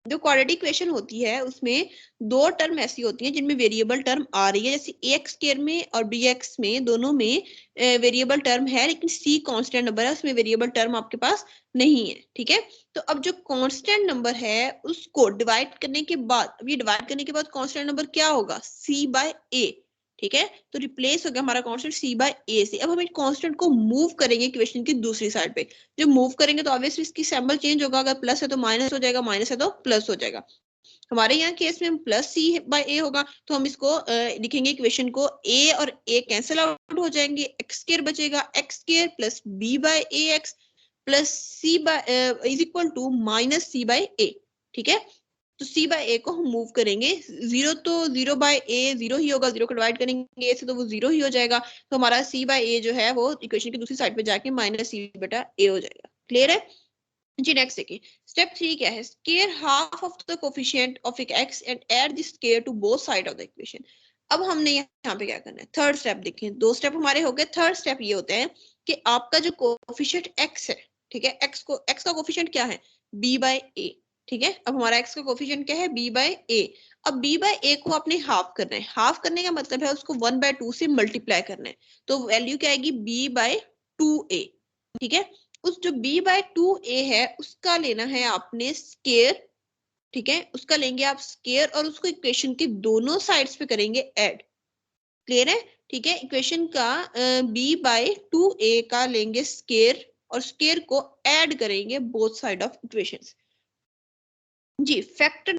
जो quadratic equation होती है उसमें दो टर्म ऐसी होती हैं जिनमें वेरिएबल टर्म आ रही है, जैसे ए एक्स स्क्वायर में और बी एक्स में, दोनों में वेरिएबल टर्म है, लेकिन सी कांस्टेंट नंबर है, उसमें वेरिएबल टर्म आपके पास नहीं है। ठीक है, तो अब जो कांस्टेंट नंबर है उसको डिवाइड करने के बाद, अब ये डिवाइड करने के बाद कांस्टेंट नंबर क्या होगा, सी बाय ए। ठीक है, तो रिप्लेस हो गया हमारा कांस्टेंट सी बाय ए से। अब हम इस कांस्टेंट को मूव करेंगे इक्वेशन की दूसरी साइड पे। जब मूव करेंगे तो ऑब्वियसली इसकी सिंबल चेंज होगा, अगर प्लस है तो माइनस हो जाएगा, माइनस है तो प्लस हो जाएगा। हमारे यहाँ केस में प्लस सी बाय ए होगा, तो हम इसको लिखेंगे इक्वेशन को, ए और ए कैंसिल आउट हो जाएंगे, एक्स स्क्वायर बचेगा, x square plus b by a x plus c by is equal to minus c by a. ठीक है, तो सी बाय ए को हम मूव करेंगे, जीरो तो जीरो बाय ए जीरो ही होगा, जीरो को डिवाइड करेंगे ए से तो वो जीरो ही हो जाएगा, तो हमारा सी बाय ए जो है वो इक्वेशन की दूसरी साइड पे जाके माइनस सी बटा ए हो जाएगा। क्लियर है जी। नेक्स्ट देखिए, स्टेप 3 क्या है, square half of the coefficient of x and add the square to both side of the equation. अब हमने यहाँ पे क्या करना है, थर्ड स्टेप देखिए, दो स्टेप हमारे हो गए, थर्ड स्टेप ये होता है कि आपका जो कोफिशिएंट एक्स है, ठीक है, एक्स का कोफिशिएंट क्या है, बी बाय ए। ठीक है, अब हमारा एक्स का कोफिशिएंट क्या है, बी बाय ए। अब बी बाय ए को आपने हाफ करना है, हाफ करने का मतलब है उसको 1/2 से मल्टीप्लाई करना है, तो वैल्यू क्या आएगी, बी बाय 2a। ठीक है, उस जो b बाय 2a है उसका लेना है आपने स्केयर। ठीक है, उसका लेंगे आप स्केयर और उसको इक्वेशन के दोनों साइड्स पे करेंगे ऐड। क्लियर है, ठीक है, इक्वेशन का b बाय 2a का लेंगे स्केयर और स्केयर को ऐड करेंगे बोथ साइड ऑफ इक्वेशंस। जी, फैक्टर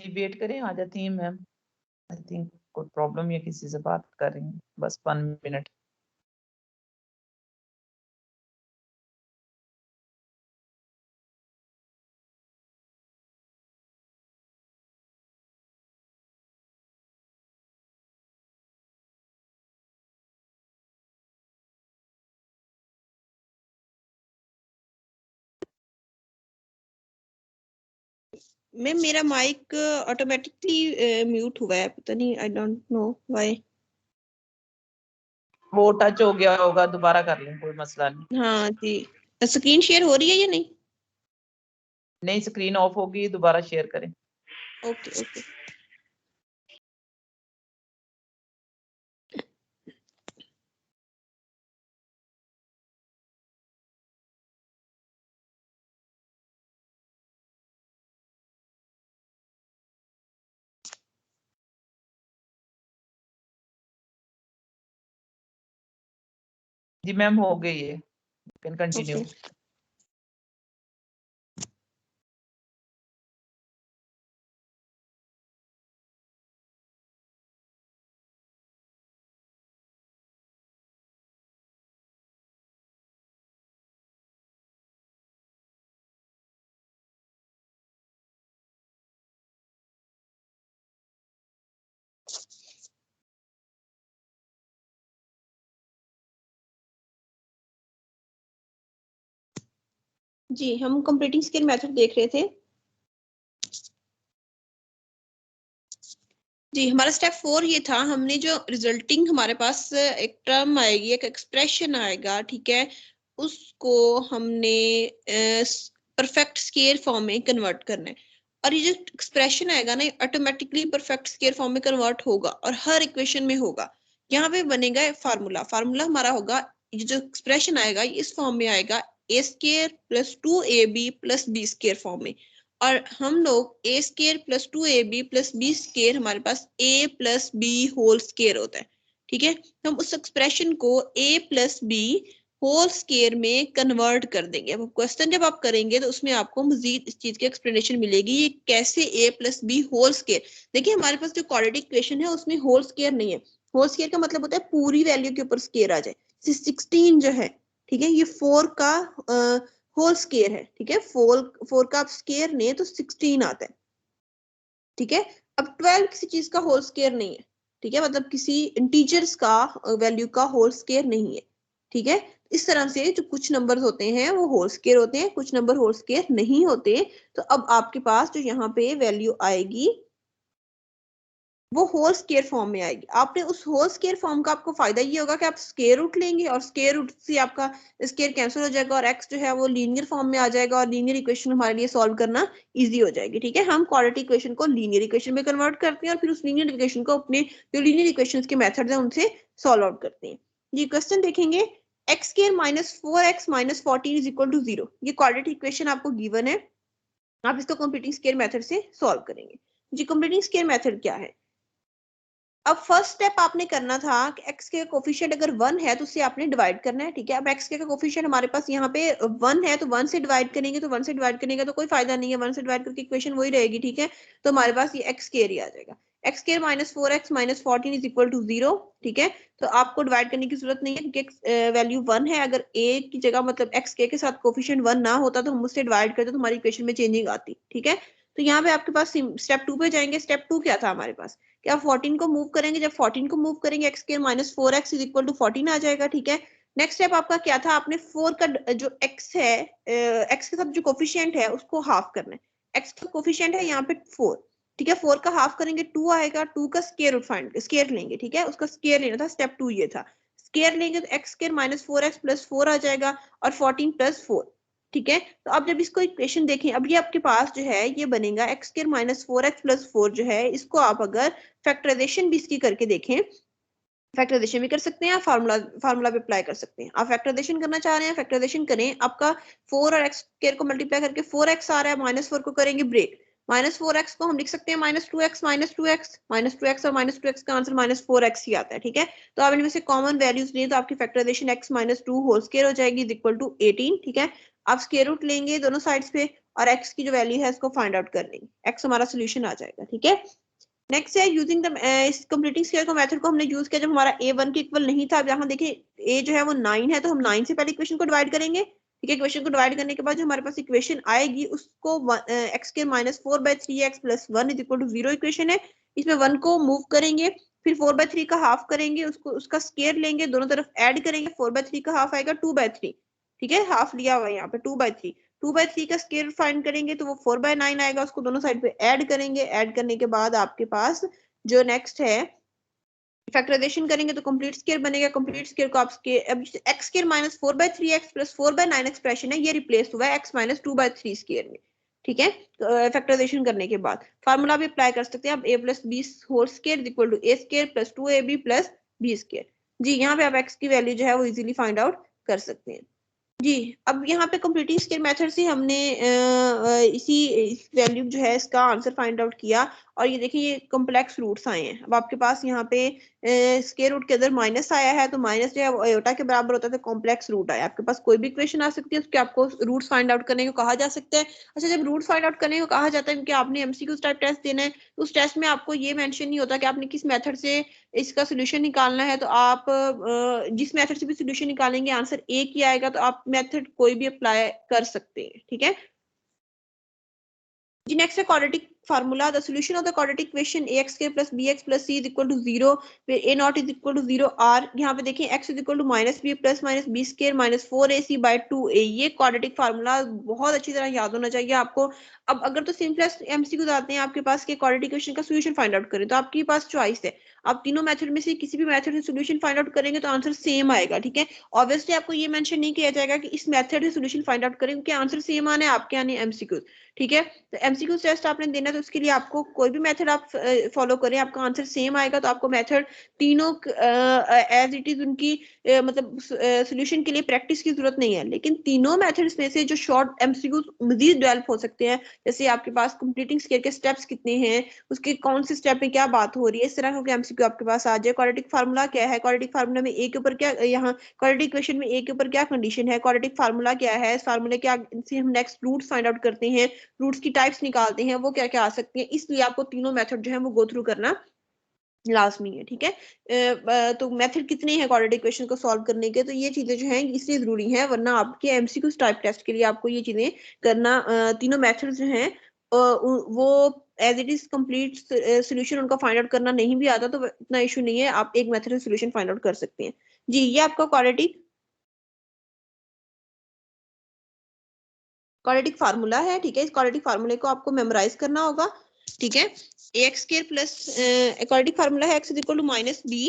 वेट करें, आ जाती है मैम। आई थिंक कोई प्रॉब्लम या किसी से बात कर रही हूँ, बस 1 मिनट। में मेरा माइक ऑटोमेटिकली म्यूट हुआ है, पता नहीं, आई डोंट नो व्हाई। वो टच हो गया होगा, दोबारा कर लें, कोई मसला नहीं। हाँ जी, स्क्रीन शेयर हो रही है या नहीं? नहीं, स्क्रीन ऑफ होगी, दोबारा शेयर करें। Okay okay. जी मैम, हो गई है, कैन कंटिन्यू। ओके जी, हम कंप्लीटिंग स्केल मेथड देख रहे थे। जी, हमारा स्टेप 4 ये था, हमने जो रिजल्टिंग हमारे पास एक टर्म आएगी, एक एक्सप्रेशन आएगा, ठीक है, उसको हमने परफेक्ट स्केयर फॉर्म में कन्वर्ट करना है। और ये जो एक्सप्रेशन आएगा ना, ऑटोमेटिकली परफेक्ट स्केयर फॉर्म में कन्वर्ट होगा और हर इक्वेशन में होगा। यहाँ पे बनेगा फार्मूला, फार्मूला हमारा होगा, ये जो एक्सप्रेशन आएगा इस फॉर्म में आएगा, a square plus 2ab plus b square form में। और हम लोग a square plus 2ab plus b square, हमारे पास a plus B whole square होता है। ठीक है, तो हम उस एक्सप्रेशन को a plus B whole square में कन्वर्ट कर देंगे। अब क्वेश्चन जब आप करेंगे तो उसमें आपको मजीद इस चीज की एक्सप्लेनेशन मिलेगी, ये कैसे a plus B whole square. देखिए, हमारे पास जो क्वाड्रेटिक इक्वेशन है उसमें होल स्केयर नहीं है। होल स्केयर का मतलब होता है पूरी वैल्यू के ऊपर स्केयर आ जाए। 16 जो है, ठीक है, ये 4 का होल स्केयर है। ठीक है, 4 का आप स्केयर नहीं तो 16 आता है। ठीक है, अब 12 किसी चीज का होल स्केयर नहीं है, ठीक है, मतलब किसी इंटीजर्स का वैल्यू का होल स्क्वायर नहीं है, ठीक है। इस तरह से जो कुछ नंबर्स होते हैं वो होल स्क्वायर होते हैं, कुछ नंबर होल स्क्वायर नहीं होते। तो अब आपके पास जो यहाँ पे वैल्यू आएगी वो होल स्क्वायर फॉर्म में आएगी। आपने उस होल स्क्वायर फॉर्म का आपको फायदा ये होगा कि आप स्क्वायर रूट लेंगे और स्क्वायर रूट से आपका स्क्वायर कैंसिल हो जाएगा और एक्स जो है वो लीनियर फॉर्म में आ जाएगा और लीनियर इक्वेशन हमारे लिए सॉल्व करना इजी हो जाएगी, ठीक है। हम क्वाड्रेटिक इक्वेशन को लीनियर इक्वेशन में कन्वर्ट करते हैं और फिर उस लीनियर इक्वेशन को अपने जो लीनियर इक्वेशन के मेथड है उनसे सॉल्व आउट करते हैं। ये क्वेश्चन देखेंगे, x square minus 4x minus 14 is equal to 0। ये क्वाड्रेटिक इक्वेशन आपको गिवन है, आप इसको कंप्लीटिंग स्क्वायर मेथड से सॉल्व करेंगे। जी कंप्लीटिंग स्क्वायर मेथड क्या है? अब फर्स्ट स्टेप आपने करना था कि एक्स के कोफिशिएंट अगर 1 है तो उसे आपने डिवाइड करना है, ठीक है। अब एक्स के कोफिशिएंट हमारे पास यहाँ पे 1 है तो 1 से डिवाइड करेंगे, तो 1 से डिवाइड करने का तो कोई फायदा नहीं है, 1 से डिवाइड करके इक्वेशन वही रहेगी, ठीक है। तो हमारे पास ये एक्स स्क्वायर ही आ जाएगा, x square minus 4x minus 14 is equal to 0, ठीक है। तो आपको डिवाइड करने की जरूरत नहीं है क्योंकि वैल्यू 1 है। अगर a की जगह मतलब एक्स के साथ कोफिशिएंट 1 ना होता तो हम उससे डिवाइड करते तो हमारी इक्वेशन में चेंजिंग आती, ठीक है। तो यहाँ पे आपके पास स्टेप 2 पे जाएंगे। स्टेप 2 क्या था हमारे पास, क्या 14 को मूव करेंगे, जब 14 को मूव करेंगे x square minus 4x is equal to 14 आ जाएगा, ठीक है। नेक्स्ट स्टेप आपका क्या था, आपने 4 का जो x है, x के साथ जो कोफिशिएंट है उसको हाफ करना है। x का कोफिशिएंट है यहाँ पे 4, ठीक है। 4 का हाफ करेंगे 2 आएगा, 2 का स्क्वायर रूट फाइंड स्क्वायर लेंगे, ठीक है। उसका स्क्वायर लेना था, स्टेप 2 ये था। स्क्वायर लेंगे तो x square minus 4x plus 4 आ जाएगा और 14 प्लस 4, ठीक है। तो अब जब इसको इक्वेशन देखें, अब ये आपके पास जो है ये बनेगा x square minus 4x plus 4 जो है, इसको आप अगर फैक्टराइजेशन भी इसकी करके देखें, फैक्टराइजेशन भी कर सकते हैं, फार्मूला फार्मूला पे अप्लाई कर सकते हैं। आप फैक्टराइजेशन करना चाह रहे हैं, फैक्टराइजेशन करें, आपका 4 और एक्स स्क्वायर को मल्टीप्लाई करके 4x आ रहा है, माइनस 4 को करेंगे ब्रेक, माइनस 4x को हम लिख सकते हैं minus 2x minus 2x, minus 2x और माइनस 2x का आंसर माइनस 4x ही आता है, ठीक है। तो आप इनमें से कॉमन वैल्यूज लिए तो आपकी factorization x minus 2 whole square हो जाएगी इज इक्वल टू 18, ठीक है। आप स्क्वायर रूट लेंगे दोनों साइड्स पे और x की जो वैल्यू है इसको फाइंड आउट कर लेंगे, x हमारा सोल्यूशन आ जाएगा, ठीक है। नेक्स्ट है यूजिंग द कंप्लीटिंग स्क्वायर को मेथड को हमने यूज किया जब हमारा a 1 के इक्वल नहीं था। अब यहाँ देखिए a जो है वो 9 है तो हम 9 से पहले इक्वेशन को डिवाइड करेंगे, ठीक है। इक्वेशन को डिवाइड करने के बाद जो हमारे पास इक्वेशन आएगी उसको एक्स के minus 4/3x plus 1 is equal to 0 equation है। इसमें 1 को मूव करेंगे, फिर 4/3 का हाफ करेंगे, उसको उसका स्क्वायर लेंगे, दोनों तरफ ऐड करेंगे, 4/3 का हाफ आएगा 2/3, ठीक है। हाफ लिया हुआ है यहाँ पे 2/3, 2/3 का स्क्वायर फाइंड करेंगे तो वो 4/9 आएगा, उसको दोनों साइड पे ऐड करेंगे, ऐड करने के बाद आपके पास जो नेक्स्ट है फैक्टराइजेशन करेंगे तो कंप्लीट स्क्वायर बनेगा। कंप्लीट स्क्वायर को आप x square minus 4/3x plus 4/9 expression है, ये रिप्लेस हुआ है x माइनस 2/3 स्क्वायर में, ठीक है। फैक्टराइजेशन करने के बाद फार्मूला भी अप्लाई कर सकते हैं आप, a plus B whole square equal to a square plus 2ab plus b square. जी यहाँ पे आप x की वैल्यू जो है वो इजीली फाइंड आउट कर सकते हैं। जी अब यहाँ पे कंप्लीटिंग स्क्वायर मेथड से हमने इसी वैल्यू जो है इसका आंसर फाइंड आउट किया और ये देखिए ये कॉम्प्लेक्स रूट्स आए हैं। अब आपके पास यहाँ पे स्क्वायर रूट के अंदर माइनस आया है तो माइनस जो है वो आयोटा के बराबर होता है, तो कॉम्प्लेक्स रूट आया। आपके पास कोई भी इक्वेशन आ सकती है उसके आपको रूट्स फाइंड आउट करने को कहा जा सकता है। अच्छा जब रूट्स फाइंड आउट करने को कहा जाता है क्योंकि आपने एमसीक्यू टाइप टेस्ट देना है तो उस टेस्ट में आपको ये मेंशन नहीं होता कि आपने किस मेथड से इसका सोल्यूशन निकालना है। तो आप जिस मेथड से भी सोल्यूशन निकालेंगे आंसर एक ही आएगा, तो आप मेथड कोई भी अप्लाई कर सकते हैं, ठीक है जी। नेक्स्ट है quadratic formula, the solution of the quadratic equation ax square plus bx plus c is equal to 0 where a naught is equal to 0 r। यहाँ पे देखिए x is equal to minus b plus minus b square minus 4ac by 2a। ये quadratic formula बहुत अच्छी तरह याद होना चाहिए आपको। अब अगर तो सिंपलेस्ट एमसीक्यूज आते हैं आपके पास के क्वाड्रेटिक इक्वेशन का सोल्यूशन फाइंड आउट करें तो आपके पास चॉइस है, आप तीनों मेथड में से किसी भी मेथड से सोल्यूशन फाइंड आउट करेंगे तो आंसर सेम आएगा, ठीक है। ऑब्वियसली आपको ये मेंशन नहीं किया जाएगा कि इस मेथड से सोल्यूशन फाइंड आउट करें क्योंकि आंसर सेम आने आपके आने एमसीक्यूज, ठीक है। तो एमसीक्यू टेस्ट आपने देना तो उसके लिए आपको कोई भी मेथड आप फॉलो करें आपका आंसर सेम आएगा। तो आपको मेथड तीनों एज इट इज उनकी मतलब सोल्यूशन के लिए प्रैक्टिस की जरूरत नहीं है, लेकिन तीनों मेथड्स में से जो शॉर्ट एमसीक्यू मजीद डेवलप हो सकते हैं, जैसे आपके पास कंप्लीटिंग स्क्वायर के स्टेप्स कितने हैं, उसके कौन से स्टेप में क्या बात हो रही है, इस तरह के एमसीक्यू आपके पास आ जाए। क्वाड्रेटिक फार्मूला क्या है, क्वाड्रेटिक फार्मूला में ए के ऊपर क्या, यहाँ क्वाड्रेटिक इक्वेशन में ए के ऊपर क्या कंडीशन है, क्वाड्रेटिक फार्मूला क्या है, इस फार्मूले के से हम नेक्स्ट रूट्स फाइंड आउट करते हैं, रूट्स की टाइप्स निकालते हैं, वो क्या क्या आ सकती हैं। इसलिए आपको तीनों मेथड जो है वो गो थ्रू करना लाजमी है, ठीक है। तो मेथड कितने हैं क्वाड्रेटिक इक्वेशन को सॉल्व करने के, तो ये चीजें जो हैं इसलिए जरूरी हैं, वरना आपके एमसीक्यू टाइप टेस्ट के लिए आपको ये चीजें करना तीनों मेथड जो हैं वो as it is complete solution उनका फाइंड आउट करना नहीं भी आता तो इतना इशू नहीं है, आप एक मेथड से सोल्यूशन फाइंड आउट कर सकते हैं। जी ये आपका क्वाड्रेटिक फार्मूला है, ठीक है। इस क्वाड्रेटिक फार्मूले को आपको मेमोराइज करना होगा, ठीक है। A square plus quadratic formula है x is equal to minus B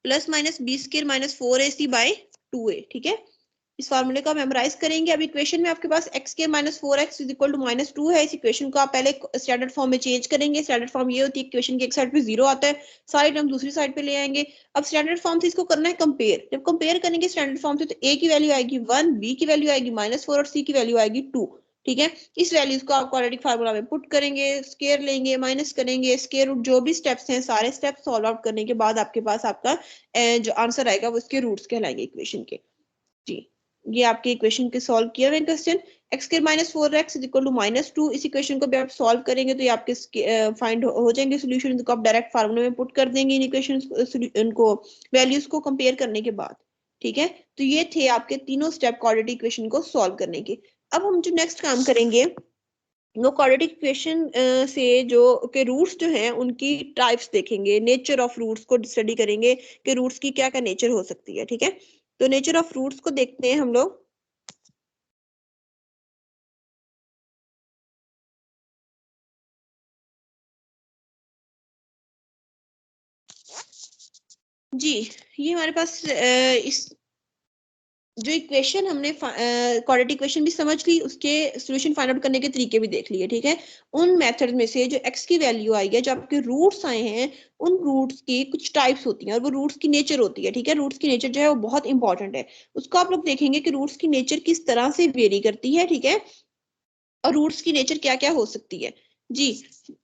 plus minus B square minus 4ac by 2a, ठीक है। इस फार्मूले को मेमोराइज करेंगे। अब इक्वेशन में आपके पास x square minus 4x is equal to minus 2 है। इस इक्वेशन को आप पहले स्टैंडर्ड फॉर्म में चेंज करेंगे। स्टैंडर्ड फॉर्म ये होती है इक्वेशन की एक साइड पे 0 आता है, सारी टर्म दूसरी साइड पे ले आएंगे। अब स्टैंडर्ड फॉर्म से इसको करना है कंपेयर। जब कंपेयर करेंगे स्टैंडर्ड फॉर्म से तो a की वैल्यू आएगी 1, b की वैल्यू आएगी -4 और c की वैल्यू आएगी 2, ठीक है। इस वैल्यूज को आप क्वाड्रेटिक फार्मूला में पुट करेंगे, स्क्वायर लेंगे, माइनस करेंगे, स्क्वायर रूट, जो भी स्टेप्स हैं सारे स्टेप्स सॉल्व आउट करने के बाद आपके पास आपका जो आंसर आएगा वो इसके रूट्स कहलाएंगे इक्वेशन के। जी ये आपके इक्वेशन के सॉल्व किया हुए question. X square minus 4x is equal to -2, इस इक्वेशन को भी आप सॉल्व करेंगे तो ये आपके फाइंड हो जाएंगे सोल्यूशन। इनको आप डायरेक्ट फार्मूले में पुट कर देंगे इन इक्वेशंस इनको वैल्यूज को कंपेयर करने के बाद, ठीक है। तो ये थे आपके तीनों स्टेप क्वाड्रेटिक इक्वेशन को सॉल्व करने के। अब हम जो नेक्स्ट काम करेंगे वो क्वाड्रेटिक इक्वेशन से जो के रूट्स जो हैं उनकी टाइप्स देखेंगे, नेचर ऑफ रूट्स को स्टडी करेंगे कि रूट्स की क्या क्या नेचर हो सकती है, ठीक है। तो नेचर ऑफ रूट्स को देखते हैं हम लोग। जी ये हमारे पास इस जो इक्वेशन हमने क्वाड्रेटिक इक्वेशन भी समझ ली, उसके सॉल्यूशन फाइंड आउट करने के तरीके भी देख लिए, ठीक है। उन मेथड में से जो x की वैल्यू आई है, जो आपके रूट्स आए हैं, उन रूट्स की कुछ टाइप्स होती हैं और वो रूट्स की नेचर होती है, ठीक है। रूट्स की नेचर जो है वो बहुत इंपॉर्टेंट है। उसको आप लोग देखेंगे कि रूट्स की नेचर किस तरह से वेरी करती है, ठीक है, और रूट्स की नेचर क्या क्या हो सकती है। जी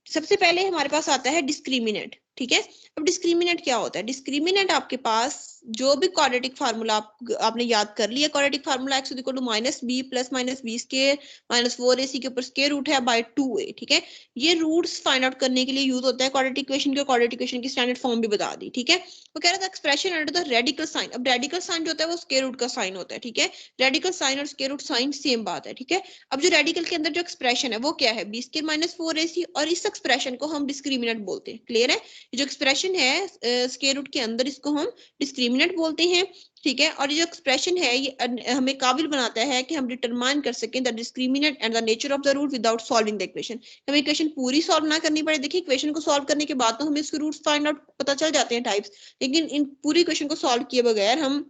सबसे पहले हमारे पास आता है डिस्क्रिमिनेंट, ठीक है। अब डिस्क्रिमिनेंट क्या होता है? डिस्क्रिमिनेंट आपके पास जो भी क्वाड्रेटिक फार्मूला आपने याद कर लिया, quadratic formula x equal to minus B plus minus B square minus 4ac के ऊपर स्क्वायर रूट है बाय 2a, ठीक है। ये रूट्स फाइंड आउट करने के लिए यूज होता है क्वाड्रेटिक इक्वेशन के। क्वाड्रेटिक इक्वेशन की स्टैंडर्ड फॉर्म भी बता दी, ठीक है। वो कह रहा था expression under the radical sign. अब रेडिकल साइन जो होता है वो स्क्वायर रूट का साइन होता है, ठीक है। रेडिकल साइन और स्क्वायर रूट साइन सेम बात है, ठीक है। अब जो रेडिकल के अंदर जो एक्सप्रेशन है वो क्या है? बी स्क्वायर माइनस 4ac, और इस एक्सप्रेशन को हम डिस्क्रिमिनेंट बोलते हैं। क्लियर है? जो एक्सप्रेशन है स्क्वायर रूट के अंदर, इसको हम डिस्क्रिमिनेंट बोलते हैं, ठीक है। और ये जो एक्सप्रेशन है ये हमें काबिल बनाता है कि हम डिटरमाइन कर सकें the discriminant and the nature of the root without solving the equation. हमें इक्वेशन पूरी सॉल्व ना करनी पड़े। देखिए इक्वेशन को सॉल्व करने के बाद तो हमें इसके रूट्स फाइंड आउट पता चल जाते हैं, टाइप्स, लेकिन इन पूरी इक्वेशन को सॉल्व किए बगैर हम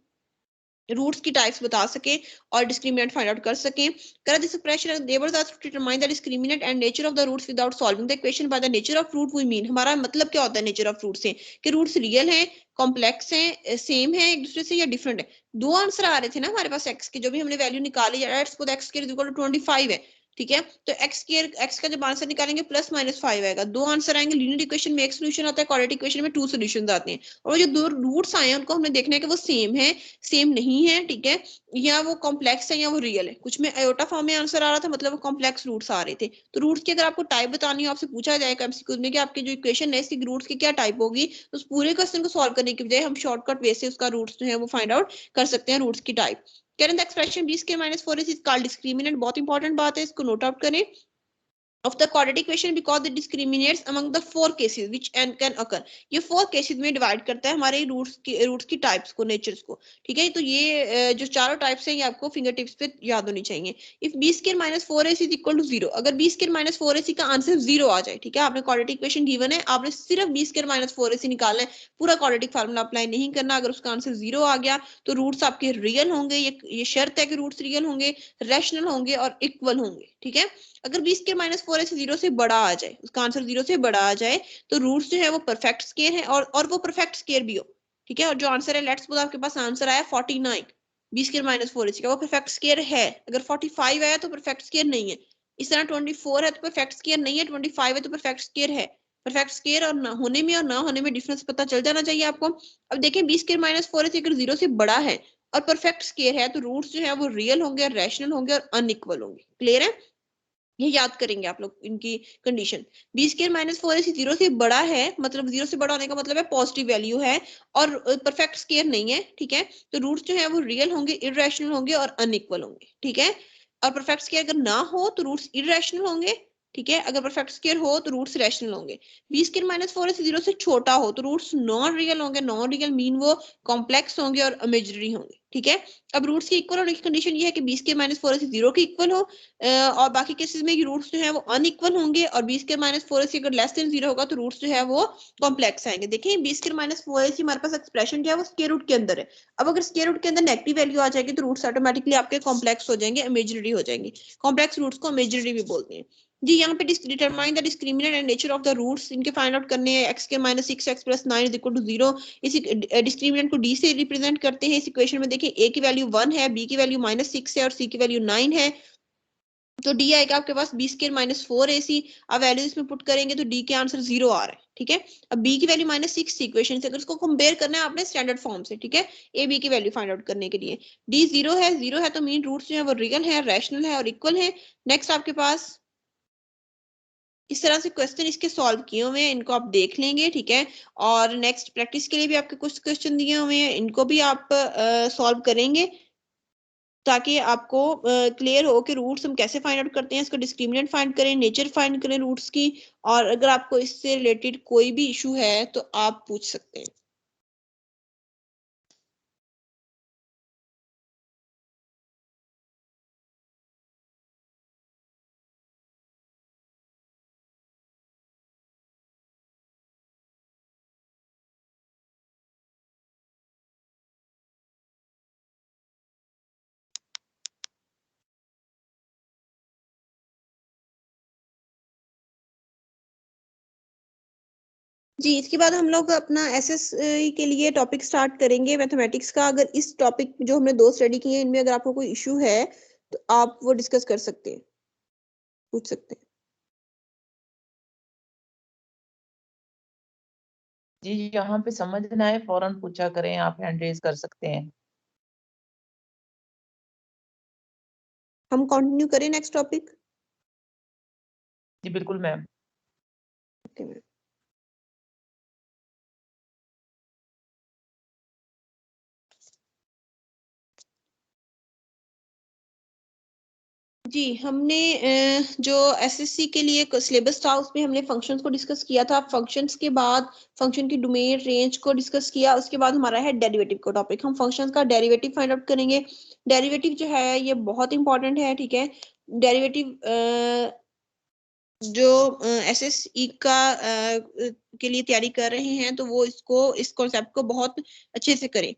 रूट्स की टाइप्स बता सके और डिस्क्रिमिनेंट फाइंड आउट कर सकें। Correct this expression neighbors are to determine the discriminant and nature of the roots without solving the equation by the nature of root we mean। हमारा मतलब क्या होता है नेचर ऑफ रूट से? कि roots real हैं, कॉम्प्लेक्स हैं, same है एक दूसरे से या डिफरेंट है। दो आंसर आ रहे थे ना हमारे पास एक्स के, जो भी हमने वैल्यू निकाली है, एक्स के इक्वल टू 25 है, ठीक है। तो एक्स का जब आंसर निकालेंगे प्लस माइनस 5 आएगा। दो आंसर आएंगे। लीनियर इक्वेशन में एक सोल्यूशन आता है, क्वाड्रेटिक इक्वेशन में 2 सॉल्यूशंस आते हैं। और जो दो रूट्स आए हैं उनको हमने देखना है कि वो सेम है, सेम नहीं है, ठीक है, या वो कॉम्प्लेक्स है या वो रियल है। कुछ में आयोटा फॉर्म में आंसर आ रहा था, मतलब वो कॉम्प्लेक्स रूट्स आ रहे थे। तो रूट्स की अगर आपको टाइप बतानी हो, आपसे पूछा जाएगा एमसीक्यू में कि आपकी जो इक्वेशन है इसकी रूट्स की क्या टाइप होगी, तो उस पूरे क्वेश्चन को सॉल्व करने के बजाय हम शॉर्टकट वे से उसका रूट्स जो है वो फाइंड आउट कर सकते हैं, रूट्स की टाइप। करें the expression b square minus 4ac is called discriminant. बहुत इंपॉर्टेंट बात है, इसको नोट आउट करें। of the quadratic equation because it discriminates among the 4 cases which can occur। ये 4 cases में डिवाइड करता है हमारे रूट्स की टाइप्स को, नेचर्स को, ठीक है। तो ये जो चारों टाइप्स हैं ये आपको फिंगर टिप्स पे याद होनी चाहिए। If b square minus 4ac is equal to 0, अगर b स्क्वायर माइनस 4ac का आंसर 0 आ जाए, ठीक है, आपने क्वाड्रेटिक इक्वेशन गिवन है, आपने सिर्फ b स्क्वायर माइनस 4ac निकालना है, पूरा क्वाड्रेटिक फार्मूला अप्लाई नहीं करना। अगर उसका आंसर 0 आ गया तो रूट्स आपके रियल होंगे, ये शर्त है कि रूट्स रियल होंगे, रैशनल होंगे और इक्वल होंगे, ठीक है। अगर b स्क्वायर माइनस 4ac 0 से बड़ा आ जाए, उसका आंसर 0 से बड़ा आ जाए, तो रूट्स जो है वो परफेक्ट स्क्वायर है और वो परफेक्ट स्क्वायर भी हो, ठीक है। और जो आंसर है, लेट्स सपोज आपके पास आंसर आया 49, b स्क्वायर माइनस 4ac का, वो परफेक्ट स्क्वायर है। अगर 45 आया तो परफेक्ट स्क्वायर नहीं है। इस तरह 24 है तो परफेक्ट स्क्वायर नहीं है, 25 है तो परफेक्ट स्क्वायर है। परफेक्ट स्क्वायर और ना होने में और ना होने में डिफरेंस पता चल जाना चाहिए आपको। अब देखें b स्क्वायर माइनस 4ac अगर 0 से बड़ा है और परफेक्ट स्क्वायर है तो रूट्स जो है वो रियल होंगे, रैशनल होंगे और अनइक्वल होंगे। क्लियर है? ये याद करेंगे आप लोग इनकी condition. b square minus 4ac 0 से बड़ा है, मतलब 0 से बड़ा होने का मतलब है पॉजिटिव वैल्यू है और परफेक्ट स्क्वायर नहीं है, ठीक है। तो रूट्स जो है वो रियल होंगे, इररेशनल होंगे और अनइक्वल होंगे, ठीक है। और परफेक्ट स्क्वायर अगर ना हो तो रूट्स इररेशनल होंगे, ठीक है। अगर परफेक्ट स्क्वायर हो तो रूट्स रैशनल होंगे। बी स्क्वायर माइनस 4ac 0 से छोटा हो तो रूट्स नॉन रियल होंगे। नॉन रियल मीन वो कॉम्प्लेक्स होंगे और इमेजिनरी होंगे, ठीक है। अब रूट्स के इक्वल होने की कंडीशन ये है कि बी स्क्वायर माइनस 4ac 0 के इक्वल हो, और बाकी केसेस में रूट्स जो है वो अनइक्वल होंगे, और बी स्क्वायर माइनस 4ac अगर लेस देन 0 होगा तो रूट्स जो है वो कॉम्प्लेक्स आएंगे। देखिए बी स्क्वायर माइनस 4ac हमारे पास एक्सप्रेशन जो है वो स्क्वायर रूट के अंदर है। अब अगर स्क्वायर रूट के अंदर नेगेटिव वैल्यू आ जाएगी तो रूट्स ऑटोमेटिकली आपके कॉम्प्लेक्स हो जाएंगे, इमेजिनरी हो जाएंगे। कॉम्प्लेक्स रूट्स को इमेजिनरी भी बोलते हैं जी। यहाँ पे determine the discriminant and nature of the roots, इनके फाइंड आउट करने हैं। x के minus 6x plus 9 is equal to 0। इसी डिस्क्रिमिनेंट को d से रिप्रेजेंट करते हैं। इस इक्वेशन में देखिए a की वैल्यू 1 है, b की वैल्यू माइनस 6 है और c की वैल्यू 9 है, तो d आएगा आपके पास b स्क्वायर माइनस 4ac। अब वैल्यू इसमें पुट करेंगे तो d के आंसर 0 आ रहा है, ठीक है। अब b की वैल्यू माइनस 6 इक्वेशन से, अगर इसको कंपेयर करना है आपने स्टैंडर्ड फॉर्म से, ठीक है, a b की वैल्यू फाइंड आउट करने के लिए। d 0 है तो मीन रूट्स जो है वो रियल है, रैशनल है और इक्वल है। नेक्स्ट आपके पास इस तरह से क्वेश्चन इसके सॉल्व किए हुए हैं, इनको आप देख लेंगे, ठीक है। और नेक्स्ट प्रैक्टिस के लिए भी आपके कुछ क्वेश्चन दिए हुए हैं, इनको भी आप सॉल्व करेंगे ताकि आपको क्लियर हो कि रूट्स हम कैसे फाइंड आउट करते हैं, इसका डिस्क्रिमिनेंट फाइंड करें, नेचर फाइंड करें रूट्स की। और अगर आपको इससे रिलेटेड कोई भी इशू है तो आप पूछ सकते हैं। जी, इसके बाद हम लोग अपना एसएस के लिए टॉपिक स्टार्ट करेंगे मैथमेटिक्स का। अगर इस टॉपिक जो हमने 2 स्टडी किए हैं इनमें अगर आपको कोई इशू है तो आप वो डिस्कस कर सकते हैं, पूछ सकते हैं। जी यहाँ पे समझ ना आए फौरन पूछा करें, आप हैंड रेज कर सकते हैं। हम कंटिन्यू करें नेक्स्ट टॉपिक। जी बिल्कुल मैम। Okay ma'am. जी, हमने जो एसएससी के लिए सिलेबस था उसमें हमने फंक्शंस को डिस्कस किया था। फंक्शंस के बाद फंक्शन की डोमेन रेंज को डिस्कस किया। उसके बाद हमारा है डेरिवेटिव का टॉपिक। हम फंक्शंस का डेरिवेटिव फाइंड आउट करेंगे। डेरिवेटिव जो है ये बहुत इंपॉर्टेंट है, ठीक है। डेरिवेटिव जो एसएसई का के लिए तैयारी कर रहे हैं तो वो इस कॉन्सेप्ट को बहुत अच्छे से करें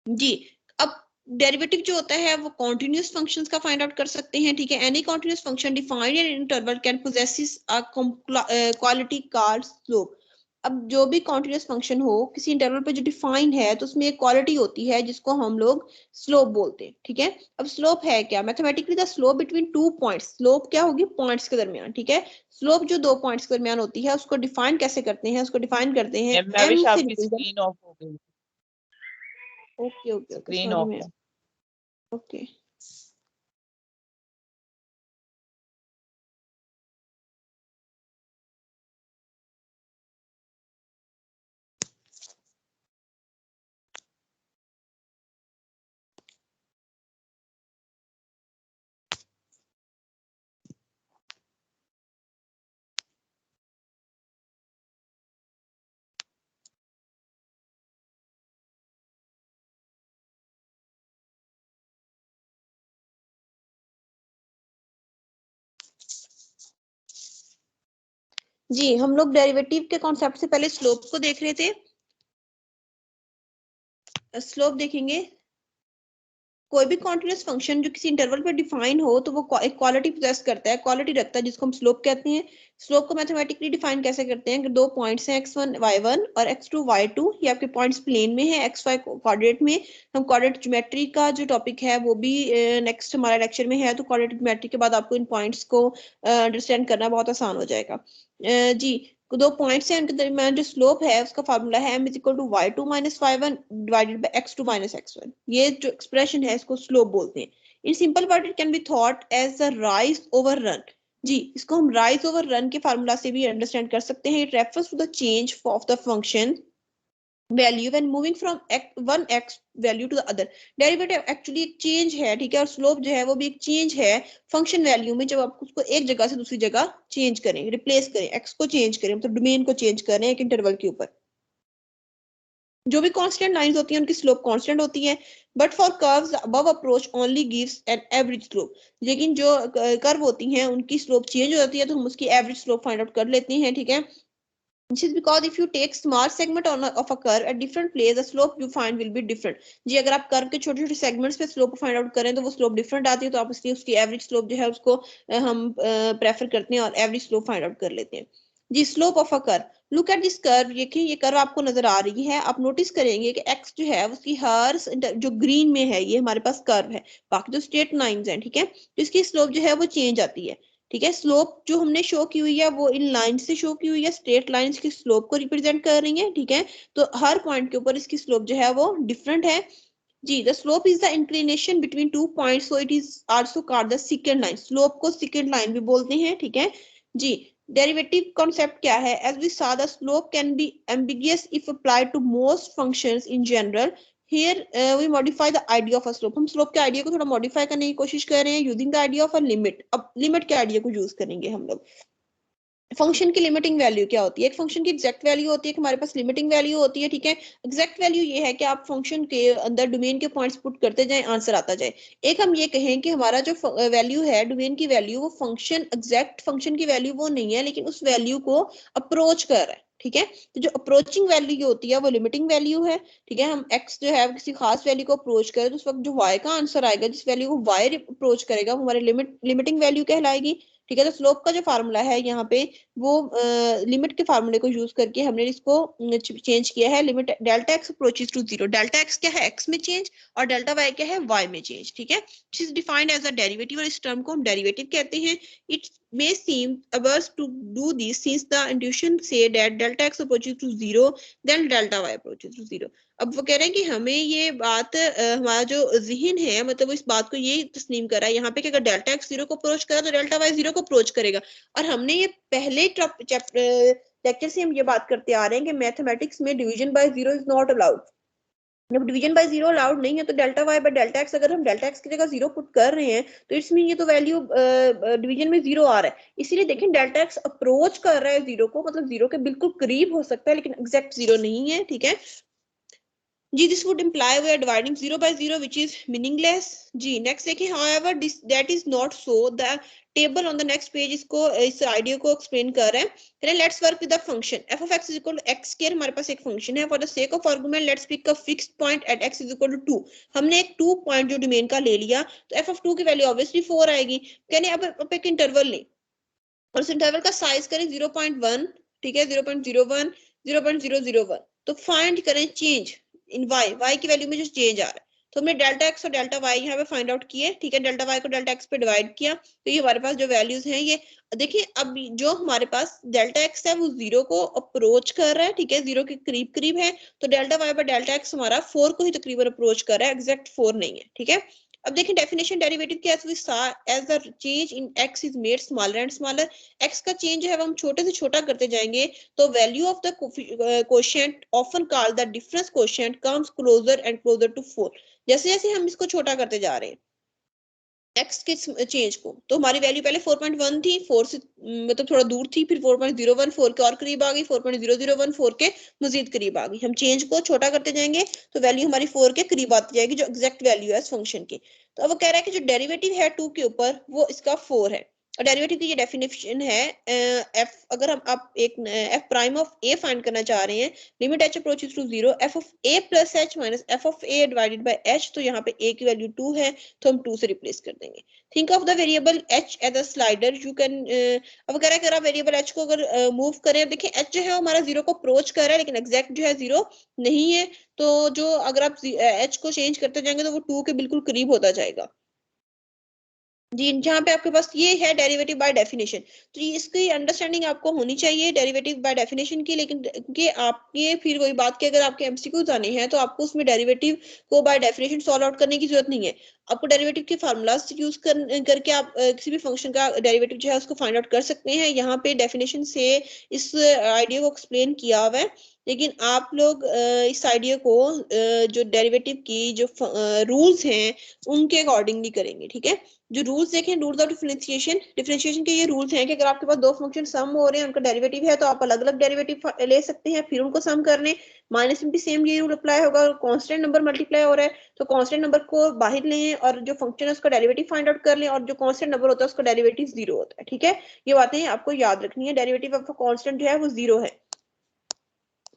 जी। अब डेरिवेटिव जो होता है वो कॉन्टिन्यूस फंक्शंस का फाइंड आउट कर सकते हैं, ठीक है। Any continuous function defined in interval can possesses a quality called slope. अब जो भी कॉन्टिन्यूस फंक्शन हो किसी इंटरवल पे जो डिफाइंड है तो उसमें एक क्वालिटी होती है जिसको हम लोग स्लोप बोलते हैं, ठीक है। अब स्लोप है क्या? Mathematically the slope between 2 points. Slope क्या होगी? पॉइंट्स के दरमियान, ठीक है। स्लोप जो 2 पॉइंट्स के दरमियान होती है उसको डिफाइन कैसे करते हैं? उसको डिफाइन करते हैं मैं एम विश से आपकी डिवीजन। स्क्रीन ऑफ हो गई। Okay okay okay, screen sorry of मैं। है। ओके जी, हम लोग डेरिवेटिव के कॉन्सेप्ट से पहले स्लोप को देख रहे थे। स्लोप देखेंगे, कोई भी कॉन्टिन्यूस फंक्शन जो किसी इंटरवल पर डिफाइन हो तो वो एक क्वालिटी पोजेस करता है, क्वालिटी रखता है जिसको हम स्लोप कहते हैं। स्लोप को मैथमेटिकली डिफाइन कैसे करते हैं कि 2 पॉइंट्स हैं x1 y1 और x2 y2। ये आपके पॉइंट्स प्लेन में है, xy कोऑर्डिनेट में। हम कोऑर्डिनेट ज्योमेट्री का जो टॉपिक है वो भी नेक्स्ट हमारा लेक्चर में है, तो कोऑर्डिनेट ज्योमेट्री के बाद आपको इन पॉइंट्स को अंडरस्टैंड करना बहुत आसान हो जाएगा। जी, 2 पॉइंट्स हैं उनके दरमियान जो स्लोप है उसका फार्मूला है m is equal to y2 minus y1 divided by x2 minus x1। ये जो एक्सप्रेशन है इसको स्लोप बोलते हैं। In simple word it can be thought as the rise over run. जी, इसको हम राइज ओवर रन के फार्मूला से भी अंडरस्टैंड कर सकते हैं। It refers to the change of the function value when moving from one x value to the other. Derivative actually एक चेंज है, ठीक है, और स्लोप जो है वो भी एक चेंज है फंक्शन वैल्यू में, जब आप उसको एक जगह से दूसरी जगह चेंज करें, रिप्लेस करें, एक्स को चेंज करें, मतलब डोमेन को चेंज करें एक इंटरवल के ऊपर। जो भी कांस्टेंट लाइंस होती हैं उनकी स्लोप कांस्टेंट होती है, but for curves above approach only gives an average slope. लेकिन जो कर्व होती हैं उनकी स्लोप चेंज हो जाती है, तो हम उसकी एवरेज स्लोप फाइंड आउट कर लेते हैं, ठीक है। This is because if you take small segment of a curve at different place, the slope you find will be different। जी अगर आप कर्व के छोटे छोटे सेगमेंट्स पे स्लोप फाइंड आउट करें तो वो स्लोप डिफरेंट आती है, तो आप इसलिए उसकी एवरेज स्लोप जो है उसको हम प्रेफर करते हैं और एवरेज स्लोप फाइंड आउट कर लेते हैं। जी slope of a curve, look at this curve, देखिए ये कर्व आपको नजर आ रही है, आप नोटिस करेंगे कि एक्स जो है उसकी हर जो ग्रीन में है ये हमारे पास कर्व है, बाकी जो स्ट्रेट लाइंस हैं, ठीक है, तो इसकी स्लोप जो है वो चेंज आती है, ठीक है। स्लोप जो हमने शो की हुई है वो इन लाइन से शो की हुई है, स्ट्रेट लाइंस की स्लोप को रिप्रेजेंट कर रही है, ठीक है। तो हर पॉइंट के ऊपर इसकी स्लोप जो है वो डिफरेंट है। जी the slope is the inclination between two points, so it is also called the second line. Slope को सेकंड लाइन भी बोलते हैं, ठीक है जी। डेरिवेटिव कॉन्सेप्ट क्या है, as we saw the slope can be ambiguous if applied to most functions in general। here we modify the idea of a slope। हम slope के आइडिया को थोड़ा मॉडिफाई करने की कोशिश कर रहे हैं using the idea of a limit. अब लिमिट के आइडिया को यूज करेंगे हम लोग। फंक्शन की लिमिटिंग वैल्यू क्या होती है, एक फंक्शन की एग्जैक्ट वैल्यू होती है कि हमारे पास लिमिटिंग वैल्यू होती है, ठीक है। एग्जैक्ट वैल्यू ये है कि आप फंक्शन के अंदर डोमेन के पॉइंट्स पुट करते जाएं, आंसर आता जाए। एक हम ये कहें कि हमारा जो वैल्यू है डोमेन की वैल्यू, वो फंक्शन एग्जैक्ट फंक्शन की वैल्यू वो नहीं है, लेकिन उस वैल्यू को अप्रोच कर रहा है, ठीक है। तो जो अप्रोचिंग वैल्यू जो होती है वो लिमिटिंग वैल्यू है, ठीक है। हम x जो है किसी खास वैल्यू को अप्रोच करें तो उस वक्त जो y का आंसर आएगा, जिस वैल्यू को y अप्रोच करेगा, वो हमारी लिमिटिंग वैल्यू कहलाएगी, ठीक है। तो स्लोप का जो फार्मूला है यहाँ पे वो लिमिट के फार्मूले को यूज करके हमने इसको चेंज किया है। Limit delta x approaches to zero, delta x क्या है एक्स में चेंज, और डेल्टा वाई क्या है वाई में चेंज, ठीक है। This is defined as a derivative, और इस टर्म को हम डेरिवेटिव कहते हैं। It may seem averse to do this since the intuition say that delta x approaches to zero then delta y approaches to zero। अब वो कह रहे हैं कि हमें ये बात हमारा जो जहन है, मतलब इस बात को ये तस्लीम करा है यहाँ पे कि अगर डेल्टा एक्स जीरो को अप्रोच करा तो डेल्टा वाई जीरो को अप्रोच करेगा। और हमने ये पहले लेक्चर से हम ये बात करते आ रहे हैं कि मैथमेटिक्स में division by zero is not allowed. जब डिवीजन बाय जीरो अलाउड नहीं है तो delta Y by delta x, अगर हम डेल्टा एक्स की जगह जीरो पुट कर रहे हैं तो इट्स मीन ये तो वैल्यू डिवीजन में जीरो आ रहा है। इसीलिए देखें डेल्टा एक्स अप्रोच कर रहा है जीरो को, मतलब जीरो के बिल्कुल करीब हो सकता है लेकिन एग्जैक्ट जीरो नहीं है, ठीक है जी। This would imply we are dividing zero by zero which is meaningless. जी नेक्स्ट देखिए, however this that is not so, the table on the next page इसको इस आइडिया को एक्सप्लेन कर रहे हैं। चलिए let's work with the function f of x is equal to x square. हमारे पास एक फंक्शन है, for the sake of argument let's pick a fixed point eight x is equal to 2। हमने एक 2 पॉइंट जो डोमेन का ले लिया, तो एफ ऑफ 2 की वैल्यू ऑब्वियसली 4 आएगी। कहने अब एक इंटरवल लें और उस इंटरवल का साइज करें 0.1, ठीक है, 0.01, 0.001। तो फाइंड करें चेंज इन y की वैल्यू में जो चेंज आ रहा है। तो हमने डेल्टा एक्स और डेल्टा वाई यहाँ पे फाइंड आउट किए, ठीक है। डेल्टा वाई को डेल्टा एक्स पे डिवाइड किया, तो ये हमारे पास जो वैल्यूज हैं ये देखिए। अब जो हमारे पास डेल्टा एक्स है वो जीरो को अप्रोच कर रहा है, ठीक है, जीरो के करीब करीब है। तो delta Y by delta x हमारा 4 को ही तकरीबन अप्रोच कर रहा है, एग्जैक्ट 4 नहीं है, ठीक है। अब देखिए डेफिनेशन डेरिवेटिव की, as the change in x is made smaller and smaller, x का चेंज जो है वो हम छोटे से छोटा करते जाएंगे, तो value of the quotient often called the difference quotient comes closer and closer to 4। जैसे जैसे हम इसको छोटा करते जा रहे हैं एक्स के चेंज को, तो हमारी वैल्यू पहले 4.1 थी, 4 से मतलब थोड़ा दूर थी, फिर 4.01 4 के और करीब आ गई, 4.001 4 के मजीद करीब आ गई। हम चेंज को छोटा करते जाएंगे तो वैल्यू हमारी 4 के करीब आती जाएगी, जो एग्जैक्ट वैल्यू है इस फंक्शन की। तो अब वो कह रहा है कि जो डेरिवेटिव है 2 के ऊपर वो इसका 4 है। और डेरिवेटिव की ये डेफिनेशन है एफ, अगर हम आप एक F prime of A find करना चाह रहे हैं, limit H approaches to zero, F of A plus H minus F of A divided by H. तो यहाँ पे ए की वैल्यू 2 है तो हम 2 से रिप्लेस कर देंगे। Think of the variable H as a slider, you can अब कह रहा है अगर आप वेरिएबल एच को अगर मूव करें, देखिए एच जो है हमारा जीरो को अप्रोच कर रहा है लेकिन एग्जैक्ट जो है जीरो नहीं है। तो जो अगर आप एच को चेंज करते जाएंगे तो वो 2 के बिल्कुल करीब होता जाएगा जी। जहाँ पे आपके पास ये है डेरिवेटिव बाय डेफिनेशन, तो ये इसकी अंडरस्टैंडिंग आपको होनी चाहिए डेरिवेटिव बाय डेफिनेशन की। लेकिन कि आपके फिर वही बात कि अगर आपके एमसीक्यूज आने हैं तो आपको उसमें डेरिवेटिव को बाय डेफिनेशन सॉल्व आउट करने की जरूरत नहीं है। आपको डेरिवेटिव के फार्मूलाज यूज करके आप किसी भी फंक्शन का डेरिवेटिव जो है उसको फाइंड आउट कर सकते हैं। यहाँ पे डेफिनेशन से इस आइडिया को एक्सप्लेन किया हुआ है। लेकिन आप लोग इस आइडिया को जो डेरिवेटिव की जो रूल्स हैं उनके अकॉर्डिंगली करेंगे, ठीक है। जो रूल्स देखें, रूल्स ऑफ डिफरेंशिएशन के ये रूल्स हैं कि अगर आपके पास दो फंक्शन सम हो रहे हैं, उनका डेरिवेटिव है, तो आप अलग अलग डेरिवेटिव ले सकते हैं, फिर उनको सम करने। माइनस में भी सेम ये रूल अप्लाई होगा। कांस्टेंट नंबर मल्टीप्लाई हो रहा है तो कांस्टेंट नंबर को बाहर लें और जो फंक्शन है उसका डेरिवेटिव फाइंड आउट कर लें, और जो कांस्टेंट नंबर होता है उसका डेरिवेटिव 0 होता है, ठीक है। ये बातें आपको याद रखनी है। डेरिवेटिव ऑफ कांस्टेंट जो है वो 0 है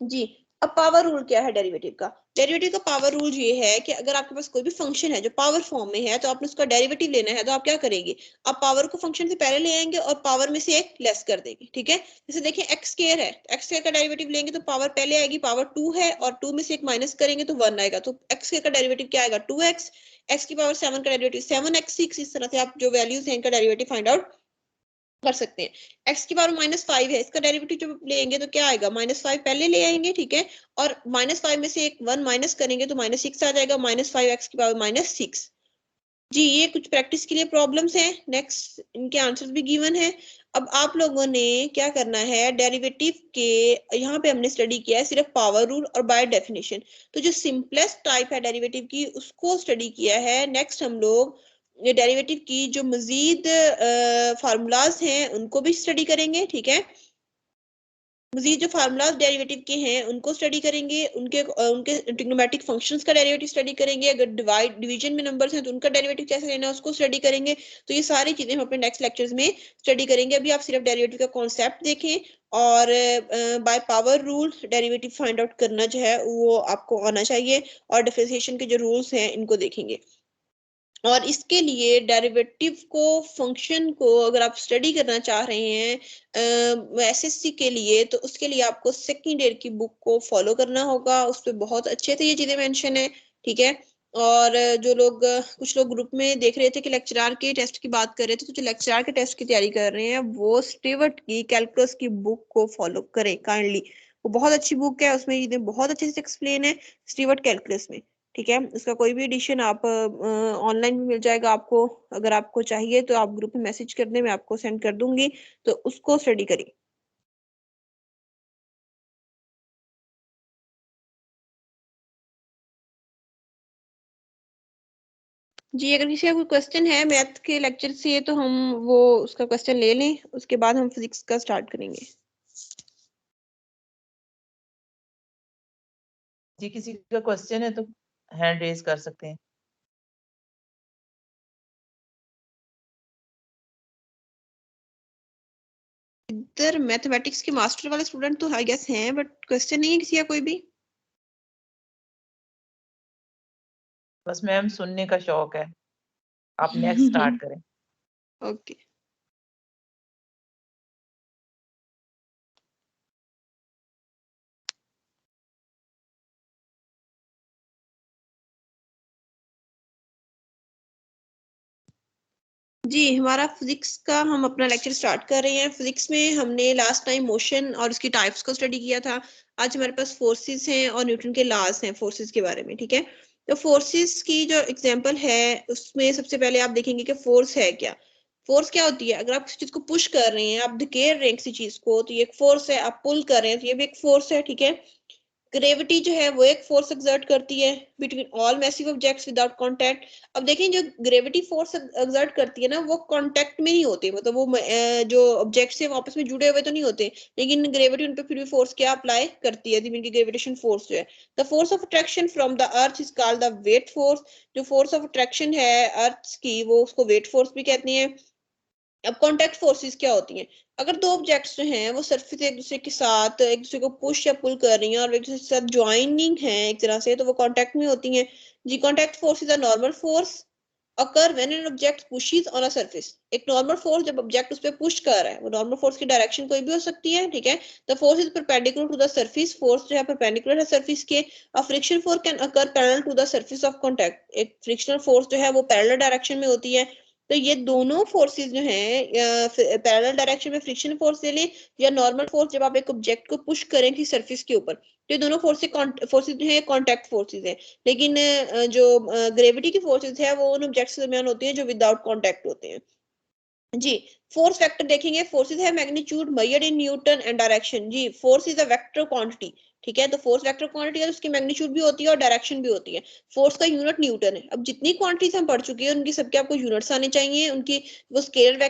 जी। अब पावर रूल क्या है डेरिवेटिव का? डेरिवेटिव का पावर रूल ये है कि अगर आपके पास कोई भी फंक्शन है जो पावर फॉर्म में है, तो आपने उसका डेरिवेटिव लेना है, तो आप क्या करेंगे? आप पावर को फंक्शन से पहले ले आएंगे और पावर में से एक लेस कर देंगे, ठीक है। जैसे देखिए एक्स स्क्वायर है, एक्स स्क्वायर का डेरिवेटिव लेंगे तो पावर पहले आएगी, पावर 2 है, और 2 में से एक माइनस करेंगे तो 1 आएगा, तो एक्स स्क्वायर का डेरिवेटिव क्या आएगा? 2x। एक्स की पावर 7 का डेरिवेटिव 7x6। इस तरह से आप जो वैल्यूज हैं इनका डेरिवेटिव फाइंड आउट कर सकते हैं। x की पावर -5 है, इसका डेरिवेटिव जब लेंगे तो क्या आएगा? -5 पहले ले आएंगे, ठीक है, और -5 में से एक 1 माइनस करेंगे तो -6 आ जाएगा। -5x की पावर -6। जी, ये कुछ प्रैक्टिस के लिए प्रॉब्लम्स हैं। नेक्स्ट इनके आंसर्स भी गिवन है। अब आप लोगों ने क्या करना है, डेरिवेटिव के यहाँ पे हमने स्टडी किया है सिर्फ पावर रूल और बाय डेफिनेशन। तो जो सिंपलेस्ट टाइप है डेरिवेटिव की उसको स्टडी किया है। नेक्स्ट हम लोग डेरिवेटिव की जो मजीद फार्मूलाज हैं उनको भी स्टडी करेंगे, ठीक है। मजीद जो फार्मूलाज डेरिवेटिव के हैं उनको स्टडी करेंगे, उनके ट्रिग्नोमेट्रिक फंक्शंस का डेरिवेटिव स्टडी करेंगे। अगर डिवीजन में नंबर्स हैं तो उनका डेरिवेटिव कैसे लेना है उसको स्टडी करेंगे। तो ये सारी चीजें हम अपने नेक्स्ट लेक्चर्स में स्टडी करेंगे। अभी आप सिर्फ डेरिवेटिव का कॉन्सेप्ट देखें, और by power rule derivative find out करना जो है वो आपको आना चाहिए, और डिफरेंशिएशन के जो रूल्स हैं इनको देखेंगे। और इसके लिए डेरिवेटिव को, फंक्शन को अगर आप स्टडी करना चाह रहे हैं एसएससी के लिए, तो उसके लिए आपको सेकंड ईयर की बुक को फॉलो करना होगा। उस पर बहुत अच्छे से ये चीजें मेंशन है, ठीक है। और जो लोग कुछ लोग ग्रुप में देख रहे थे कि लेक्चरार के टेस्ट की बात कर रहे थे, तो जो लेक्चरार के टेस्ट की तैयारी कर रहे हैं वो स्टीवर्ट की कैलकुलस की बुक को फॉलो करें काइंडली। वो बहुत अच्छी बुक है, उसमें चीजें बहुत अच्छे से एक्सप्लेन है स्टीवर्ट कैलकुलस में, ठीक है। उसका कोई भी एडिशन आप ऑनलाइन भी मिल जाएगा आपको। अगर आपको चाहिए तो आप ग्रुप में मैसेज कर दें, मैं आपको सेंड कर दूंगी, तो उसको स्टडी करिए। जी, अगर किसी का कोई क्वेश्चन है मैथ के लेक्चर से तो हम वो उसका क्वेश्चन ले लें, उसके बाद हम फिजिक्स का स्टार्ट करेंगे। जी, किसी का क्वेश्चन है तो हैंड रेज कर सकते हैं। इधर मैथमेटिक्स के मास्टर वाले स्टूडेंट तो आई गेस हैं, बट क्वेश्चन नहीं है किसी का कोई भी। बस मैम सुनने का शौक है। आप नेक्स्ट स्टार्ट करें। ओके। जी, हमारा फिजिक्स का हम अपना लेक्चर स्टार्ट कर रहे हैं। फिजिक्स में हमने लास्ट टाइम मोशन और उसकी टाइप्स को स्टडी किया था। आज हमारे पास फोर्सेस हैं और न्यूटन के लॉज हैं फोर्सेस के बारे में, ठीक है। तो फोर्सेस की जो एग्जांपल है उसमें सबसे पहले आप देखेंगे कि फोर्स है क्या। फोर्स क्या होती है? अगर आप किसी चीज को पुश कर रहे हैं, आप धकेल रहे हैं किसी चीज को, तो ये एक फोर्स है। आप पुल कर रहे हैं तो ये भी एक फोर्स है, ठीक है। ग्रेविटी जो है वो एक फोर्स एक्सर्ट करती है between all massive objects without contact. अब देखें जो ग्रेविटी फोर्स एक्सर्ट करती है ना, वो कांटेक्ट में नहीं होते, मतलब वो जो ऑब्जेक्ट्स है वो आपस में जुड़े हुए तो नहीं होते, लेकिन ग्रेविटी उन पे फिर भी फोर्स क्या अप्लाई करती है, इनकी ग्रेविटेशन फोर्स जो है। The force of attraction from the earth is called the weight force. जो फोर्स ऑफ अट्रैक्शन है अर्थ की, वो उसको वेट फोर्स भी कहते हैं। अब कॉन्टेक्ट फोर्सेस क्या होती हैं? अगर दो ऑब्जेक्ट्स जो हैं वो सरफेस एक दूसरे के साथ एक दूसरे को पुश या पुल कर रही हैं और एक दूसरे के साथ ज्वाइनिंग है एक तरह से, तो वो कॉन्टेक्ट में होती हैं। जी, contact force is a normal force occur when an object pushes on a surface. एक नॉर्मल फोर्स जब ऑब्जेक्ट उस पे पुश कर रहा है, वो नॉर्मल फोर्स की डायरेक्शन कोई भी हो सकती है, ठीक है। The force is perpendicular to the surface. Force जो है परपेंडिकुलर है सरफेस के। A friction force can occur parallel to the surface of contact. एक फ्रिक्शनल फोर्स जो है वो पैरेलल डायरेक्शन में होती है। तो ये दोनों फोर्सेस जो हैं पैरेलल डायरेक्शन में फ्रिक्शन फोर्स ले लें या नॉर्मल फोर्स जब आप एक ऑब्जेक्ट को पुश करें किसी सरफेस के ऊपर, तो ये दोनों फोर्सेस जो है कॉन्टैक्ट फोर्सेस हैं। लेकिन जो ग्रेविटी की फोर्सेस है वो उन ऑब्जेक्ट्स के दरमियान होती है जो विदाउट कॉन्टैक्ट होते हैं। जी, फोर्स वेक्टर देखेंगे, फोर्सेस है magnitude measured in Newton and direction. जी force is a vector quantity, ठीक है, तो फोर्स वेक्टर क्वांटिटी है, उसकी मैग्नीट्यूड भी होती है और डायरेक्शन भी होती है। फोर्स का यूनिट न्यूटन है। अब जितनी क्वांटिटीज हम पढ़ चुके हैं उनकी सबके आपको यूनिट्स आने चाहिए, उनकी वो स्केलर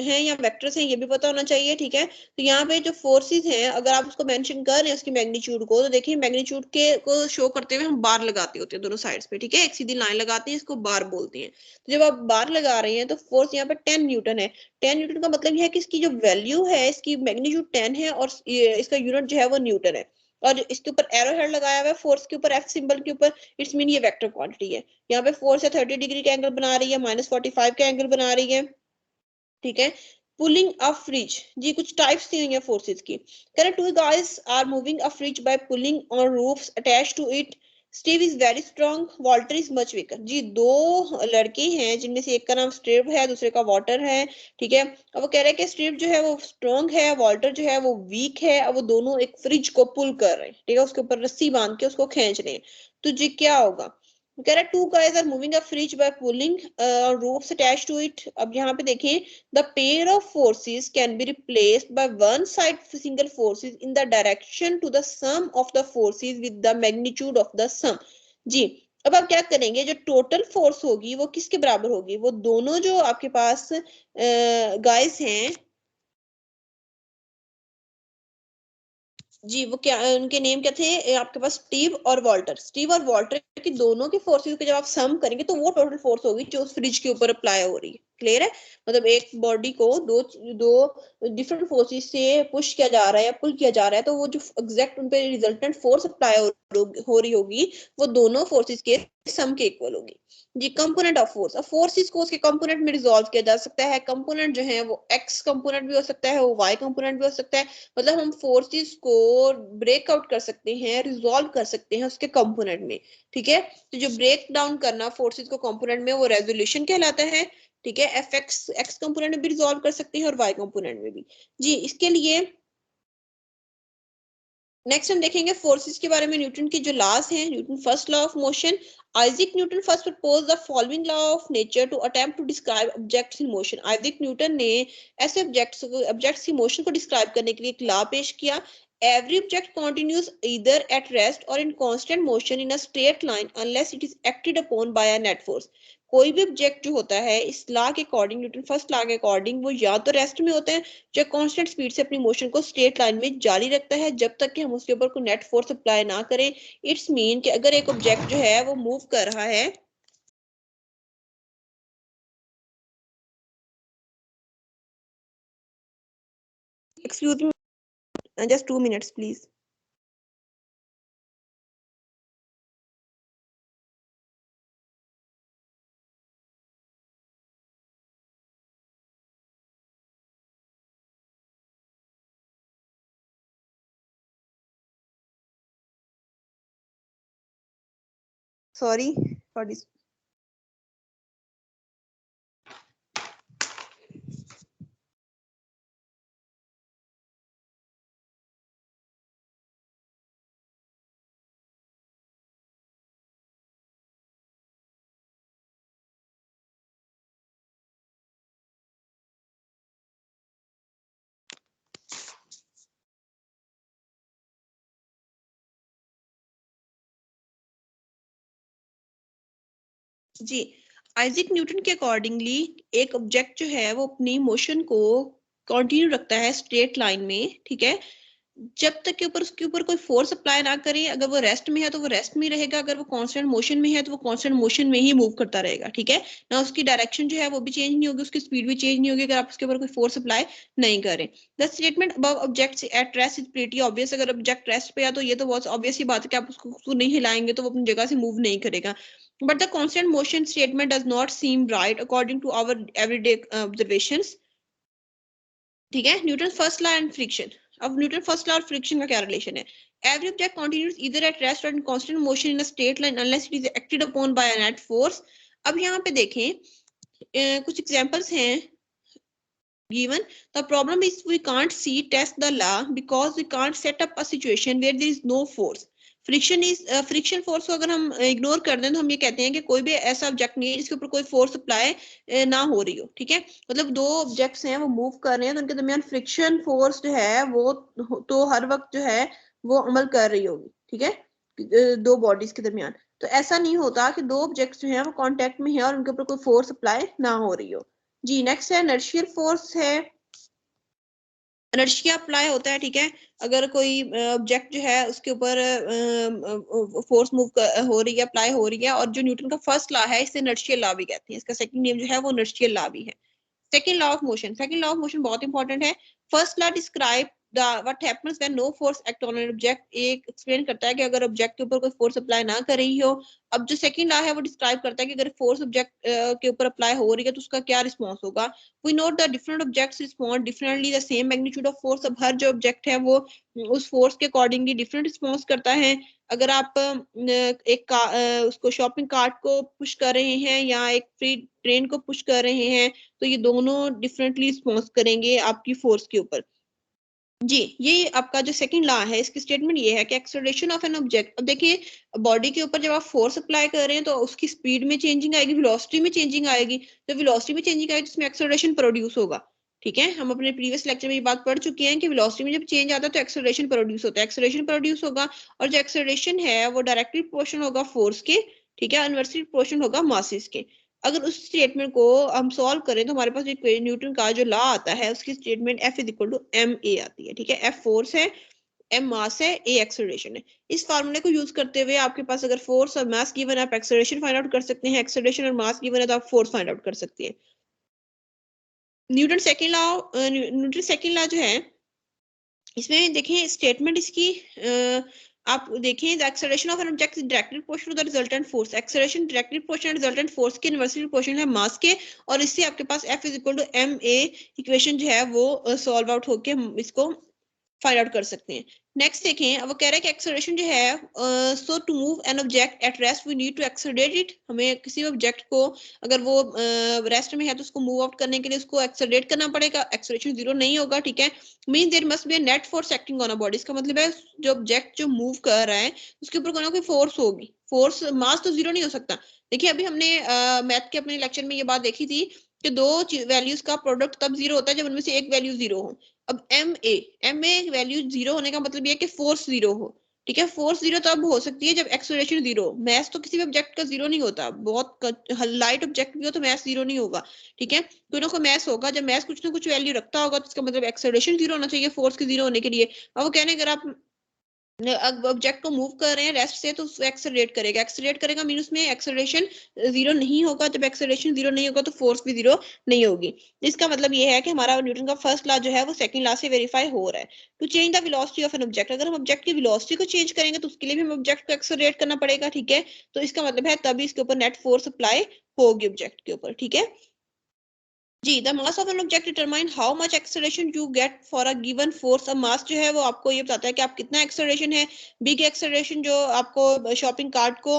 हैं या वेक्टर्स हैं ये भी पता होना चाहिए, ठीक है। तो यहाँ पे जो फोर्सेस हैं अगर आप उसको मेंशन कर रहे हैं उसकी मैग्नीट्यूड को, तो देखिए मैग्नीट्यूड के को शो करते हुए हम बार लगाते होते हैं दोनों साइड्स पे, ठीक है, एक सीधी लाइन लगाते हैं, इसको बार बोलते हैं। तो जब आप बार लगा रहे हैं तो फोर्स यहाँ पे 10 न्यूटन है। 10 न्यूटन का मतलब यह है कि इसकी जो वैल्यू है, इसकी मैग्नीट्यूड 10 है और इसका यूनिट जो है वो न्यूटन है। और इसके ऊपर एरो हेड लगाया हुआ है फोर्स के ऊपर, एफ सिंबल के ऊपर, इट्स मीन ये वेक्टर क्वांटिटी है। यहाँ पे फोर्स है 30 डिग्री का एंगल बना रही है, -45 का एंगल बना रही है, ठीक है। पुलिंग अ फ्रिज, जी कुछ टाइप्स दी हुई है फोर्सेस की। कह रहे two guys are moving a fridge by pulling on ropes attached to it. Steve is very strong, Walter is much weaker. जी दो लड़के हैं जिनमें से एक का नाम स्टीव है, दूसरे का वॉल्टर है, ठीक है। अब वो कह रहे हैं कि स्टीव जो है वो स्ट्रॉन्ग है, वॉल्टर जो है वो वीक है। अब वो दोनों एक फ्रिज को पुल कर रहे हैं, ठीक है, उसके ऊपर रस्सी बांध के उसको खींच रहे हैं। तो जी क्या होगा, कह रहा है two guys are moving a fridge by pulling ropes attached to it. अब यहाँ पे देखें, the pair of forces can be replaced by one side single forces in the direction to the sum of the forces with the magnitude of the sum। जी अब आप क्या करेंगे, जो total force होगी वो किसके बराबर होगी, वो दोनों जो आपके पास गाइस हैं, जी वो क्या उनके नेम क्या थे आपके पास, स्टीव और वॉल्टर। स्टीव और वॉल्टर की दोनों के फोर्सेस को जब आप सम करेंगे तो वो टोटल फोर्स होगी जो उस फ्रिज के ऊपर अप्लाई हो रही है। क्लियर है, मतलब एक बॉडी को दो दो डिफरेंट फोर्सेस से पुश किया जा रहा है या पुल किया जा रहा है, तो वो जो एग्जैक्ट उन पे रिजल्टेंट फोर्स अप्लाई हो रही होगी वो दोनों फोर्सेस के सम के इक्वल होगी। जी कंपोनेंट ऑफ फोर्स, अब फोर्सेस को उसके कंपोनेंट में रिजॉल्व किया जा सकता है। कंपोनेंट जो है वो एक्स कंपोनेंट भी हो सकता है, वो वाई कंपोनेंट भी हो सकता है। मतलब हम फोर्सेस को ब्रेकआउट कर सकते हैं, रिजॉल्व कर सकते हैं उसके कंपोनेंट में, ठीक है। तो जो ब्रेक डाउन करना फोर्सेस को कंपोनेंट में वो रेजोल्यूशन कहलाता है, ठीक है। एफ एक्स एक्स कंपोनेंट में भी रिजॉल्व कर सकते हैं और वाई कंपोनेंट में भी। जी इसके लिए नेक्स्ट हम देखेंगे फोर्सेस के बारे में, न्यूटन की जो लॉज हैं, Newton first law of motion. Isaac Newton first propose the following law of nature to attempt to describe objects in motion. Isaac Newton ने ऐसे ऑब्जेक्ट्स की मोशन को डिस्क्राइब करने के लिए एक लॉ पेश किया। Every object continues either at rest or in constant motion in a straight line unless it is acted upon by a net force। कोई भी ऑब्जेक्ट जो होता है इस लॉ के अकॉर्डिंग, न्यूटन फर्स्ट लॉ के अकॉर्डिंग, वो या तो रेस्ट में होता है जो कांस्टेंट स्पीड से अपनी मोशन को स्ट्रेट लाइन में जारी रखता है जब तक कि हम उसके ऊपर कोई नेट फोर्स अप्लाई ना करें। इट्स मीन कि अगर एक ऑब्जेक्ट जो है वो मूव कर रहा है, excuse me just 2 minutes please. Sorry for this. जी आइजैक न्यूटन के अकॉर्डिंगली एक ऑब्जेक्ट जो है वो अपनी मोशन को कंटिन्यू रखता है स्ट्रेट लाइन में, ठीक है, जब तक के ऊपर उसके ऊपर कोई फोर्स अप्लाई ना करे। अगर वो रेस्ट में है तो वो रेस्ट में रहेगा, अगर वो कांस्टेंट मोशन में है तो वो कांस्टेंट मोशन में ही मूव करता रहेगा, ठीक है ना। उसकी डायरेक्शन जो है वो भी चेंज नहीं होगी, उसकी स्पीड भी चेंज नहीं होगी अगर आप उसके ऊपर कोई फोर्स अप्लाई नहीं करें। The statement above objects at rest is pretty obvious. अगर ऑब्जेक्ट रेस्ट पे है तो ये तो बहुत ऑब्वियस ही बात है कि आप उसको नहीं हिलाएंगे तो वो अपनी जगह से मूव नहीं करेगा। But the constant motion statement does not seem right according to our everyday observations, ठीक है। Newton first law and friction. अब न्यूटन फर्स्ट लॉ और फ्रिक्शन का क्या रिलेशन है। Every object continues either at rest or in constant motion in a straight line unless it is acted upon by a net force. अब यहाँ पे देखें कुछ एग्जांपल्स हैं given. The problem is we can't see test the law because we can't set up a situation where there is no force. Friction force को अगर हम ignore कर दें तो हम ये कहते हैं कि कोई भी ऐसा ऑब्जेक्ट नहीं है जिसके ऊपर कोई फोर्स अप्लाई ना हो रही हो, ठीक है। मतलब दो ऑब्जेक्ट्स हैं वो मूव कर रहे हैं तो उनके दरमियान फ्रिक्शन फोर्स जो है वो तो हर वक्त जो है वो अमल कर रही होगी, ठीक है, दो बॉडीज के दरमियान। तो ऐसा नहीं होता कि दो ऑब्जेक्ट्स जो हैं वो कांटेक्ट में है और उनके ऊपर कोई फोर्स अप्लाई ना हो रही हो। जी नेक्स्ट है इनर्शियल फोर्स है। इनर्शिया अप्लाई होता है, ठीक है, अगर कोई ऑब्जेक्ट जो है उसके ऊपर फोर्स मूव हो रही है, अप्लाई हो रही है, और जो न्यूटन का फर्स्ट लॉ है इसे इनर्शियल लॉ भी कहते हैं, इसका सेकंड नेम जो है वो इनर्शियल लॉ भी है। Second law of motion, second law of motion बहुत इंपॉर्टेंट है। First law describe the what happens when no force act on an object, एक एक्सप्लेन करता है कि अगर ऑब्जेक्ट के ऊपर कोई फोर्स अप्लाई ना कर रही हो। अब जो सेकंड लॉ है वो डिस्क्राइब करता है कि अगर फोर्स ऑब्जेक्ट के ऊपर अप्लाई हो रही है तो उसका क्या रिस्पॉन्स होगा। We note the different objects respond differently the same magnitude of force. अब हर जो ऑब्जेक्ट है वो उस फोर्स के अकॉर्डिंगली डिफरेंट रिस्पॉन्स करता है। अगर आप उसको शॉपिंग कार्ट को पुश कर रहे हैं या एक फ्री ट्रेन को पुश कर रहे हैं तो ये दोनों डिफरेंटली रिस्पॉन्स करेंगे आपकी फोर्स के ऊपर। जी ये आपका जो सेकंड लॉ है इसकी स्टेटमेंट ये है कि एक्सेलरेशन ऑफ एन ऑब्जेक्ट, अब देखिए बॉडी के ऊपर जब आप फोर्स अप्लाई कर रहे हैं तो उसकी स्पीड में चेंजिंग आएगी, वेलोसिटी में चेंजिंग आएगी। तो वेलोसिटी में चेंजिंग आएगी जिसमें एक्सेलरेशन प्रोड्यूस होगा, ठीक है। हम अपने प्रीवियस लेक्चर में ये बात पढ़ चुके हैं कि वेलोसिटी में जब चेंज आता है तो एक्सेलरेशन प्रोड्यूस होता है, एक्सेलरेशन प्रोड्यूस होगा और जो एक्सेलरेशन है वो डायरेक्टली प्रोपोर्शनल होगा फोर्स के, ठीक है, इनवर्सली प्रोपोर्शनल होगा मासेस के। अगर उस स्टेटमेंट को हम सॉल्व करें तो हमारे पास एक न्यूटन का जो लॉ आता है उसकी statement F is equal to M A आती है, ठीक है। F फोर्स है, एम मास है, ए एक्सेलरेशन है। इस फार्मूले को यूज करते हुए आपके पास अगर फोर्स और मास गिवन है आप एक्सेलरेशन फाइंड आउट कर सकते हैं, एक्सेलरेशन और मास गिवन है तो आप फोर्स फाइंड आउट कर सकते हैं। न्यूटन सेकंड लॉ जो है इसमें देखें स्टेटमेंट इसकी आप देखें the acceleration of an object is directly proportional to the resultant force. Acceleration directly proportional resultant force के इनवर्सली प्रोपोर्शनल है मास के, और इससे आपके पास F is equal to M A equation जो है वो सॉल्व आउट होके हम इसको फाइंड आउट कर सकते हैं। नेक्स्ट देखें, अब वो कह रहा है कि एक्सेलरेशन जो है so to move an object at rest we need to accelerate it. हमें किसी ऑब्जेक्ट को अगर वो रेस्ट में है तो उसको मूव आउट करने के लिए उसको एक्सेलरेट करना पड़ेगा, एक्सेलरेशन जीरो नहीं होगा, ठीक है। Mean there must be a net force acting on a body, इसका मतलब है जो ऑब्जेक्ट जो मूव कर रहा है उसके ऊपर कोई ना कोई फोर्स होगी, फोर्स मास तो जीरो नहीं हो सकता। देखिए अभी हमने मैथ के अपने लेक्चर में ये बात देखी थी कि दो वैल्यूज का प्रोडक्ट तब जीरो होता है जब उनमें से एक वैल्यू जीरो हो। अब एम ए वैल्यू जीरो होने का मतलब ये है कि फोर्स जीरो हो, ठीक है। फोर्स जीरो तब हो सकती है जब एक्सेलरेशन जीरो। मैथ तो किसी भी ऑब्जेक्ट का जीरो नहीं होता, बहुत लाइट ऑब्जेक्ट भी हो तो मैथ जीरो नहीं होगा, ठीक है। कोई ना कोई मैथ होगा, जब मैथ कुछ ना कुछ वैल्यू रखता होगा तो इसका मतलब एक्सेलरेशन जीरो होना चाहिए फोर्स के जीरो होने के लिए। अब वो कहने अगर आप ऑब्जेक्ट को मूव कर रहे हैं रेस्ट से तो एक्सेलरेट करेगा, एक्सेलरेट करेगा मीन उसमें एक्सेलरेशन जीरो नहीं होगा, जब एक्सेलरेशन जीरो नहीं होगा तो फोर्स भी जीरो नहीं होगी। इसका मतलब ये है कि हमारा न्यूटन का फर्स्ट लॉ जो है वो सेकंड लॉ से वेरीफाई हो रहा है। To change the velocity of an object, अगर हम ऑब्जेक्ट की वेलोसिटी को चेंज करेंगे तो उसके लिए भी हम ऑब्जेक्ट को एक्सेलरेट करना पड़ेगा, ठीक है। तो इसका मतलब है तभी इसके ऊपर नेट फोर्स अप्लाई होगी ऑब्जेक्ट के ऊपर, ठीक है जी। The mass of an object determine how much acceleration you get for a given force. अब मास जो है वो आपको ये बताता है कि आप कितना एक्सेलरेशन है। बिग एक्सेलरेशन जो आपको शॉपिंग कार्ट को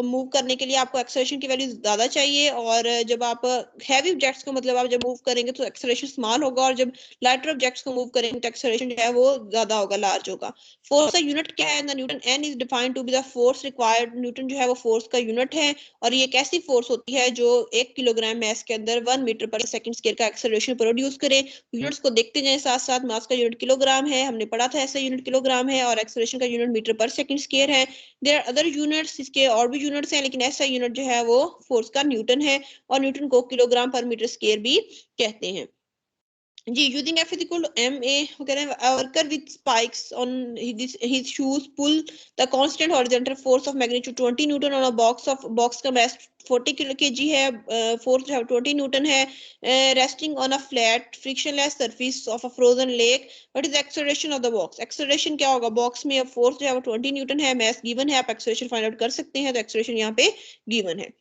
मूव करने के लिए आपको एक्सेलरेशन की वैल्यू ज्यादा चाहिए, और जब आप हैवी ऑब्जेक्ट्स को मतलब आप जब मूव करेंगे तो एक्सेलरेशन स्मॉल होगा, और जब लाइटर ऑब्जेक्ट्स को मूव करेंगे तो एक्सेलरेशन जो है वो ज्यादा होगा, लार्ज होगा। फोर्स का यूनिट क्या है? The Newton N is defined to be the force required. Newton जो है वो फोर्स का यूनिट है, और ये एक ऐसी फोर्स होती है जो 1 किलोग्राम मास के अंदर 1 मीटर पर सेकंड स्केल का एक्सेलरेशन प्रोड्यूस करे। यूनिट्स को देखते जाएं साथ साथ। मास का यूनिट किलोग्राम है, हमने पढ़ा था ऐसा यूनिट किलोग्राम है, और एक्सेलरेशन का यूनिट मीटर पर सेकंड स्केल है। देयर आर अदर यूनिट्स, इसके और भी यूनिट्स हैं, लेकिन ऐसा यूनिट जो है वो फोर्स का न्यूटन है, और न्यूटन को किलोग्राम पर मीटर स्केल भी कहते हैं जी। Using F is equal to ma, a worker with spikes on his shoes pull the constant horizontal force of magnitude 20 Newton on a box का mass 40 kg है, force जो है 20 Newton है, resting on a flat frictionless surface of a frozen lake. What is the acceleration of the box? acceleration क्या होगा? box में अब force जो है वो 20 Newton है, mass given है, आप acceleration find out कर सकते हैं, तो acceleration यहाँ पे given है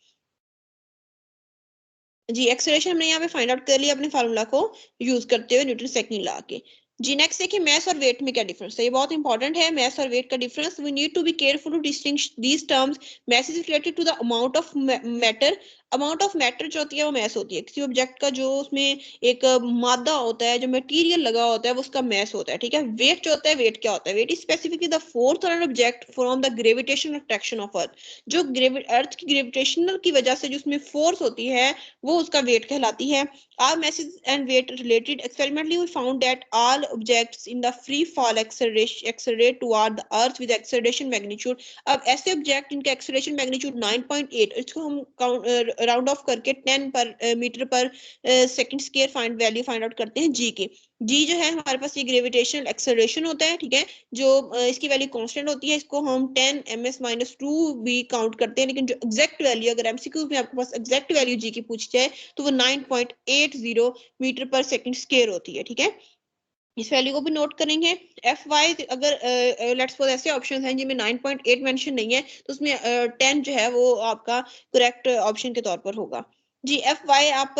जी। एक्सेलरेशन हमने यहाँ पे फाइंड आउट कर लिया अपने फार्मूला को यूज करते हुए न्यूटन सेकंड लॉ के। जी नेक्स्ट देखिए मैस और वेट में क्या डिफरेंस है, ये बहुत इंपॉर्टेंट है मैस और वेट का difference. We need to be careful to distinguish these terms. Mass is related to the amount of matter, amount of matter जो होती है वो मैस होती है। किसी ऑब्जेक्ट का जो उसमें एक मादा होता है, जो मटेरियल लगा होता है, वो उसका मैस होता है, ठीक है। वेट जो होता है, वेट क्या होता है? Weight is specifically the force on an object from the gravitational attraction of earth. जो अर्थ की ग्रेविटेशनल की वजह से जो उसमें फोर्स होती है, वो उसका वेट कहलाती है। Our masses and weight related experimentally we found that all objects in the free fall accelerate toward the earth with acceleration magnitude। अब ऐसे ऑब्जेक्ट इनका एक्सेलरेशन मैग्नीट्यूड 9.8, इसको हम राउंड ऑफ करके 10 पर मीटर पर second square value find out करते हैं जी की। जी जो है हमारे पास ये ग्रेविटेशनल एक्सेलरेशन होता है, ठीक है, जो इसकी वैल्यू कांस्टेंट होती है। इसको हम 10 ms-2 भी काउंट करते हैं, लेकिन जो एग्जैक्ट वैल्यू, अगर एमसीक्यू में आपके पास एग्जैक्ट वैल्यू जी की पूछी जाए तो वो 9.80 मीटर पर सेकंड स्क्वायर होती है, ठीक है। इस वैल्यू को भी नोट करेंगे। एफ वाई, अगर लेट्स सपोज ऐसे ऑप्शन हैं जिनमें 9.8 मेंशन नहीं है, तो उसमें 10 जो है वो आपका करेक्ट ऑप्शन के तौर पर होगा। जी एफ वाई, आप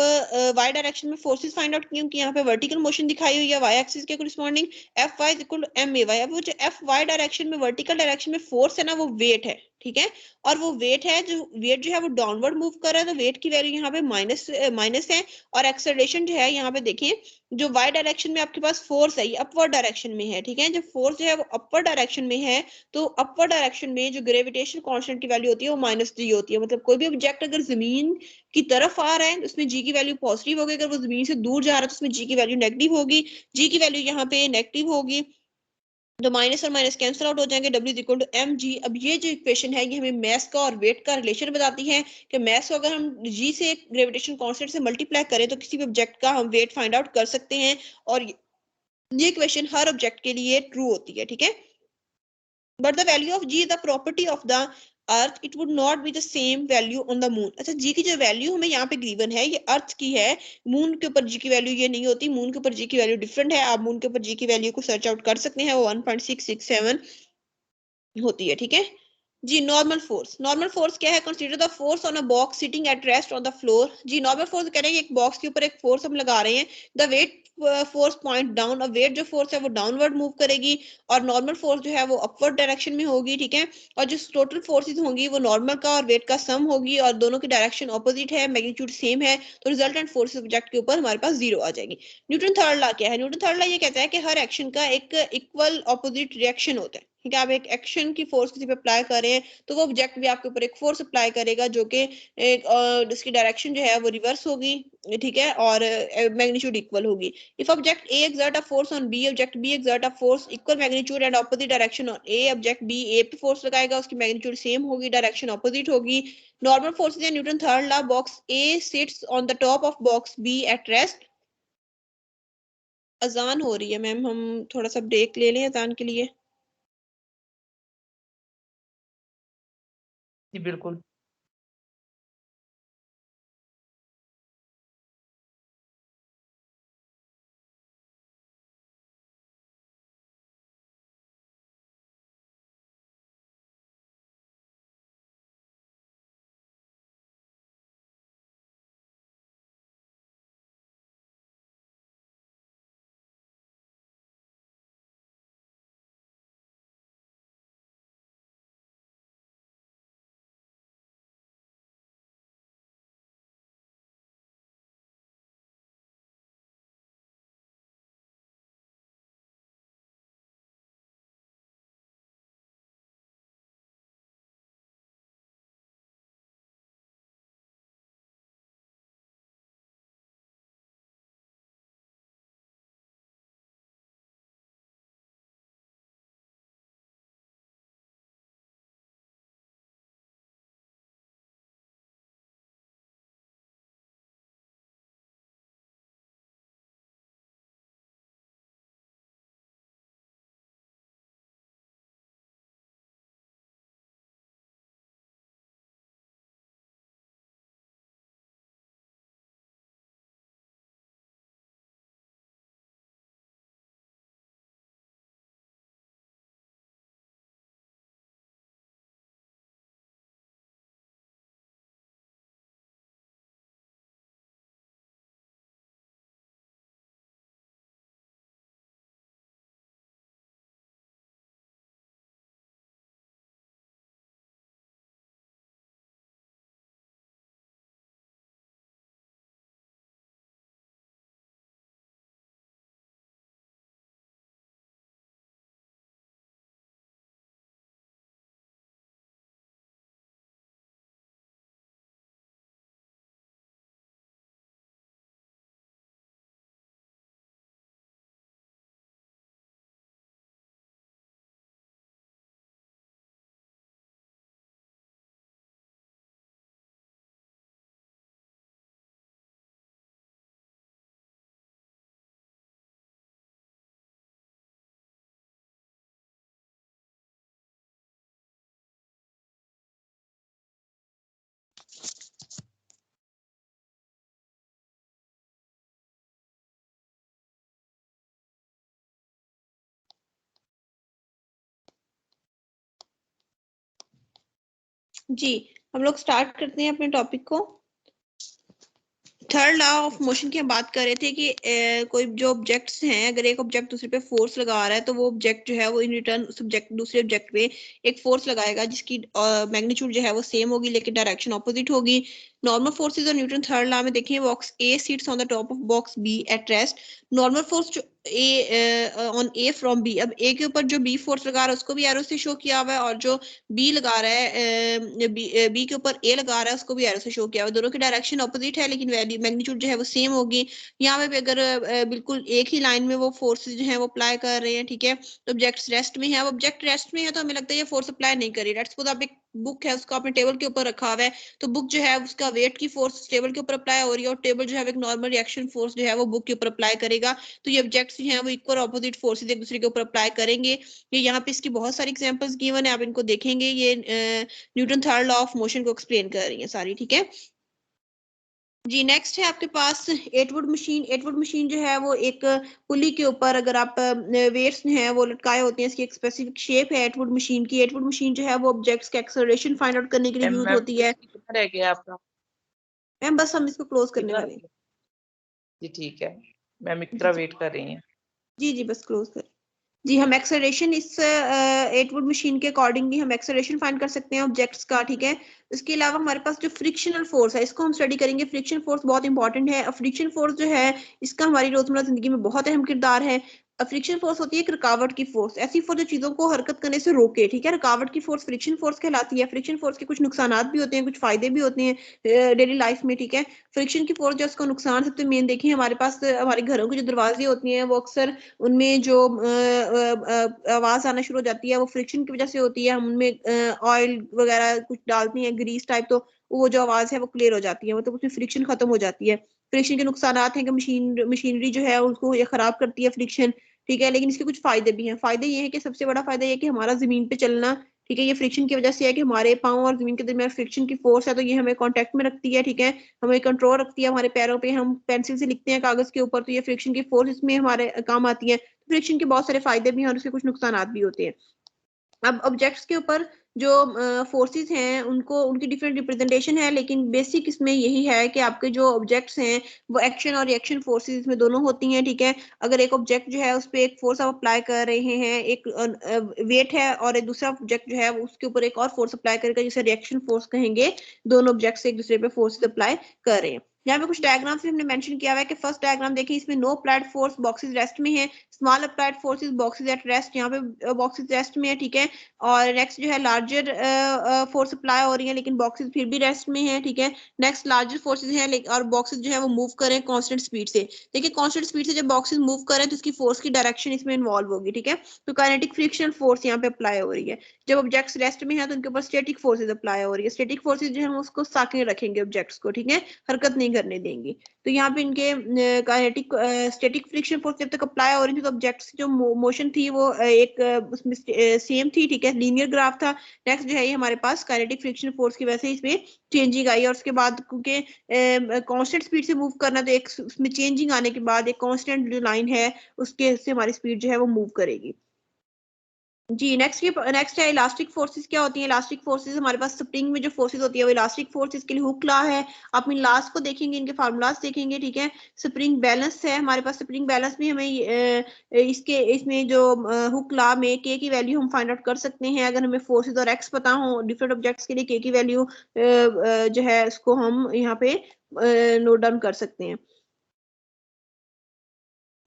वाई डायरेक्शन में फोर्सेस फाइंड आउट किए, क्योंकि यहाँ पे वर्टिकल मोशन दिखाई हुई है वाई एक्सिस के corresponding. F Y is equal to M A Y. अब वो जो एफ वाई डायरेक्शन में, वर्टिकल डायरेक्शन में फोर्स है ना, वो वेट है, ठीक है। और वो वेट है, जो वेट जो है वो डाउनवर्ड मूव कर रहा है, तो वेट की वैल्यू यहाँ पे माइनस है। और एक्सेलरेशन जो है यहाँ पे देखिए, जो वाई डायरेक्शन में आपके पास फोर्स है, ये अपवर्ड डायरेक्शन में है, ठीक है। जब फोर्स जो है वो अपवर्ड डायरेक्शन में है, तो अपवर्ड डायरेक्शन में जो ग्रेविटेशन कांस्टेंट की वैल्यू होती है वो -g होती है। मतलब कोई भी ऑब्जेक्ट अगर जमीन की तरफ आ रहा है तो उसमें जी की वैल्यू पॉजिटिव होगी, अगर वो जमीन से दूर जा रहा है तो उसमें जी की वैल्यू नेगेटिव होगी। जी की वैल्यू यहाँ पे नेगेटिव होगी, तो माइनस और माइनस कैंसिल आउट हो जाएंगे। W is equal to M G. अब ये जो इक्वेशन है ये हमें मास का और वेट का रिलेशन बताती है कि मास को अगर हम जी से ग्रेविटेशन कांस्टेंट से मल्टीप्लाई करें तो किसी भी ऑब्जेक्ट का हम वेट फाइंड आउट कर सकते हैं। और ये इक्वेशन हर ऑब्जेक्ट के लिए ट्रू होती है, ठीक है। But the value of G, the property of the earth, it would not be the same value on the moon. अच्छा, जी की जो वैल्यू हमें यहाँ पे गिवन है ये अर्थ की है, मून के ऊपर जी की वैल्यू ये नहीं होती। मून के ऊपर जी की वैल्यू डिफरेंट है। आप मून के ऊपर जी की वैल्यू को सर्च आउट कर सकते हैं, वो 1.667 होती है, ठीक है। जी नॉर्मल फोर्स, नॉर्मल फोर्स क्या है? Consider the force on a box sitting at rest on the floor. जी नॉर्मल फोर्स कह रहे हैं एक बॉक्स के ऊपर एक फोर्स हम लगा रहे हैं, the weight force point down. अब वेट जो फोर्स है वो डाउनवर्ड मूव करेगी, और नॉर्मल फोर्स जो है वो अपवर्ड डायरेक्शन में होगी, ठीक है। और जो टोटल फोर्सेस होंगी वो नॉर्मल का और वेट का सम होगी, और दोनों की डायरेक्शन ऑपोजिट है, मैग्नीट्यूड सेम है, तो रिजल्टेंट फोर्सेस ऑब्जेक्ट के ऊपर हमारे पास जीरो आ जाएगी। न्यूटन थर्ड लॉ क्या है? न्यूटन थर्ड लॉ ये कहता है कि हर एक्शन का एक इक्वल ऑपोजिट रिएक्शन होता है, ठीक है। आप एक एक्शन की फोर्स किसी पे अप्लाई कर रहे हैं तो वो ऑब्जेक्ट भी आपके ऊपर एक फोर्स अप्लाई करेगा, जो कि एक जिसकी डायरेक्शन जो है वो रिवर्स होगी, ठीक है, और मैग्नीट्यूड इक्वल होगी। If object A exert a force on B, object B exert a force equal magnitude and opposite direction on A, object B A पे फोर्स लगाएगा, उसकी मैग्नीट्यूड सेम होगी, डायरेक्शन ऑपोजिट होगी। नॉर्मल फोर्सेस है Newton third law, box A sits on the top of box B at rest. अजान हो रही है मैम, हम थोड़ा सा ब्रेक ले लें अजान के लिए। जी बिल्कुल। जी, हम लोग स्टार्ट करते हैं अपने टॉपिक को। थर्ड लॉ ऑफ मोशन की हम बात कर रहे थे कि कोई जो ऑब्जेक्ट्स हैं, अगर एक ऑब्जेक्ट दूसरे पे फोर्स लगा रहा है तो वो ऑब्जेक्ट जो है वो इन रिटर्न उस ऑब्जेक्ट दूसरे ऑब्जेक्ट पे एक फोर्स लगाएगा जिसकी मैग्नीट्यूड जो है वो सेम होगी लेकिन डायरेक्शन ऑपोजिट होगी। नॉर्मल फोर्सेस और न्यूटन थर्ड लॉ में देखें, box A sits on the top of box B at rest. Normal force जो A on A from B, अब ए के ऊपर जो बी फोर्स लगा रहा है उसको भी एरो से शो किया हुआ है, और जो बी लगा रहा है बी के ऊपर ए लगा रहा है उसको भी एरो से शो किया हुआ है। दोनों की डायरेक्शन ऑपोजिट है लेकिन वैल्यू मैग्नीट्यूड जो है वो सेम होगी। यहाँ पे भी अगर बिल्कुल एक ही लाइन में वो फोर्सेज जो है वो अप्लाई कर रहे हैं, ठीक है, तो ऑब्जेक्ट रेस्ट में है, अब ऑब्जेक्ट रेस्ट में है तो हमें लगता है ये फोर्स अप्लाई नहीं कर रही। लेट्स सपोज आप एक बुक है उसको आपने टेबल के ऊपर रखा हुआ है, तो बुक जो है उसका वेट की फोर्स टेबल के ऊपर अप्लाई हो रही है और टेबल जो है एक नॉर्मल रिएक्शन फोर्स जो है वो बुक के ऊपर अप्लाई करेगा। तो ये ऑब्जेक्ट्स जो है वो इक्वल ऑपोजिट फोर्सेज एक दूसरे के ऊपर अप्लाई करेंगे। ये यहाँ पे इसकी बहुत सारी एग्जांपल्स गिवन है, आप इनको देखेंगे। ये Newton third law of motion को एक्सप्लेन कर रही है सारी, ठीक है जी। नेक्स्ट है आपके पास एटवुड मशीन। एटवुड मशीन जो है वो एक पुली के ऊपर अगर आप वेट्स हैं वो लटकाए होते हैं, इसकी एक स्पेसिफिक शेप है एटवुड मशीन की। एटवुड मशीन जो है वो ऑब्जेक्ट्स का एक्सेलरेशन फाइंड आउट करने के लिए यूज मैम होती है। कितना रह गया आपका? मैम बस हम इसको क्लोज करने कितना वाले हैं। जी ठीक है, मैम जी इतना जी वेट कर रही हैं। जी जी बस क्लोज कर। जी, हम एक्सेलरेशन इस एटवुड मशीन के अकॉर्डिंगली हम एक्सेलरेशन फाइंड कर सकते हैं ऑब्जेक्ट्स का, ठीक है। इसके अलावा हमारे पास जो फ्रिक्शनल फोर्स है इसको हम स्टडी करेंगे। फ्रिक्शन फोर्स बहुत इंपॉर्टेंट है। फ्रिक्शन फोर्स जो है इसका हमारी रोजमर्रा जिंदगी में बहुत अहम किरदार है। फ्रिक्शन फोर्स होती है एक रुकावट की फोर्स, ऐसी फोर्स जो चीजों को हरकत करने से रोके, ठीक है। रुकावट की फोर्स फ्रिक्शन फोर्स कहलाती है। फ्रिक्शन फोर्स के कुछ नुकसानात भी होते हैं, कुछ फायदे भी होते हैं डेली लाइफ में, ठीक है। फ्रिक्शन की फोर्स जो उसका नुकसान सबसे मेन देखें, हमारे पास हमारे घरों की जो दरवाजे होती हैं वो अक्सर उनमें जो आवाज आना शुरू हो जाती है वो फ्रिक्शन की वजह से होती है। हम उनमें ऑयल वगैरह कुछ डालते हैं, ग्रीस टाइप, तो वो जो आवाज है वो क्लियर हो जाती है, मतलब उसमें फ्रिक्शन खत्म हो जाती है। फ्रिक्शन के नुकसान हैं कि मशीनरी जो है उसको ये खराब करती है फ्रिक्शन, ठीक है। लेकिन इसके कुछ फायदे भी हैं। फायदे ये है कि सबसे बड़ा फायदा ये है कि हमारा जमीन पे चलना, ठीक है, ये फ्रिक्शन की वजह से है कि हमारे पाँव और जमीन के दरमियान फ्रिक्शन की फोर्स है, तो ये हमें कांटेक्ट में रखती है, ठीक है। हमें कंट्रोल रखती है हमारे पैरों पे, हम पेंसिल से लिखते हैं कागज के ऊपर, तो ये फ्रिक्शन की फोर्स इसमें हमारे काम आती है। फ्रिक्शन के बहुत सारे फायदे भी हैं और उसके कुछ नुकसान भी होते हैं। अब ऑब्जेक्ट्स के ऊपर जो फोर्सेस हैं उनको उनकी डिफरेंट रिप्रेजेंटेशन है, लेकिन बेसिक इसमें यही है कि आपके जो ऑब्जेक्ट्स हैं वो एक्शन और रिएक्शन फोर्सेस इसमें दोनों होती हैं, ठीक है। अगर एक ऑब्जेक्ट जो है उस पर एक फोर्स आप अप्लाई कर रहे हैं, एक वेट है, और एक दूसरा ऑब्जेक्ट जो है उसके ऊपर एक और फोर्स अप्लाई करेगा जिसे रिएक्शन फोर्स कहेंगे। दोनों ऑब्जेक्ट्स एक दूसरे पे फोर्स अप्लाई कर रहे हैं। यहाँ पे कुछ डायग्राम्स भी हमने मेंशन किया हुआ है कि फर्स्ट डायग्राम देखिए, इसमें no applied force, boxes rest में है। Small applied forces, boxes at rest, यहाँ पे बॉक्सेस रेस्ट में है, ठीक है। और नेक्स्ट जो है लार्जर फोर्स अप्लाई हो रही है लेकिन बॉक्सेस फिर भी रेस्ट में है, ठीक है। नेक्स्ट लार्जर फोर्सेस हैं और बॉक्सेस जो है वो मूव कर रहे हैं कांस्टेंट स्पीड से। देखिए कांस्टेंट स्पीड से जब बॉक्सेस मूव कर रहे हैं तो उसकी फोर्स की डायरेक्शन इसमें इन्वॉल्व होगी, ठीक है। तो काइनेटिक फ्रिक्शन फोर्स यहाँ पे अप्लाई हो रही है। जब ऑब्जेक्ट्स रेस्ट में है तो उनके ऊपर स्टैटिक फोर्सेज अप्लाई हो रही है। स्टैटिक फोर्सेज जो है उसको साके रखेंगे ऑब्जेक्ट्स को, ठीक है, हरकत नहीं करने देंगी। तो यहाँ पे इनके काइनेटिक स्टैटिक फ्रिक्शन फोर्स जब तक अप्लाई हो रही थी तो ऑब्जेक्ट्स जो मोशन थी वो एक उसमें सेम थी, ठीक है, लीनियर ग्राफ था। नेक्स्ट जो है ये हमारे पास काइनेटिक फ्रिक्शन फोर्स की वजह से इसमें चेंजिंग आई, और उसके बाद क्योंकि कांस्टेंट स्पीड से मूव करना तो एक उसमें चेंजिंग आने के बाद एक कांस्टेंट जो लाइन है उसके से हमारी स्पीड जो है वो मूव करेगी। जी, नेक्स्ट है इलास्टिक फोर्सेस। क्या होती है इलास्टिक फोर्सेस? हमारे पास स्प्रिंग में जो फोर्सेस होती है वो इलास्टिक फोर्सेस के लिए हुक लॉ है। आप इन लॉस को देखेंगे, इनके फार्मूलाज देखेंगे, ठीक है। स्प्रिंग बैलेंस है हमारे पास। स्प्रिंग बैलेंस भी हमें इसके इसमें जो हुक लॉ में के की वैल्यू हम फाइंड आउट कर सकते हैं अगर हमें फोर्सेस और एक्स पता हो। डिफरेंट ऑब्जेक्ट्स के लिए के की वैल्यू जो है उसको हम यहाँ पे नोट डाउन कर सकते हैं।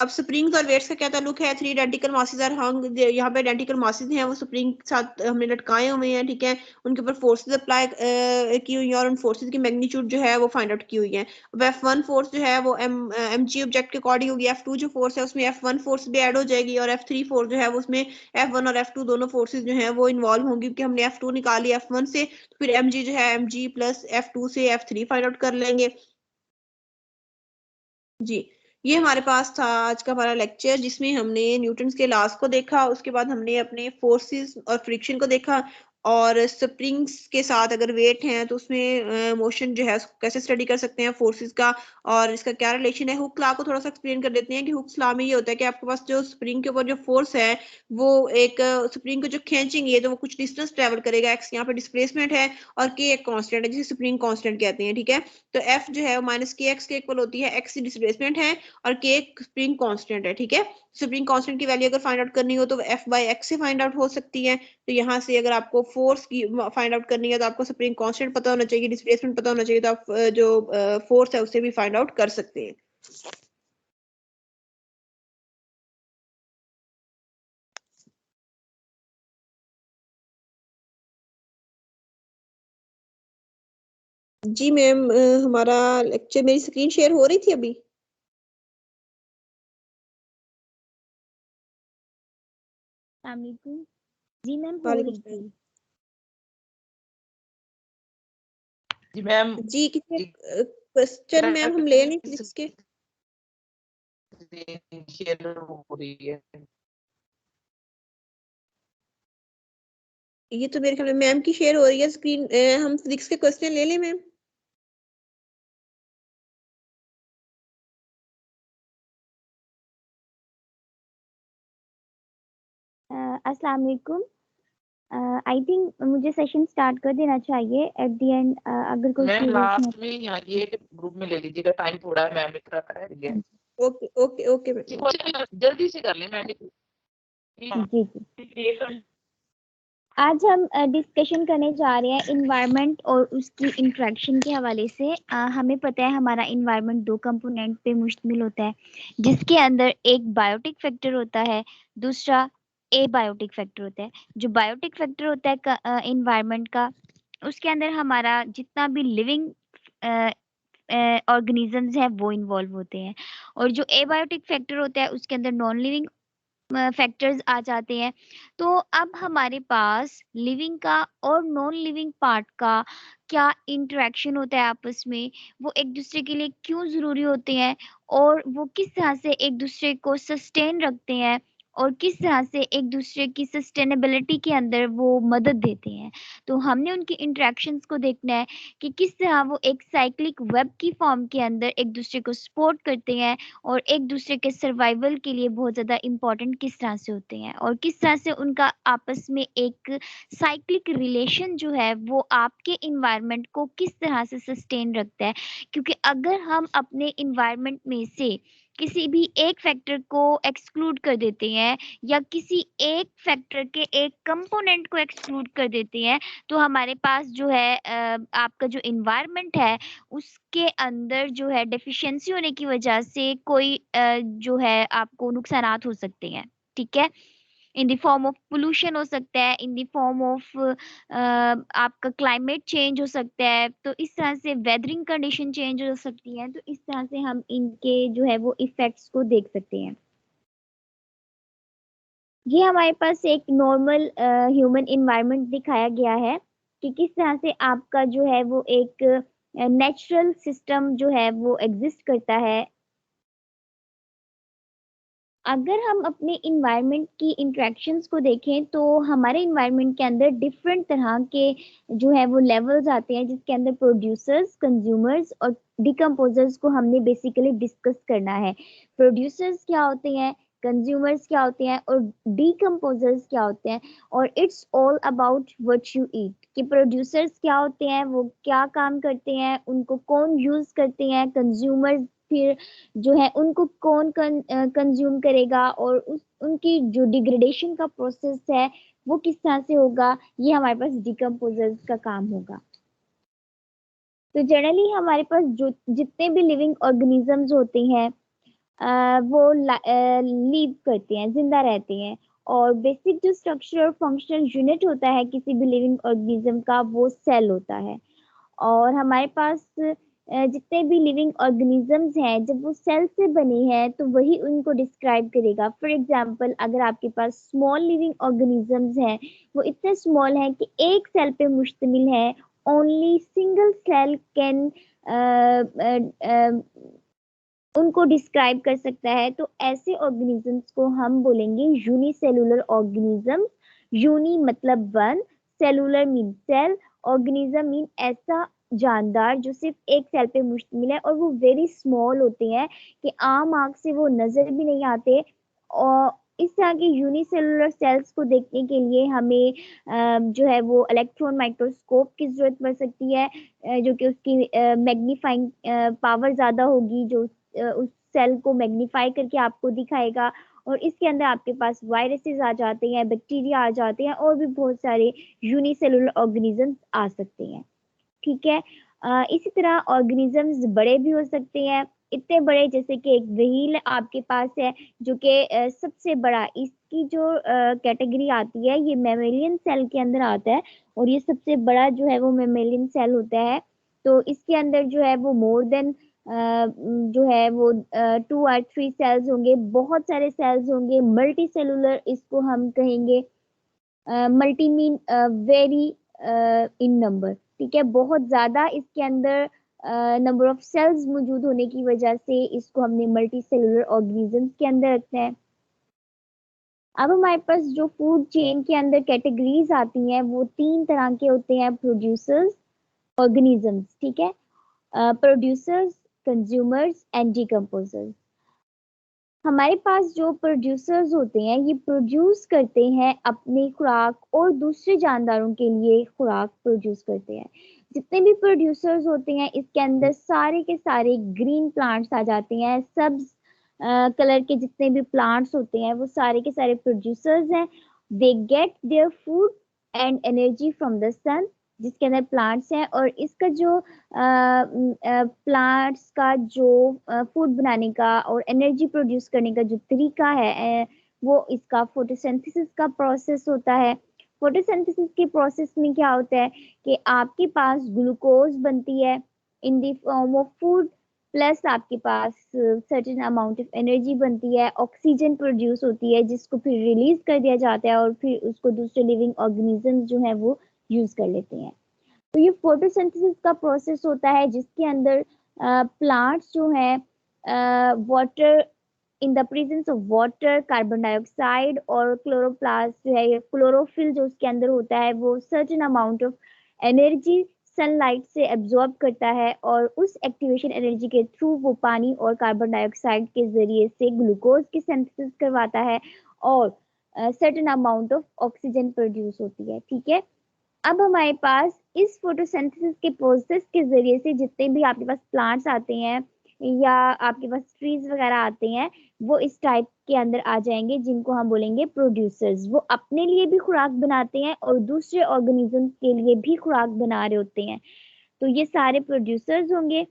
अब स्प्रिंग्स और वेट्स का क्या ताल्लुक है? थ्री आइडेंटिकल मासेस आर हंग, यहाँ पे आइडेंटिकल मासेस हैं वो स्प्रिंग के साथ हमने लटकाए हुए हैं, ठीक है। उनके ऊपर फोर्सेस अप्लाई की हुई है और उन फोर्सेस की मैग्नीट्यूड जो है वो फाइंड आउट की हुई है। अब F1 फोर्स जो है वो एम जी ऑब्जेक्ट के अकॉर्डिंग होगी। F2 जो फोर्स है उसमें F1 फोर्स भी ऐड हो जाएगी, और F3 फोर्स जो है वो उसमें F1 और F2 दोनों फोर्सेज जो है वो इन्वॉल्व होंगी, क्योंकि हमने F2 निकाली F1 से, तो फिर mg जो है mg प्लस F2 से F3 फाइंड आउट कर लेंगे। जी, ये हमारे पास था आज का हमारा लेक्चर जिसमें हमने न्यूटन के लॉज को देखा, उसके बाद हमने अपने फोर्सेस और फ्रिक्शन को देखा। और स्प्रिंग्स के साथ अगर वेट हैं तो उसमें मोशन जो है उसको कैसे स्टडी कर सकते हैं फोर्सेस का, और इसका क्या रिलेशन है। हुक लॉ को थोड़ा सा एक्सप्लेन कर देते हैं कि हुक्स लॉ में ये होता है कि आपके पास जो स्प्रिंग के ऊपर जो फोर्स है वो एक स्प्रिंग को जो खींचेंगे तो वो कुछ डिस्टेंस ट्रेवल करेगा, एक्स यहाँ पे डिस्प्लेसमेंट है और के एक कांस्टेंट है जिसे स्प्रिंग कांस्टेंट कहते हैं, ठीक है। तो एफ जो है वो माइनस के एक्स के इक्वल होती है, एक्स डिस्प्लेसमेंट है और के एक स्प्रिंग कांस्टेंट है, ठीक है। स्प्रिंग कांस्टेंट की वैल्यू अगर फाइंड आउट करनी हो तो एफ बाई एक्स से फाइंड आउट हो सकती है। तो यहाँ से अगर आपको फोर्स की फाइंड आउट करनी है तो आपको स्प्रिंग कांस्टेंट पता होना चाहिए, डिस्प्लेसमेंट पता होना चाहिए, तो आप जो फोर्स है उससे भी फाइंड आउट कर सकते हैं। जी मैम, हमारा लेक्चर, मेरी स्क्रीन शेयर हो रही थी अभी। जी मैम हो वालेकुम रही सलाम। थी। जी मैम, जी कितने क्वेश्चन मैम हम ले लें फिजिक्स के? शेयर हो रही है। ये तो मेरे ख्याल में मैम की शेयर हो रही है स्क्रीन। हम फिजिक्स के क्वेश्चन ले लें मैम? अस्सलाम वालेकुम। आई थिंक मुझे सेशन स्टार्ट कर देना चाहिए एट द एंड, अगर कोई मैम क्वेरीज लास्ट में यहाँ ये ग्रुप में ले लीजिएगा, टाइम थोड़ा है मैम, इतना है। Okay okay okay ma'am. जल्दी से कर लें मैम। जी जी। आज हम डिस्कशन करने जा रहे हैं इन्वायरमेंट और उसकी इंट्रैक्शन के हवाले से। हमें पता है हमारा इन्वायरमेंट दो कंपोनेंट पे मुश्तमिल होता है, जिसके अंदर एक बायोटिक फैक्टर होता है, दूसरा एबायोटिक फैक्टर होता है। जो बायोटिक फैक्टर होता है इन्वायरमेंट का, उसके अंदर हमारा जितना भी लिविंग ऑर्गेनिजम्स हैं वो इन्वॉल्व होते हैं, और जो एबायोटिक फैक्टर होता है उसके अंदर नॉन लिविंग फैक्टर्स आ जाते हैं। तो अब हमारे पास लिविंग का और नॉन लिविंग पार्ट का क्या इंटरेक्शन होता है आपस में, वो एक दूसरे के लिए क्यों ज़रूरी होते हैं, और वो किस तरह से एक दूसरे को सस्टेन रखते हैं, और किस तरह से एक दूसरे की सस्टेनेबिलिटी के अंदर वो मदद देते हैं। तो हमने उनकी इंटरेक्शंस को देखना है कि किस तरह वो एक साइक्लिक वेब की फॉर्म के अंदर एक दूसरे को सपोर्ट करते हैं, और एक दूसरे के सर्वाइवल के लिए बहुत ज़्यादा इम्पोर्टेंट किस तरह से होते हैं, और किस तरह से उनका आपस में एक साइक्लिक रिलेशन जो है वो आपके इन्वायरमेंट को किस तरह से सस्टेन रखता है। क्योंकि अगर हम अपने इन्वायरमेंट में से किसी भी एक फैक्टर को एक्सक्लूड कर देते हैं, या किसी एक फैक्टर के एक कंपोनेंट को एक्सक्लूड कर देते हैं, तो हमारे पास जो है आपका जो इन्वायरमेंट है उसके अंदर जो है डेफिशिएंसी होने की वजह से कोई जो है आपको नुकसानात हो सकते हैं, ठीक है। इन द फॉर्म ऑफ पोल्यूशन हो सकता है, इन द फॉर्म ऑफ आपका क्लाइमेट चेंज हो सकता है, तो इस तरह से वेदरिंग कंडीशन चेंज हो सकती है। तो इस तरह से हम इनके जो है वो इफेक्ट्स को देख सकते हैं। ये हमारे पास एक नॉर्मल ह्यूमन इन्वायरमेंट दिखाया गया है कि किस तरह से आपका जो है वो एक नेचुरल सिस्टम जो है वो एग्जिस्ट करता है। अगर हम अपने इन्वायरमेंट की इंटरेक्शंस को देखें तो हमारे इन्वायरमेंट के अंदर डिफरेंट तरह के जो है वो लेवल्स आते हैं, जिसके अंदर प्रोड्यूसर्स, कंज्यूमर्स और डिकम्पोजर्स को हमने बेसिकली डिस्कस करना है। प्रोड्यूसर्स क्या होते हैं, कंज्यूमर्स क्या होते हैं, और डिकम्पोजर्स क्या होते हैं, और it's all about what you eat. कि प्रोड्यूसर्स क्या होते हैं, वो क्या काम करते हैं, उनको कौन यूज करते हैं, कंज्यूमर्स फिर जो है उनको कौन कंज्यूम करेगा, और उस उनकी जो डिग्रेडेशन का प्रोसेस है वो किस तरह से होगा, ये हमारे पास डिकम्पोजर्स का काम होगा। तो जनरली हमारे पास जो जितने भी लिविंग ऑर्गेनिजम्स होते हैं वो लीव करते हैं, जिंदा रहते हैं, और बेसिक जो स्ट्रक्चर और फंक्शनल यूनिट होता है किसी भी लिविंग ऑर्गेनिज्म का वो सेल होता है। और हमारे पास जितने भी लिविंग ऑर्गेनिजम्स हैं जब वो सेल से बने हैं तो वही उनको डिस्क्राइब करेगा। फॉर एग्जांपल अगर आपके पास स्मॉल लिविंग ऑर्गेनिजम्स हैं, वो इतने स्मॉल हैं कि एक सेल पे मुश्तमिल है, ओनली सिंगल सेल कैन उनको डिस्क्राइब कर सकता है, तो ऐसे ऑर्गेनिजम्स को हम बोलेंगे यूनिसेलुलर ऑर्गेनिज्म। यूनि मतलब one, cellular mean cell, organism mean ऐसा जानदार जो सिर्फ एक सेल पे मुश्तमिल है और वो वेरी स्मॉल होते हैं कि आम आंख से वो नजर भी नहीं आते। और इस तरह के यूनिसेलुलर सेल्स को देखने के लिए हमें जो है वो इलेक्ट्रॉन माइक्रोस्कोप की जरूरत पड़ सकती है, जो कि उसकी मैग्नीफाइंग पावर ज्यादा होगी, जो उस सेल को मैग्नीफाई करके आपको दिखाएगा। और इसके अंदर आपके पास वायरसेस आ जाते हैं, बैक्टीरिया आ जाते हैं और भी बहुत सारे यूनिसेलुलर ऑर्गेनिजम्स आ सकते हैं। ठीक है। इसी तरह ऑर्गेनिजम्स बड़े भी हो सकते हैं, इतने बड़े जैसे कि एक व्हील आपके पास है जो कि सबसे बड़ा, इसकी जो कैटेगरी आती है ये मैमेलियन सेल के अंदर आता है और ये सबसे बड़ा जो है वो मैमेलियन सेल होता है। तो इसके अंदर जो है वो मोर देन जो है वो 2 और 3 सेल्स होंगे, बहुत सारे सेल्स होंगे, मल्टी सेलुलर इसको हम कहेंगे। Multi mean very in number. ठीक है, बहुत ज्यादा इसके अंदर नंबर ऑफ सेल्स मौजूद होने की वजह से इसको हमने मल्टी सेलुलर ऑर्गेनिजम्स के अंदर रखना है। अब हमारे पास जो फूड चेन के अंदर कैटेगरीज आती हैं वो 3 तरह के होते हैं, प्रोड्यूसर्स, ऑर्गेनिजम्स। ठीक है, प्रोड्यूसर्स, कंज्यूमर्स एंड डिकम्पोजर्स। हमारे पास जो प्रोड्यूसर्स होते हैं ये प्रोड्यूस करते हैं अपनी खुराक और दूसरे जानदारों के लिए खुराक प्रोड्यूस करते हैं। जितने भी प्रोड्यूसर्स होते हैं इसके अंदर सारे के सारे ग्रीन प्लांट्स आ जाते हैं, सब कलर के जितने भी प्लांट्स होते हैं वो सारे के सारे प्रोड्यूसर्स हैं। They get their food and energy from the sun, जिसके अंदर प्लांट्स हैं। और इसका जो प्लांट्स का जो फूड बनाने का और एनर्जी प्रोड्यूस करने का जो तरीका है वो इसका फोटोसिंथेसिस का प्रोसेस होता है। फोटोसिंथेसिस के प्रोसेस में क्या होता है कि आपके पास ग्लूकोज बनती है इन the form of food, plus आपके पास सर्टेन अमाउंट ऑफ एनर्जी बनती है, ऑक्सीजन प्रोड्यूस होती है जिसको फिर रिलीज कर दिया जाता है और फिर उसको दूसरे लिविंग ऑर्गेनिज्म जो है वो यूज कर लेते हैं। तो ये फोटोसिंथेसिस का प्रोसेस होता है जिसके अंदर प्लांट्स जो है water, in the presence of water, carbon dioxide और क्लोरोप्लास्ट जो है, क्लोरोफिल जो उसके अंदर होता है वो certain amount of energy sunlight से एब्जॉर्ब करता है और उस एक्टिवेशन एनर्जी के थ्रू वो पानी और कार्बन डाइऑक्साइड के जरिए से ग्लूकोज की सिंथेसिस करवाता है और certain amount of oxygen produce होती है। ठीक है, अब हमारे पास इस फोटोसिंथेसिस के प्रोसेस के जरिए से जितने भी आपके पास प्लांट्स आते हैं या आपके पास ट्रीज वगैरह आते हैं वो इस टाइप के अंदर आ जाएंगे जिनको हम बोलेंगे प्रोड्यूसर्स। वो अपने लिए भी खुराक बनाते हैं और दूसरे ऑर्गेनिजम्स के लिए भी खुराक बना रहे होते हैं, तो ये सारे प्रोड्यूसर्स होंगे।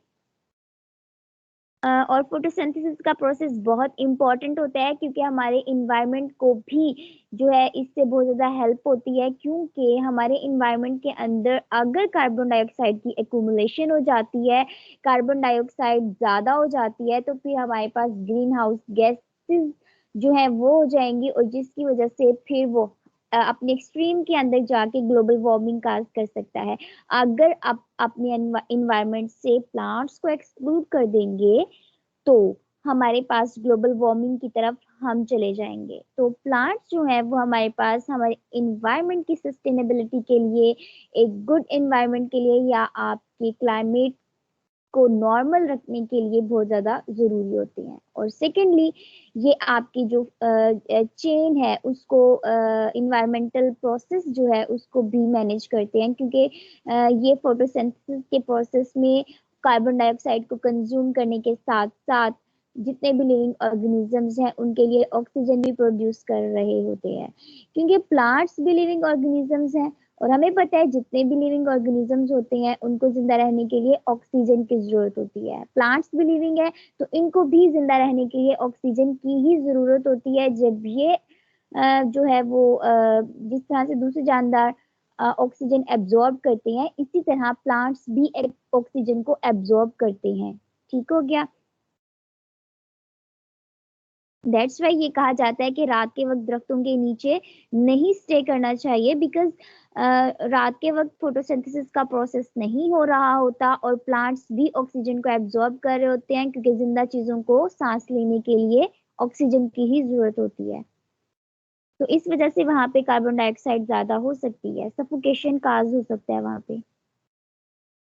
और फोटोसिंथेसिस का प्रोसेस बहुत इंपॉर्टेंट होता है क्योंकि हमारे इन्वायरमेंट को भी जो है इससे बहुत ज़्यादा हेल्प होती है, क्योंकि हमारे इन्वायरमेंट के अंदर अगर कार्बन डाइऑक्साइड की एक्यूमुलेशन हो जाती है, कार्बन डाइऑक्साइड ज़्यादा हो जाती है, तो फिर हमारे पास ग्रीन हाउस गैसेस जो है वो हो जाएंगी और जिसकी वजह से फिर वो अपने एक्सट्रीम के अंदर जाके ग्लोबल वार्मिंग काज कर सकता है। अगर आप अपने इन्वायरमेंट से प्लांट्स को एक्सक्लूड कर देंगे तो हमारे पास ग्लोबल वार्मिंग की तरफ हम चले जाएंगे। तो प्लांट्स जो है वो हमारे पास हमारे इन्वायरमेंट की सस्टेनेबिलिटी के लिए, एक गुड इन्वायरमेंट के लिए या आपके क्लाइमेट को नॉर्मल रखने के लिए बहुत ज़्यादा ज़रूरी होते हैं। और सेकेंडली ये आपकी जो चेन है उसको, इन्वायरमेंटल प्रोसेस जो है उसको भी मैनेज करते हैं, क्योंकि ये फोटोसिंथेसिस के प्रोसेस में कार्बन डाइऑक्साइड को कंज्यूम करने के साथ साथ जितने भी लिविंग ऑर्गेनिजम्स हैं उनके लिए ऑक्सीजन भी प्रोड्यूस कर रहे होते हैं, क्योंकि प्लांट्स भी लिविंग ऑर्गेनिजम्स हैं और हमें पता है जितने भी लिविंग ऑर्गेनिजम्स होते हैं उनको जिंदा रहने के लिए ऑक्सीजन की जरूरत होती है। प्लांट्स भी लिविंग है तो इनको भी जिंदा रहने के लिए ऑक्सीजन की ही जरूरत होती है। जब ये जो है वो जिस तरह से दूसरे जानदार ऑक्सीजन एब्जॉर्ब करते हैं, इसी तरह प्लांट्स भी ऑक्सीजन को एब्जॉर्ब करते हैं। ठीक हो गया। दैट्स वाई ये कहा जाता है कि रात के वक्त दरख्तों के नीचे नहीं स्टे करना चाहिए, बिकॉज रात के वक्त फोटोसिंथेसिस का प्रोसेस नहीं हो रहा होता और प्लांट्स भी ऑक्सीजन को एब्जॉर्ब कर रहे होते हैं, क्योंकि जिंदा चीजों को सांस लेने के लिए ऑक्सीजन की ही जरूरत होती है। तो इस वजह से वहां पे कार्बन डाइऑक्साइड ज्यादा हो सकती है, सफोकेशन काज हो सकता है वहां पे।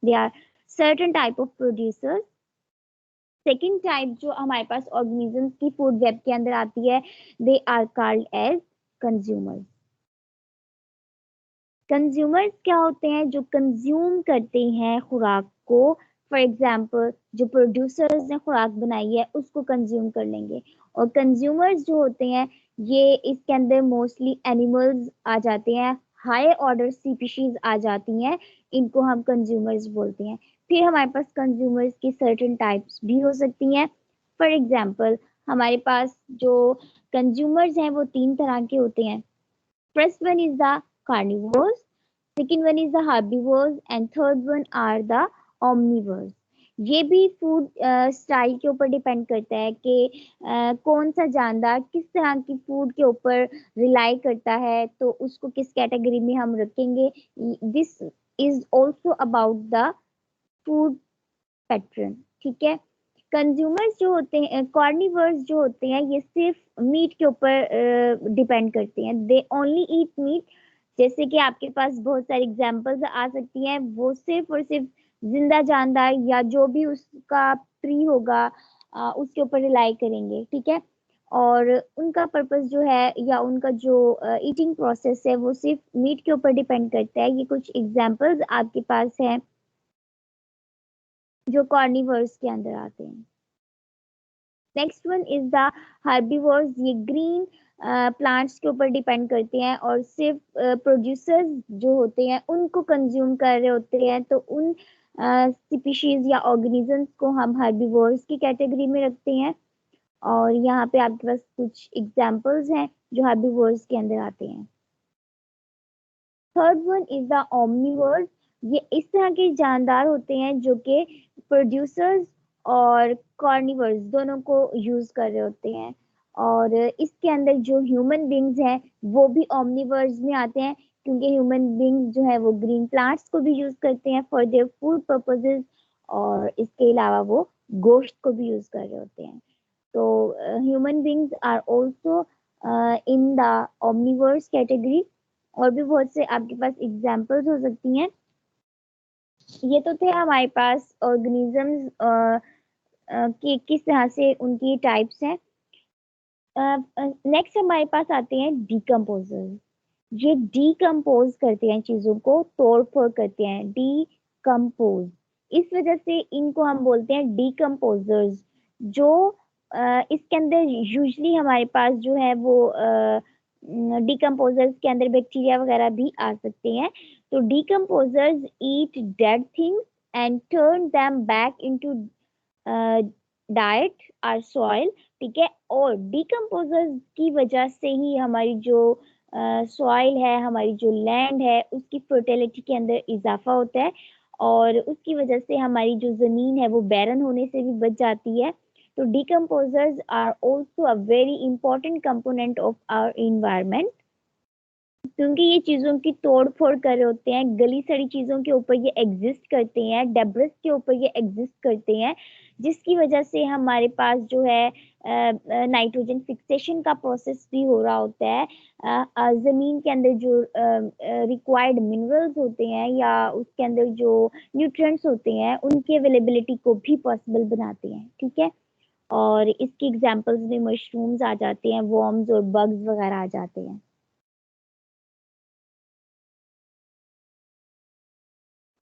They are certain type of producers. Second type जो हमारे पास ऑर्गेनिजम्स की फूड वेब के अंदर आती है, they are called as consumers. Consumers क्या होते हैं? जो कंज्यूम करते हैं खुराक को। फॉर एग्जाम्पल जो प्रोड्यूसर्स ने खुराक बनाई है उसको कंज्यूम कर लेंगे। और कंज्यूमर्स जो होते हैं ये इसके अंदर मोस्टली एनिमल्स आ जाते हैं, हाई ऑर्डर स्पीशीज आ जाती हैं, इनको हम कंज्यूमर्स बोलते हैं। फिर हमारे पास कंज्यूमर्स की सर्टेन टाइप्स भी हो सकती हैं। फॉर एग्जाम्पल हमारे पास जो कंज्यूमर्स हैं वो तीन तरह के होते हैं। First one is the carnivores, second one is the herbivores and third one are the omnivores। ये भी फूड स्टाइल के ऊपर डिपेंड करता है कि कौन सा जानदार किस तरह की फूड के ऊपर रिलाई करता है, तो उसको किस कैटेगरी में हम रखेंगे। This is also about the food pattern, ठीक है। कंज्यूमर्स जो होते हैं, कार्निवर्स जो होते हैं, ये सिर्फ मीट के ऊपर डिपेंड करते हैं। They only eat meat. जैसे कि आपके पास बहुत सारी एग्जांपल्स आ सकती हैं, वो सिर्फ और सिर्फ जिंदा जानदार या जो भी उसका प्री होगा उसके ऊपर रिलाई करेंगे, ठीक है। और उनका पर्पस जो है या उनका जो ईटिंग प्रोसेस है वो सिर्फ मीट के ऊपर डिपेंड करता है। ये कुछ एग्जांपल्स आपके पास हैं जो कार्निवर्स के अंदर आते हैं। Next one is the herbivores. ये ग्रीन प्लांट्स के ऊपर डिपेंड करते हैं और सिर्फ प्रोड्यूसर्स जो होते हैं उनको कंज्यूम कर रहे होते हैं, तो उन स्पीशीज या ऑर्गेनिजम्स को हम हर्बीवर्स की कैटेगरी में रखते हैं। और यहाँ पे आपके पास कुछ एग्जांपल्स हैं जो हर्बीवर्स के अंदर आते हैं। Third one is the Omniverse. ये इस तरह के जानदार होते हैं जो कि प्रोड्यूसर्स और कार्निवर्स दोनों को यूज कर रहे होते हैं। और इसके अंदर जो ह्यूमन बींग्स हैं वो भी ओमनिवर्स में आते हैं, क्योंकि ह्यूमन बींग्स जो है वो ग्रीन प्लांट्स को भी यूज करते हैं फॉर देयर फूड पर्पसेस, और इसके अलावा वो गोश्त को भी यूज कर रहे होते हैं। तो human beings are also in the omnivores category. और भी बहुत से आपके पास एग्जाम्पल्स हो सकती हैं। ये तो थे हमारे पास ऑर्गेनिजम्स कि किस तरह से उनकी टाइप्स हैं। नेक्स्ट हमारे पास आते हैं डिकम्पोजर्स। ये डिकम्पोज करते हैं, चीजों को तोड़ फोड़ करते हैं, डिकम्पोज। इस वजह से इनको हम बोलते हैं डिकम्पोजर्स। जो इसके अंदर यूजली हमारे पास जो है वो डिकम्पोजर्स के अंदर बैक्टीरिया वगैरह भी आ सकते हैं। तो decomposers eat dead things and turn them back into diet और सॉइल, ठीक है। और डिकम्पोजर्स की वजह से ही हमारी जो सॉइल है, हमारी जो लैंड है, उसकी फर्टिलिटी के अंदर इजाफा होता है, और उसकी वजह से हमारी जो जमीन है वो बैरन होने से भी बच जाती है। तो decomposers are also a very important component of our environment, क्योंकि ये चीजों की तोड़ फोड़ कर रहे होते हैं, गली सड़ी चीजों के ऊपर ये एग्जिस्ट करते हैं, डेब्रिस के ऊपर ये एग्जिस्ट करते हैं, जिसकी वजह से हमारे पास जो है नाइट्रोजन फिक्सेशन का प्रोसेस भी हो रहा होता है। जमीन के अंदर जो रिक्वायर्ड मिनरल्स होते हैं या उसके अंदर जो न्यूट्रिएंट्स होते हैं उनकी अवेलेबिलिटी को भी पॉसिबल बनाते हैं, ठीक है। और इसकी एग्जांपल्स में मशरूम्स आ जाते हैं, वर्म्स और बग्स वगैरह आ जाते हैं।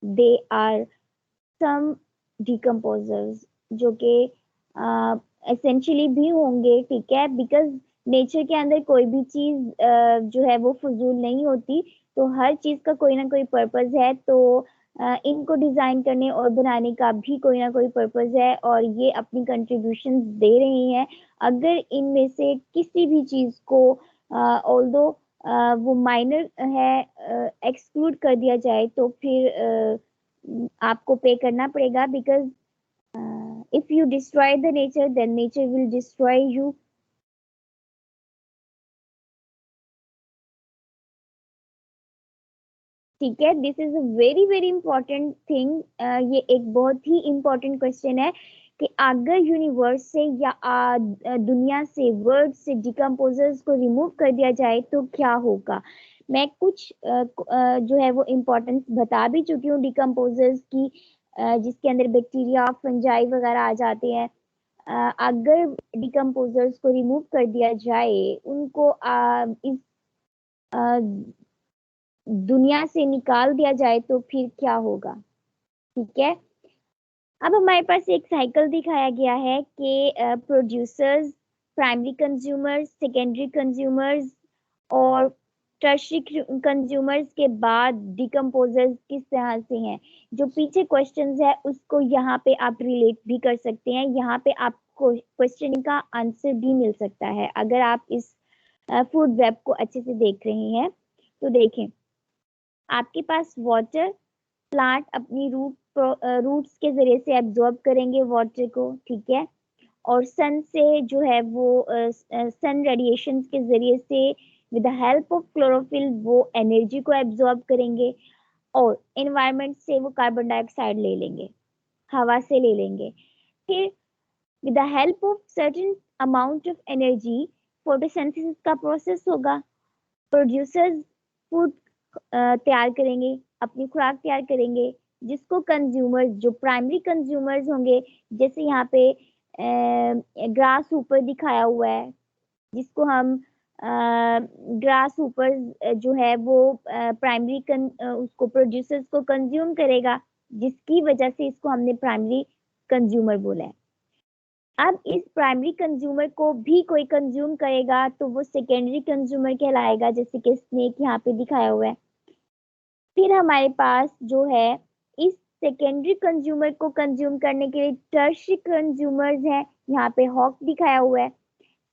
दे आर सम डिकम्पोजर्स जो कि एसेंशियली भी होंगे, ठीक है, बिकॉज नेचर के अंदर कोई भी चीज जो है वो फजूल नहीं होती, तो हर चीज का कोई ना कोई पर्पस है। तो इनको डिजाइन करने और बनाने का भी कोई ना कोई पर्पस है, और ये अपनी कंट्रीब्यूशन दे रही हैं। अगर इनमें से किसी भी चीज को ऑल्दो वो माइनर है एक्सक्लूड कर दिया जाए, तो फिर आपको पे करना पड़ेगा, because if you destroy the nature then nature will destroy you. ठीक है, this is a very very important thing. ये एक बहुत ही इंपॉर्टेंट क्वेश्चन है कि अगर यूनिवर्स से या दुनिया से, वर्ल्ड से डिकम्पोजर्स को रिमूव कर दिया जाए तो क्या होगा। मैं कुछ जो है वो इम्पोर्टेंस बता भी चुकी हूँ डिकम्पोजर्स की, जिसके अंदर बैक्टीरिया, फंजाई वगैरह आ जाते हैं। अगर डिकम्पोजर्स को रिमूव कर दिया जाए, उनको इस दुनिया से निकाल दिया जाए तो फिर क्या होगा। ठीक है, अब हमारे पास एक साइकिल दिखाया गया है कि producers, primary consumers, secondary consumers और टर्शियरी कंज्यूमर्स के बाद डिकम्पोजर्स किस तरह से हैं। जो पीछे क्वेश्चंस है उसको यहाँ पे आप रिलेट भी कर सकते हैं, यहाँ पे आपको क्वेश्चन का आंसर भी मिल सकता है अगर आप इस फूड वेब को अच्छे से देख रहे हैं। तो देखें, आपके पास वाटर, प्लांट अपनी रूट्स के जरिए से एब्जॉर्ब करेंगे वाटर को, ठीक है, और सन से जो है वो सन रेडिएशन के जरिए से with the help of chlorophyll वो एनर्जी को एब्जॉर्ब करेंगे, और एनवायरनमेंट से वो कार्बन डाइऑक्साइड ले लेंगे, हवा से ले लेंगे। फिर with the help of certain amount of energy photosynthesis का प्रोसेस होगा, प्रोड्यूसर्स फूड तैयार करेंगे, अपनी खुराक तैयार करेंगे, जिसको कंज्यूमर्स, जो प्राइमरी कंज्यूमर्स होंगे, जैसे यहाँ पे ग्रास ऊपर दिखाया हुआ है, जिसको हम ग्रास ऊपर जो है वो प्राइमरी उसको प्रोड्यूसर्स को कंज्यूम करेगा, जिसकी वजह से इसको हमने प्राइमरी कंज्यूमर बोला है। अब इस प्राइमरी कंज्यूमर को भी कोई कंज्यूम करेगा तो वो सेकेंडरी कंज्यूमर कहलाएगा, जैसे कि स्नेक यहाँ पे दिखाया हुआ है। फिर हमारे पास जो है इस सेकेंडरी कंज्यूमर को कंज्यूम करने के लिए टर्शियरी कंज्यूमर्स हैं, यहाँ पे हॉक दिखाया हुआ है।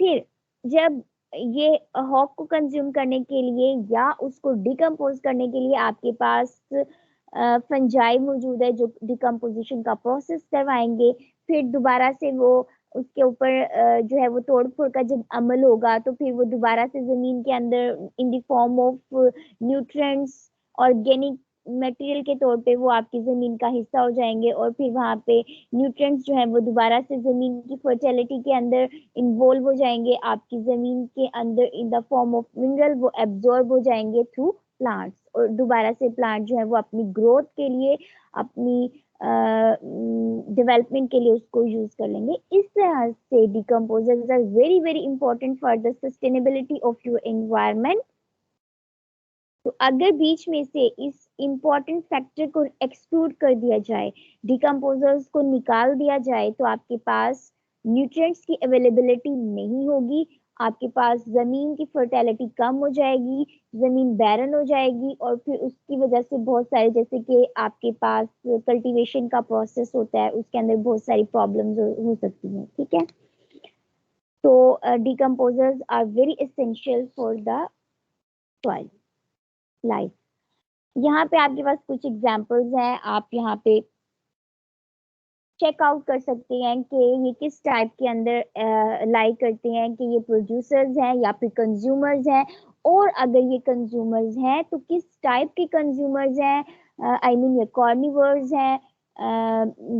फिर जब ये हॉक को कंज्यूम करने के लिए या उसको डिकम्पोज करने के लिए आपके पास फंजाई मौजूद है जो डिकम्पोजिशन का प्रोसेस करवाएंगे, फिर दोबारा से वो उसके ऊपर जो है वो तोड़ फोड़ का जब अमल होगा तो फिर वो दोबारा से जमीन के अंदर इन the form of nutrients, organic material के तौर पे वो आपकी जमीन का हिस्सा हो जाएंगे, और फिर वहाँ पे न्यूट्रिएंट्स जो है वो दोबारा से जमीन की फर्टिलिटी के अंदर इन्वॉल्व हो जाएंगे, आपकी जमीन के अंदर इन द फॉर्म ऑफ मिनरल वो एब्जॉर्ब हो जाएंगे थ्रू प्लांट्स, और दोबारा से प्लांट जो है वो अपनी ग्रोथ के लिए, अपनी डेवलपमेंट के लिए उसको यूज कर लेंगे। इस तरह से decomposers are very very important for the sustainability of your environment. तो अगर बीच में से इस इम्पोर्टेंट फैक्टर को एक्सक्लूड कर दिया जाए, डिकम्पोजर्स को निकाल दिया जाए, तो आपके पास न्यूट्रिएंट्स की अवेलेबिलिटी नहीं होगी, आपके पास जमीन की फर्टिलिटी कम हो जाएगी, जमीन बैरन हो जाएगी, और फिर उसकी वजह से बहुत सारे, जैसे कि आपके पास कल्टीवेशन का प्रोसेस होता है उसके अंदर बहुत सारी प्रॉब्लम्स हो सकती हैं। ठीक है, तो decomposers are very essential for the soil life. यहाँ पे आपके पास कुछ एग्जांपल्स हैं, आप यहाँ पे चेक आउट कर सकते हैं कि ये किस टाइप के अंदर लाई करते हैं, कि ये प्रोड्यूसर्स हैं या फिर कंज्यूमर्स हैं, और अगर ये कंज्यूमर्स हैं तो किस टाइप के कंज्यूमर्स हैं, आई मीन ये कार्निवर्स हैं,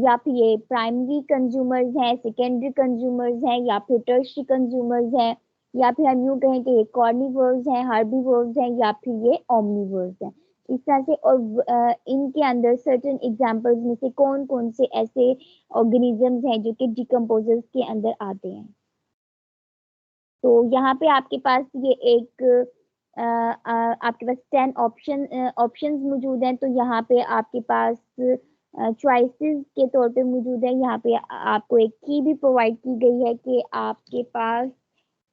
या फिर ये प्राइमरी कंज्यूमर्स हैं, सेकेंडरी कंज्यूमर्स हैं, या फिर टर्शियरी कंज्यूमर्स हैं, या फिर हम यूँ कहें कि ये कार्निवर्स हैं, हार्बीवर्स हैं, या फिर ये ओमनिवर्स हैं, इस तरह से। और इनके अंदर सर्टेन एग्जांपल्स में से कौन कौन से ऐसे ऑर्गेनिजम्स हैं जो कि डिकम्पोजर्स के अंदर आते हैं। तो यहाँ पे आपके पास ये एक आपके पास 10 ऑप्शंस मौजूद हैं, तो यहाँ पे आपके पास चॉइसेस के तौर पे मौजूद है। यहाँ पे आपको एक की भी प्रोवाइड की गई है कि आपके पास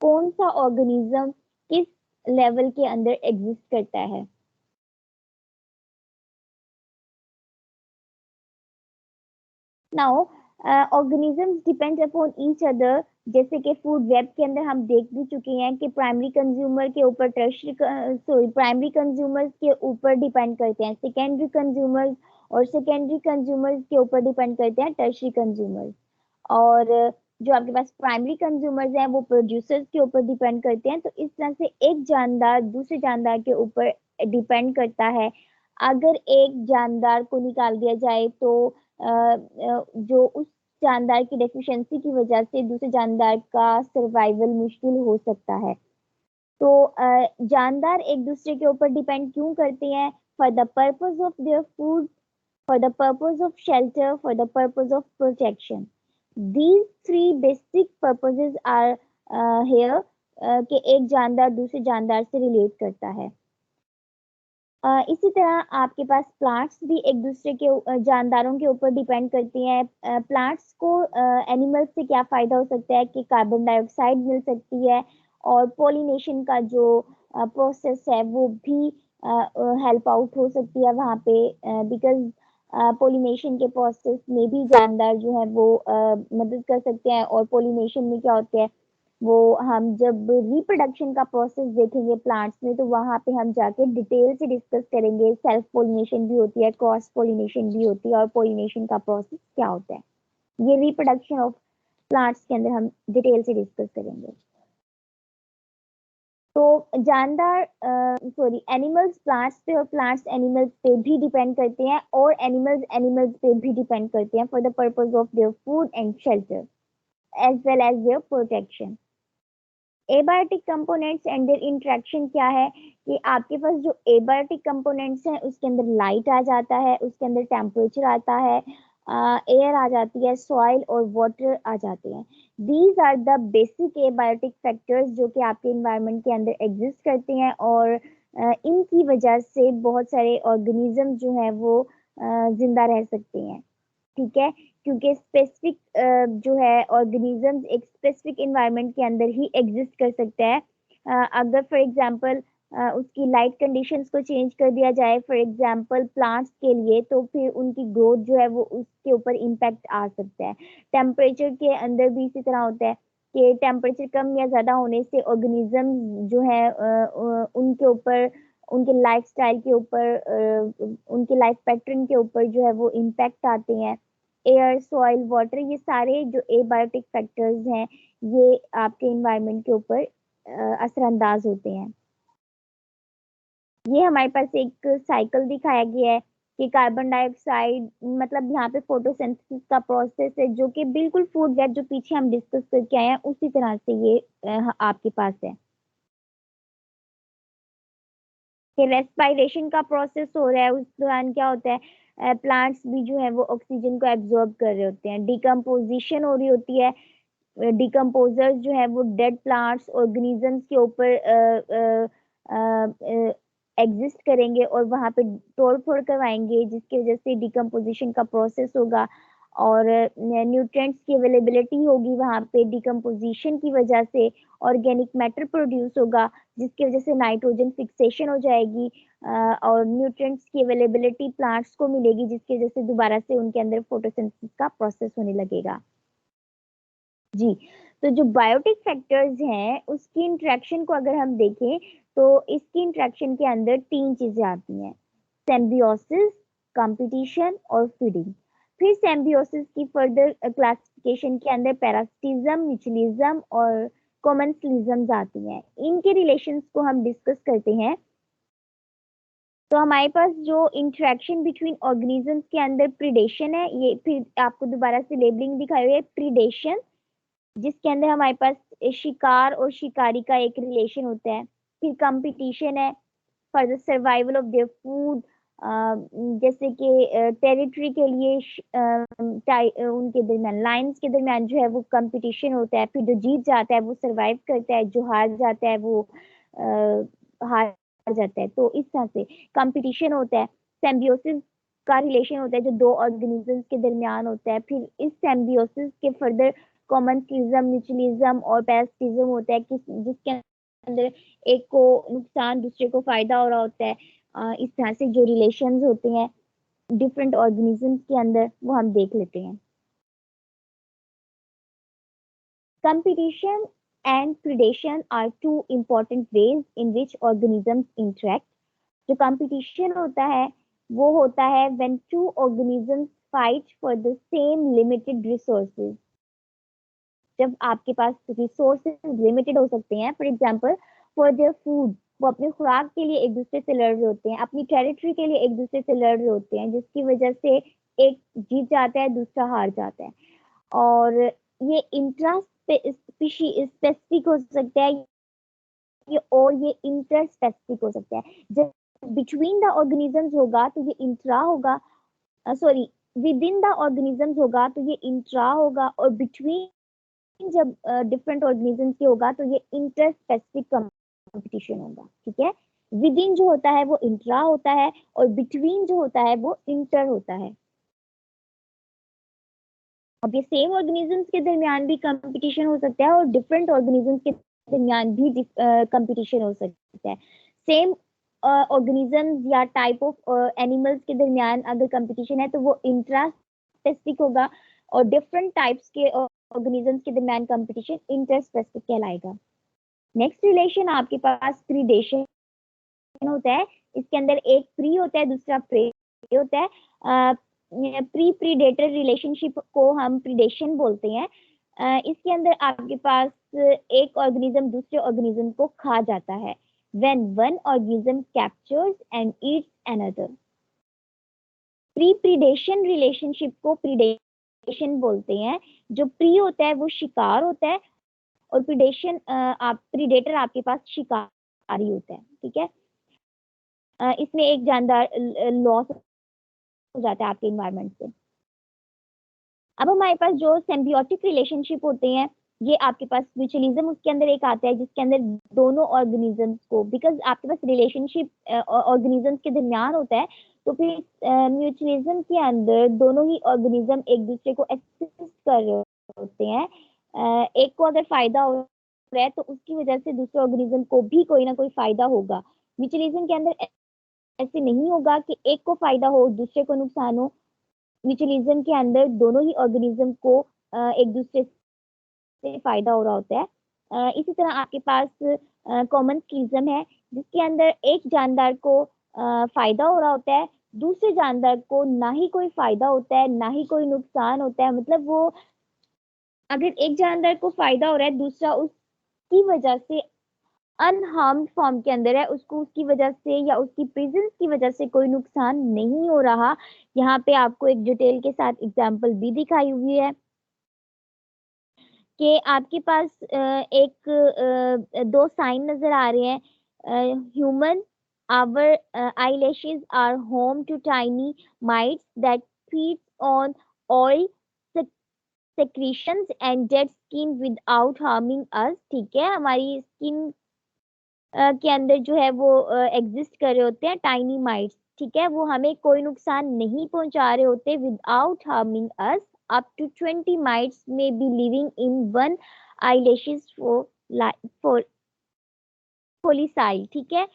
कौन सा ऑर्गेनिज्म किस लेवल के अंदर एग्जिस्ट करता है। Now organisms depend upon each other, जैसे कि फूड वेब के अंदर हम देख भी चुके हैं कि प्राइमरी कंज्यूमर के ऊपर प्राइमरी कंज्यूमर्स के ऊपर डिपेंड करते हैं सेकेंडरी कंज्यूमर्स, और सेकेंडरी कंज्यूमर्स के ऊपर डिपेंड करते हैं टर्शियरी कंज्यूमर्स, और जो आपके पास प्राइमरी कंज्यूमर्स हैं वो प्रोड्यूसर्स के ऊपर डिपेंड करते हैं। तो इस तरह से एक जानदार दूसरे जानदार के ऊपर डिपेंड करता है। अगर एक जानदार को निकाल दिया जाए तो जो उस जानदार की डेफिशिएंसी की वजह से दूसरे जानदार का सर्वाइवल मुश्किल हो सकता है। तो जानदार एक दूसरे के ऊपर डिपेंड क्यों करते हैं? For the purpose of their food, for the purpose of shelter, for the purpose of protection. These three basic purposes are here कि एक जानदार दूसरे जानदार से रिलेट करता है। इसी तरह आपके पास प्लांट्स भी एक दूसरे के जानदारों के ऊपर डिपेंड करती हैं। प्लांट्स को एनिमल्स से क्या फ़ायदा हो सकता है कि कार्बन डाइऑक्साइड मिल सकती है और पोलिनेशन का जो प्रोसेस है वो भी हेल्प आउट हो सकती है वहाँ पे, बिकॉज पोलिनेशन के प्रोसेस में भी जानदार जो है वो मदद कर सकते हैं। और पोलिनेशन में क्या होता है वो हम जब रिप्रोडक्शन का प्रोसेस देखेंगे प्लांट्स में तो वहाँ पे हम जाके डिटेल से डिस्कस करेंगे। सेल्फ पोलिनेशन भी होती है, क्रॉस पोलिनेशन भी होती है और पोलिनेशन का प्रोसेस क्या होता है, ये रिप्रोडक्शन ऑफ प्लांट्स के अंदर हम डिटेल से डिस्कस करेंगे। तो जानदार एनिमल्स प्लांट्स पे और प्लांट्स एनिमल्स पे भी डिपेंड करते हैं और एनिमल्स एनिमल्स पे भी डिपेंड करते हैं for the purpose of their food and shelter as well as their protection. Abiotic components and their interaction क्या है कि आपके पास जो एबायोटिक कंपोनेंट्स हैं उसके अंदर लाइट आ जाता है, उसके अंदर टेम्परेचर आता है, एयर आ जाती है, सॉइल और वाटर आ जाते हैं। These are the basic abiotic factors जो कि आपके इन्वायरमेंट के अंदर एग्जिस्ट करते हैं और इनकी वजह से बहुत सारे ऑर्गेनिज्म जो है वो जिंदा रह सकते हैं। ठीक है, क्योंकि स्पेसिफिक जो है ऑर्गेनिजम्स एक स्पेसिफिक इन्वायरमेंट के अंदर ही एग्जिस्ट कर सकता है। अगर फॉर एग्जांपल उसकी लाइट कंडीशंस को चेंज कर दिया जाए फॉर एग्जांपल प्लांट्स के लिए, तो फिर उनकी ग्रोथ जो है वो उसके ऊपर इम्पैक्ट आ सकता है। टेम्परेचर के अंदर भी इसी तरह होता है कि टेम्परेचर कम या ज़्यादा होने से ऑर्गेनिज्म जो है उनके ऊपर, उनके लाइफ स्टाइल के ऊपर, उनके लाइफ पैटर्न के ऊपर जो है वो इम्पैक्ट आते हैं। एयर, सॉइल, वाटर, ये सारे जो एबायोटिक फैक्टर्स हैं ये आपके इन्वायरमेंट के ऊपर असरअंदाज होते हैं। ये हमारे पास एक साइकिल दिखाया गया है कि कार्बन डाइऑक्साइड मतलब यहाँ पे फोटोसिंथेसिस का प्रोसेस है जो कि बिल्कुल फूड वेब जो पीछे हम डिस्कस करके आए हैं उसी तरह से ये आपके पास है कि रेस्पिरेशन का प्रोसेस हो रहा है। उस दौरान क्या होता है प्लांट्स भी जो है वो ऑक्सीजन को एब्जॉर्ब कर रहे होते हैं। डिकम्पोजिशन हो रही होती है, डिकम्पोजर्स जो है वो डेड प्लांट्स ऑर्गेनिजम्स के ऊपर एग्जिस्ट करेंगे और वहाँ पे तोड़ फोड़ करवाएंगे जिसकी वजह से डिकम्पोजिशन का प्रोसेस होगा और न्यूट्रिएंट्स की अवेलेबिलिटी होगी। वहाँ पे डिकम्पोजिशन की वजह से ऑर्गेनिक मैटर प्रोड्यूस होगा जिसकी वजह से नाइट्रोजन फिक्सेशन हो जाएगी और न्यूट्रिएंट्स की अवेलेबिलिटी प्लांट्स को मिलेगी जिसकी वजह से दोबारा से उनके अंदर फोटोसिंथेसिस का प्रोसेस होने लगेगा। जी, तो जो बायोटिक फैक्टर्स हैं उसकी इंटरेक्शन को अगर हम देखें तो इसकी इंटरेक्शन के अंदर 3 चीजें आती हैं, सिम्बियोसिस, कंपटीशन और फीडिंग। फिर सिम्बियोसिस की फर्दर क्लासिफिकेशन के अंदर पैरासिटिज्म, म्यूचुअलिज्म और कॉमेंसलिज्म आती हैं। इनके रिलेशंस को हम डिस्कस करते हैं। तो हमारे पास जो इंटरेक्शन बिटवीन ऑर्गेनिजम्स के अंदर प्रीडेशन है, ये फिर आपको दोबारा से लेबलिंग दिखाई हुई है, प्रीडेशन जिसके अंदर हमारे पास शिकार और शिकारी का एक रिलेशन होता है। फिर कंपटीशन है for the survival of their food, जैसे कि टेरिटरी के लिए उनके दरमियान लाइन्स के दरमियान जो है वो कंपटीशन होता है। फिर जो जीत जाता है वो सर्वाइव करता है, जो हार जाता है वो हार जाता है। तो इस तरह से कंपटीशन होता है। सिम्बियोसिस का रिलेशन होता है जो 2 ऑर्गेनिजम्स के दरमियान होता है। फिर इस सिम्बियोसिस के फर्दर कॉमेंसलिज्म, म्यूचुअलिज्म और पैरासिटिज्म होता है कि जिसके अंदर एक को नुकसान दूसरे को फायदा हो रहा होता है। इस तरह से जो रिलेशंस होते हैं डिफरेंट ऑर्गेनिजम्स के अंदर वो हम देख लेते हैं। Competition and predation are 2 important ways in which organisms interact. जो कंपटीशन होता है वो होता है when 2 organisms fight for the same limited resources. जब आपके पास रिसोर्सेज लिमिटेड हो सकते हैं, for example for their food, वो अपने खुराक के लिए एक दूसरे से लड़ रहे होते हैं, अपनी टेरिटरी के लिए एक दूसरे से लड़ रहे होते हैं जिसकी वजह से एक जीत जाता है दूसरा हार जाता है। और ये इंट्रा स्पेसिफिक हो सकता है और ये इंटर स्पेसिफिक हो सकता है। जब बिटवीन द ऑर्गेनिजम्स होगा तो ये इंट्रा होगा, sorry with in the organisms होगा तो ये इंट्रा होगा, और बिटवीन जब डिफरेंट ऑर्गेनिजम्स के होगा तो ये इंटर स्पेसिफिक कंपटीशन होगा। ठीक है, विद इन जो होता है वो इंट्रा होता है और बिटवीन जो होता है वो इंटर होता है। अब ये सेम ऑर्गेनिजम्स के दरमियान भी कंपटीशन हो सकता है और डिफरेंट ऑर्गेनिजम्स के दरमियान भी कंपटीशन हो सकता है। सेम ऑर्गेनिजम्स या टाइप ऑफ एनिमल्स के दरमियान अगर कंपटीशन है तो वो इंट्रा स्पेसिफिक होगा, और डिफरेंट टाइप्स के ऑर्गेनिजम्स के दरमियान कंपटीशन इंटर स्पेसिफिक कहलाएगा। नेक्स्ट रिलेशन आपके पास प्रीडेशन होता है। इसके अंदर एक प्री होता है, दूसरा प्रे होता है। प्री प्रीडेटर रिलेशनशिप को हम प्रीडेशन बोलते हैं। इसके अंदर आपके पास एक ऑर्गेनिज्म दूसरे ऑर्गेनिज्म को खा जाता है। When one organism captures and eats another. Pre predation relationship को प्रीडेशन बोलते हैं। जो प्री होता है वो शिकार होता है और प्रीडेशन प्रीडेटर आपके पास शिकारी होता है। ठीक है, इसमें एक जानदार लॉस हो जाता है आपके इन्वायरमेंट से। अब हमारे पास जो सिम्बियोटिक रिलेशनशिप होते हैं, ये आपके पास म्यूचुअलिज्म उसके अंदर एक आता है जिसके अंदर दोनों ऑर्गेनिजम्स को, बिकॉज आपके पास रिलेशनशिप ऑर्गेनिजम्स के दरमियान होता है, तो फिर म्यूचुअलिज्म के अंदर दोनों ही ऑर्गेनिज्म एक दूसरे को असिस्ट कर रहे होते हैं। एक को अगर फायदा हो रहा है तो उसकी वजह से दूसरे ऑर्गेनिज्म को भी कोई ना कोई फायदा होगा। म्यूचुअलिज्म के अंदर ऐसे नहीं होगा कि एक को फायदा हो दूसरे को नुकसान हो। म्यूचुअलिज्म के अंदर दोनों ही ऑर्गेनिज्म को एक दूसरे से फायदा हो रहा होता है। इसी तरह आपके पास कॉमन स्किज्म है जिसके अंदर एक जानदार को फायदा हो रहा होता है, दूसरे जानदार को ना ही कोई फायदा होता है ना ही कोई नुकसान होता है। मतलब वो अगर एक जानदार को फायदा हो रहा है, दूसरा उसकी वजह से अनहार्म्ड फॉर्म के अंदर है, उसको उसकी वजह से या उसकी प्रेजेंस की वजह से कोई नुकसान नहीं हो रहा। यहाँ पे आपको एक डिटेल के साथ एग्जांपल भी दिखाई हुई है कि आपके पास दो साइन नजर आ रहे हैं। Human our eyelashes are home to tiny mites that feed on oil secretions and dead skin without harming us। ठीक है, हमारी स्किन के अंदर जो है वो एग्जिस्ट कर रहे होते हैं टाइनी माइट्स। ठीक है, वो हमें कोई नुकसान नहीं पहुंचा रहे होते without harming us. up to 20 mites may be living in one eyelashes for polycyle। ठीक है,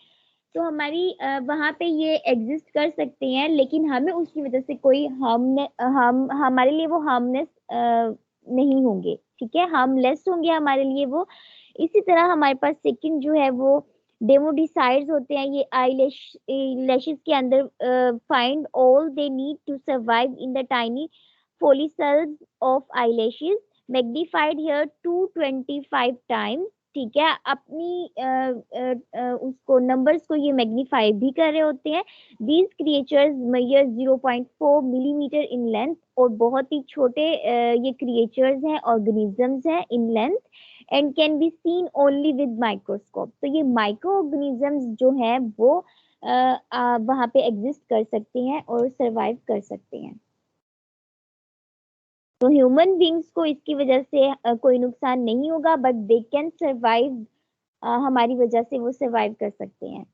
तो हमारी वहां पे ये एग्जिस्ट कर सकते हैं, लेकिन हमें उसकी वजह से कोई हमारे लिए वो हार्मनेस नहीं होंगे। ठीक है, हार्मलेस होंगे हमारे लिए वो। इसी तरह हमारे पास सेकंड जो है वो डेमोडिसाइड्स होते हैं। ये लैशेस के अंदर find all they need to survive in the tiny follicles of eyelashes magnified here 225 times। ठीक है, अपनी उसको नंबर्स को ये मैग्नीफाई भी कर रहे होते हैं। These creatures measure 0.4 millimetre in length, और बहुत ही छोटे ये क्रिएचर्स हैं, ऑर्गेनिजम्स हैं in length, and can be seen only with microscope. तो ये माइक्रो ऑर्गेनिजम्स जो हैं वो वहां पे एग्जिस्ट कर सकते हैं और सरवाइव कर सकते हैं। तो ह्यूमन बींग्स को इसकी वजह से कोई नुकसान नहीं होगा, बट दे कैन सर्वाइव, हमारी वजह से वो सर्वाइव कर सकते हैं।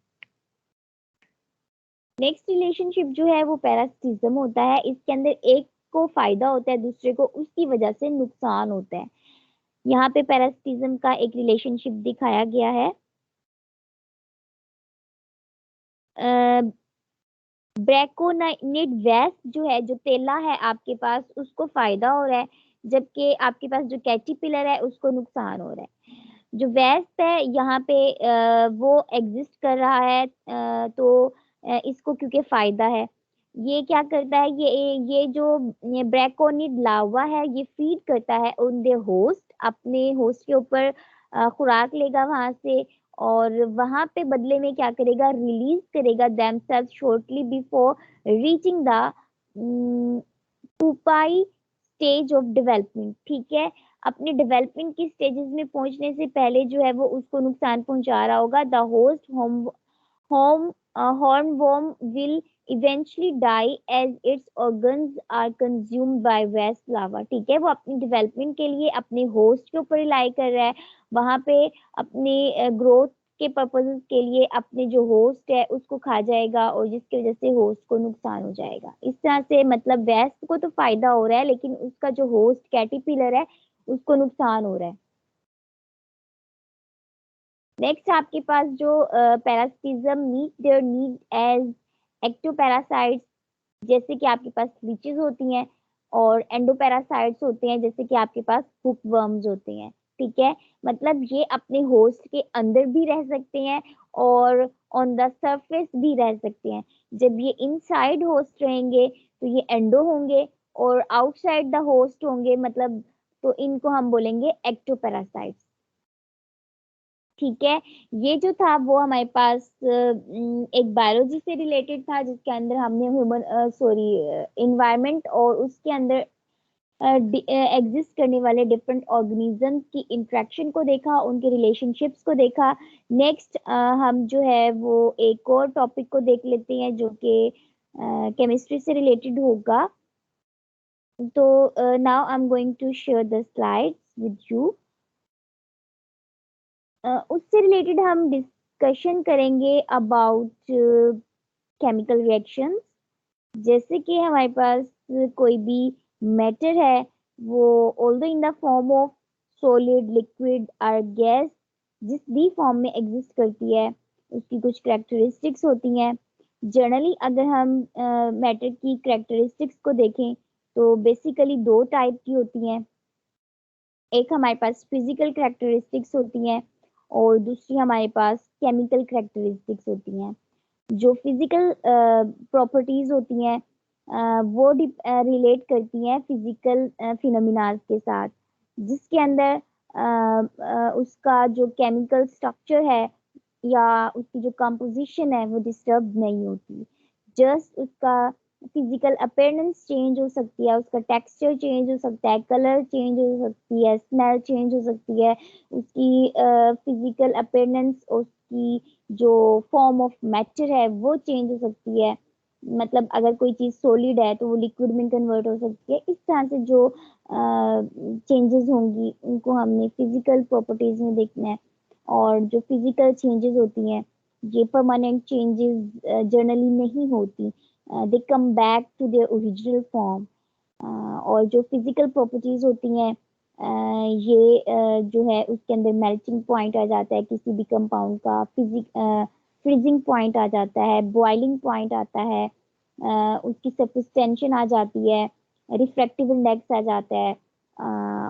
नेक्स्ट रिलेशनशिप जो है वो पैरासिटिज्म होता है। इसके अंदर एक को फायदा होता है, दूसरे को उसकी वजह से नुकसान होता है। यहाँ पे पैरासिटिज्म का एक रिलेशनशिप दिखाया गया है। ब्रैकोनिड वेस्ट जो है, जो तेला है आपके पास, उसको फायदा हो रहा है, जबकि आपके पास जो कैटरपिलर है उसको नुकसान हो रहा है। जो वेस्ट है यहाँ पे वो एग्जिस्ट कर रहा है, तो इसको क्योंकि फायदा है, ये क्या करता है, ये जो ब्रैकोनिड लार्वा है ये फीड करता है ऑन द होस्ट, अपने होस्ट के ऊपर खुराक लेगा वहां से, और वहां पे बदले में क्या करेगा, रिलीज करेगा themselves shortly before reaching the pupae stage of development, ठीक है, अपने डेवलपमेंट की स्टेजेस में पहुंचने से पहले जो है वो उसको नुकसान पहुंचा रहा होगा। The host hornworm will eventually die as its organs are consumed by waste larva, ठीक है, वो अपनी डेवलपमेंट के लिए अपने होस्ट के ऊपर रिलाई कर रहा है, वहां पे अपने ग्रोथ के पर्पसेस के लिए अपने जो होस्ट है उसको खा जाएगा और जिसकी वजह से होस्ट को नुकसान हो जाएगा। इस तरह से मतलब वेस्ट को तो फायदा हो रहा है लेकिन उसका जो होस्ट कैटरपिलर है उसको नुकसान हो रहा है। नेक्स्ट आपके पास जो parasitism meet their need as ectoparasites, जैसे कि आपके पास लीचेस होती हैं, और एंडोपैरासाइट्स होते हैं जैसे कि आपके पास हुकवर्म्स होते हैं, ठीक है, मतलब ये अपने होस्ट के अंदर भी रह सकते हैं और ऑन द सरफेस भी रह सकते हैं। जब ये इनसाइड होस्ट रहेंगे तो ये एंडो होंगे और आउटसाइड द होस्ट होंगे, मतलब तो इनको हम बोलेंगे एक्टोपैरासाइट्स, ठीक है। ये जो था वो हमारे पास एक बायोलॉजी से रिलेटेड था जिसके अंदर हमने ह्यूमन इन्वायरमेंट और उसके अंदर एग्जिस्ट करने वाले डिफरेंट ऑर्गेनिज्म की इंटरेक्शन को देखा, उनके रिलेशनशिप्स को देखा। नेक्स्ट हम जो है वो एक और टॉपिक को देख लेते हैं जो कि केमिस्ट्री से रिलेटेड होगा। तो now I am going to share the slides with you. उससे रिलेटेड हम डिस्कशन करेंगे अबाउट केमिकल रिएक्शंस। जैसे कि हमारे पास कोई भी मैटर है वो although in the form of solid, liquid और गैस, जिस भी फॉर्म में एग्जिस्ट करती है उसकी कुछ कैरेक्टरिस्टिक्स होती हैं। जनरली अगर हम मैटर की कैरेक्टरिस्टिक्स को देखें तो बेसिकली दो टाइप की होती हैं। एक हमारे पास फिजिकल कैरेक्टरिस्टिक्स होती हैं और दूसरी हमारे पास केमिकल कैरेक्टरिस्टिक्स होती हैं। जो फिजिकल प्रॉपर्टीज होती हैं वो रिलेट करती हैं फिजिकल फिनोमिना के साथ, जिसके अंदर उसका जो केमिकल स्ट्रक्चर है या उसकी जो कंपोजिशन है वो डिस्टर्ब नहीं होती। जस्ट उसका फिजिकल अपीयरेंस चेंज हो सकती है, उसका टेक्सचर चेंज हो सकता है, कलर चेंज हो सकती है, स्मेल चेंज हो सकती है, उसकी फिजिकल अपीयरेंस, उसकी जो फॉर्म ऑफ मैटर है वो चेंज हो सकती है। मतलब अगर कोई चीज सॉलिड है तो वो लिक्विड में कन्वर्ट हो सकती है। इस तरह से जो चेंजेस होंगी उनको हमने फिजिकल प्रॉपर्टीज में देखना है। और जो फिजिकल चेंजेस होती हैं ये परमानेंट चेंजेस जनरली नहीं होती, they come back to their original form. और जो फिजिकल प्रॉपर्टीज होती हैं ये जो है उसके अंदर मेल्टिंग पॉइंट आ जाता है किसी भी कंपाउंड का, फ्रीजिंग पॉइंट आ जाता है, बॉइलिंग पॉइंट आता है, उसकी सरफेस टेंशन आ जाती है, रिफ्रैक्टिव इंडेक्स आ जाता है,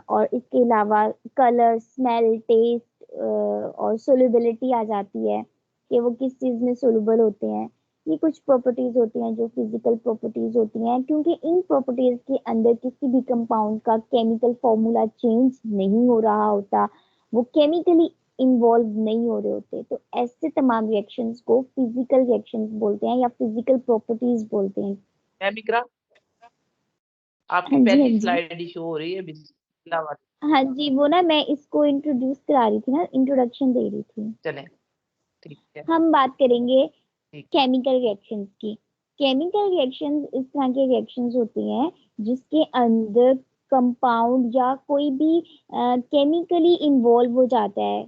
और इसके अलावा कलर, स्मेल, टेस्ट और सोल्युबिलिटी आ जाती है कि वो किस चीज में सोल्यूबल होते हैं। ये कुछ प्रॉपर्टीज होती हैं जो फिजिकल प्रॉपर्टीज होती हैं, क्योंकि इन प्रॉपर्टीज के अंदर किसी भी कंपाउंड का केमिकल फॉर्मूला चेंज नहीं हो रहा होता, वो केमिकली इन्वॉल्व नहीं हो रहे होते, तो ऐसे तमाम रिएक्शंस को फिजिकल रिएक्शंस बोलते हैं या फिजिकल प्रॉपर्टीज बोलते हैं। इकरा, आपकी हाँ जी, हाँ पहली जी, स्लाइड ही शो हो रही है बिस्मिल्लाह वाली। हाँ जी, वो ना मैं इसको इंट्रोड्यूस करा रही थी ना, इंट्रोडक्शन दे रही थी। चलें, ठीक है, हम बात करेंगे ठीक। केमिकल रिएक्शंस की। केमिकल रिएक्शंस इस तरह के रिएक्शंस होती हैं जिसके अंदर कंपाउंड या कोई भी केमिकली इन्वॉल्व हो जाता है,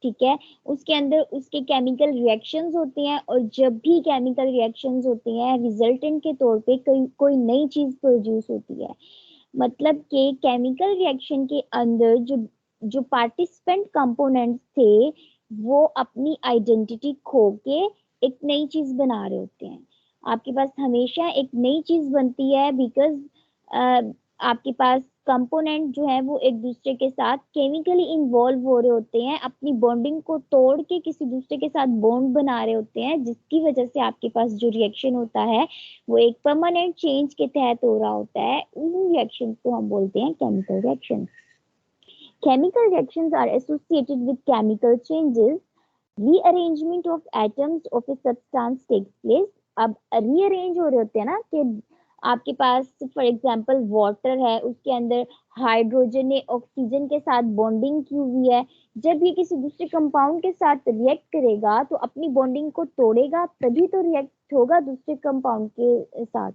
ठीक है, उसके अंदर उसके केमिकल रिएक्शंस होते हैं, और जब भी केमिकल रिएक्शंस होती हैं रिजल्टेंट के तौर पे कोई नई चीज प्रोड्यूस होती है। मतलब कि केमिकल रिएक्शन के अंदर जो जो पार्टिसिपेंट कंपोनेंट्स थे वो अपनी आइडेंटिटी खो के एक नई चीज बना रहे होते हैं। आपके पास हमेशा एक नई चीज बनती है बिकॉज आपके पास कंपोनेंट जो है वो एक दूसरे के साथ केमिकली इन्वॉल्व हो रहे होते हैं, अपनी बॉन्डिंग को तोड़ के किसी दूसरे के साथ बॉन्ड बना रहे होते हैं, जिसकी वजह से आपके पास जो रिएक्शन होता है वो एक परमानेंट चेंज के तहत हो रहा होता है। उन रिएक्शंस को हम बोलते हैं chemical reactions. Chemical reactions are associated with chemical changes. Rearrangement of atoms of a substance takes place. अब rearrange हो रहे होते हैं ना कि आपके पास फॉर एग्जांपल वाटर है, उसके अंदर हाइड्रोजन ने ऑक्सीजन के साथ बॉन्डिंग की हुई है। जब ये किसी दूसरे कंपाउंड के साथ रिएक्ट करेगा तो अपनी बॉन्डिंग को तोड़ेगा, तभी तो रिएक्ट होगा दूसरे कंपाउंड के साथ।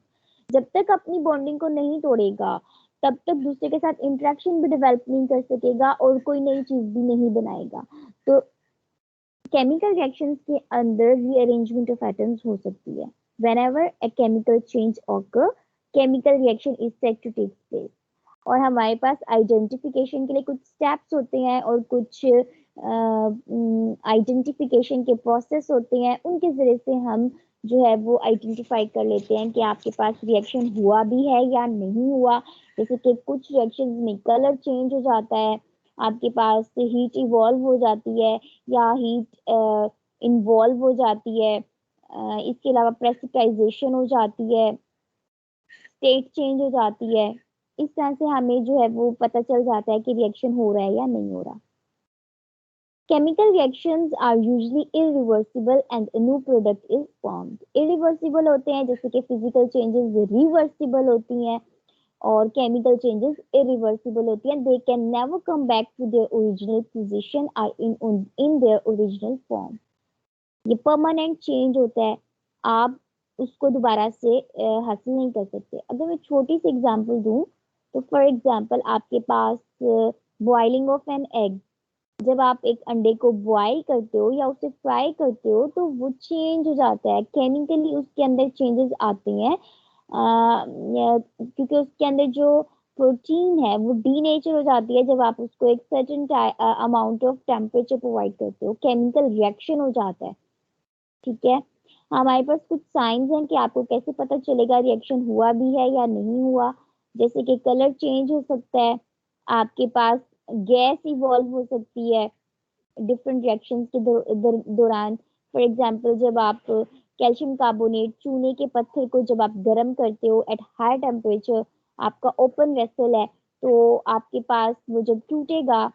जब तक अपनी बॉन्डिंग को नहीं तोड़ेगा तब तक दूसरे के साथ इंटरेक्शन भी डेवलप नहीं कर सकेगा और कोई नई चीज भी नहीं बनाएगा। तो केमिकल रिएक्शंस के अंदर रीअरेंजमेंट ऑफ एटम्स हो सकती है। whenever a chemical change occur, chemical reaction is said to take place। और हमारे पास आइडेंटिफिकेशन के लिए कुछ स्टेप्स होते हैं और कुछ आइडेंटिफिकेशन के प्रोसेस होते हैं, उनके जरिए से हम जो है वो आइडेंटिफाई कर लेते हैं कि आपके पास रिएक्शन हुआ भी है या नहीं हुआ। जैसे कि कुछ रिएक्शन में कलर चेंज हो जाता है, आपके पास हीट इवॉल्व हो जाती है या हीट इन्वॉल्व हो जाती है, इसके अलावा प्रेसिपिटाइजेशन हो जाती है, स्टेट चेंज हो जाती है। इस तरह से हमें जो है वो पता चल जाता है कि रिएक्शन हो रहा है या नहीं हो रहा। Chemical reactions are usually irreversible and a new product is formed। irreversible होते हैं जैसे कि physical changes reversible होती हैं और chemical changes irreversible होती हैं। They can never come back to their original position or in their original form। ये परमानेंट चेंज होता है, आप उसको दोबारा से हासिल नहीं कर सकते। अगर मैं छोटी सी एग्जांपल दूं तो फॉर एग्जांपल आपके पास बॉइलिंग ऑफ एन एग, जब आप एक अंडे को बॉईल करते हो या उसे फ्राई करते हो तो वो चेंज हो जाता है, केमिकली उसके अंदर चेंजेस आते हैं क्योंकि उसके अंदर जो प्रोटीन है वो डीनेचर हो जाती है जब आप उसको एक certain amount of temperature provide करते हो, केमिकल रिएक्शन हो जाता है। ठीक है, हमारे पास कुछ साइंस हैं कि आपको कैसे पता चलेगा रिएक्शन हुआ भी है या नहीं हुआ। जैसे कि कलर चेंज हो सकता है, आपके पास गैस इवॉल्व हो सकती है डिफरेंट रिएक्शंस के दौरान। फॉर एग्जांपल जब आप कैल्शियम कार्बोनेट चूने के पत्थर को जब आप गर्म करते हो एट हाई टेम्परेचर, आपका ओपन वेसल है, तो आपके पास वो जब टूटेगा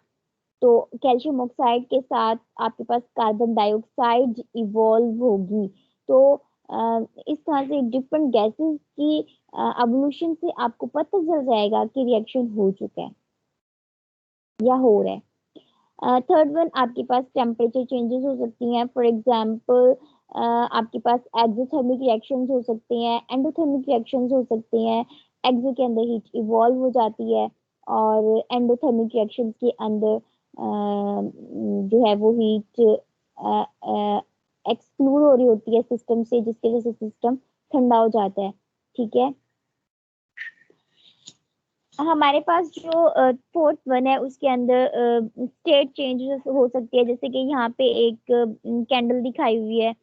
तो कैल्शियम ऑक्साइड के साथ आपके पास कार्बन डाइऑक्साइड इवॉल्व होगी। तो इस तरह से डिफरेंट गैसेस की एवोल्यूशन से आपको पता चल जाएगा कि रिएक्शन हो चुका है या हो रहा है। थर्ड वन, आपके पास टेम्परेचर चेंजेस हो सकती हैं। फॉर एग्जांपल आपके पास एक्सोथर्मिक रिएक्शंस हो सकते हैं, एंडोथर्मिक रिएक्शंस हो सकते हैं। एक्सो के अंदर हीट इवॉल्व हो जाती है और एंडोथर्मिक रिएक्शंस के अंदर जो है वो हीट एक्सक्लूड हो रही होती है सिस्टम से, जिसकी वजह से सिस्टम ठंडा हो जाता है। ठीक है, हमारे पास जो फोर्थ वन है उसके अंदर स्टेट चेंजेस हो सकती है। जैसे कि यहाँ पे एक कैंडल दिखाई हुई है,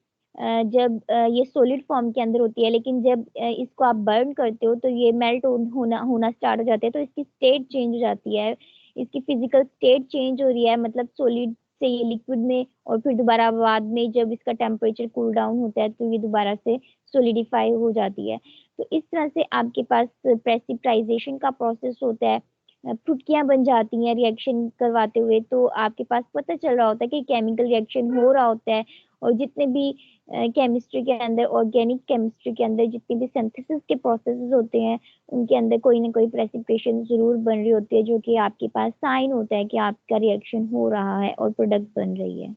जब ये सॉलिड फॉर्म के अंदर होती है, लेकिन जब इसको आप बर्न करते हो तो ये मेल्ट होना स्टार्ट हो जाते हैं, तो इसकी स्टेट चेंज हो जाती है, इसकी फिजिकल स्टेट चेंज हो रही है, मतलब सॉलिड से ये लिक्विड में और फिर दोबारा बाद में जब इसका टेम्परेचर कूल डाउन होता है तो ये दोबारा से सोलिडिफाई हो जाती है। तो इस तरह से आपके पास प्रेसिपिटाइजेशन का प्रोसेस होता है, फुटकियां बन जाती हैं रिएक्शन करवाते हुए, तो आपके पास पता चल रहा होता है कि केमिकल रिएक्शन हो रहा होता है। और जितने भी केमिस्ट्री के अंदर, ऑर्गेनिक केमिस्ट्री के अंदर जितने भी सिंथेसिस के प्रोसेसेस होते हैं उनके अंदर कोई ना कोई प्रेसिपिटेशन जरूर बन रही होती है, जो कि आपके पास साइन होता है कि आपका रिएक्शन हो रहा है और प्रोडक्ट बन रही है।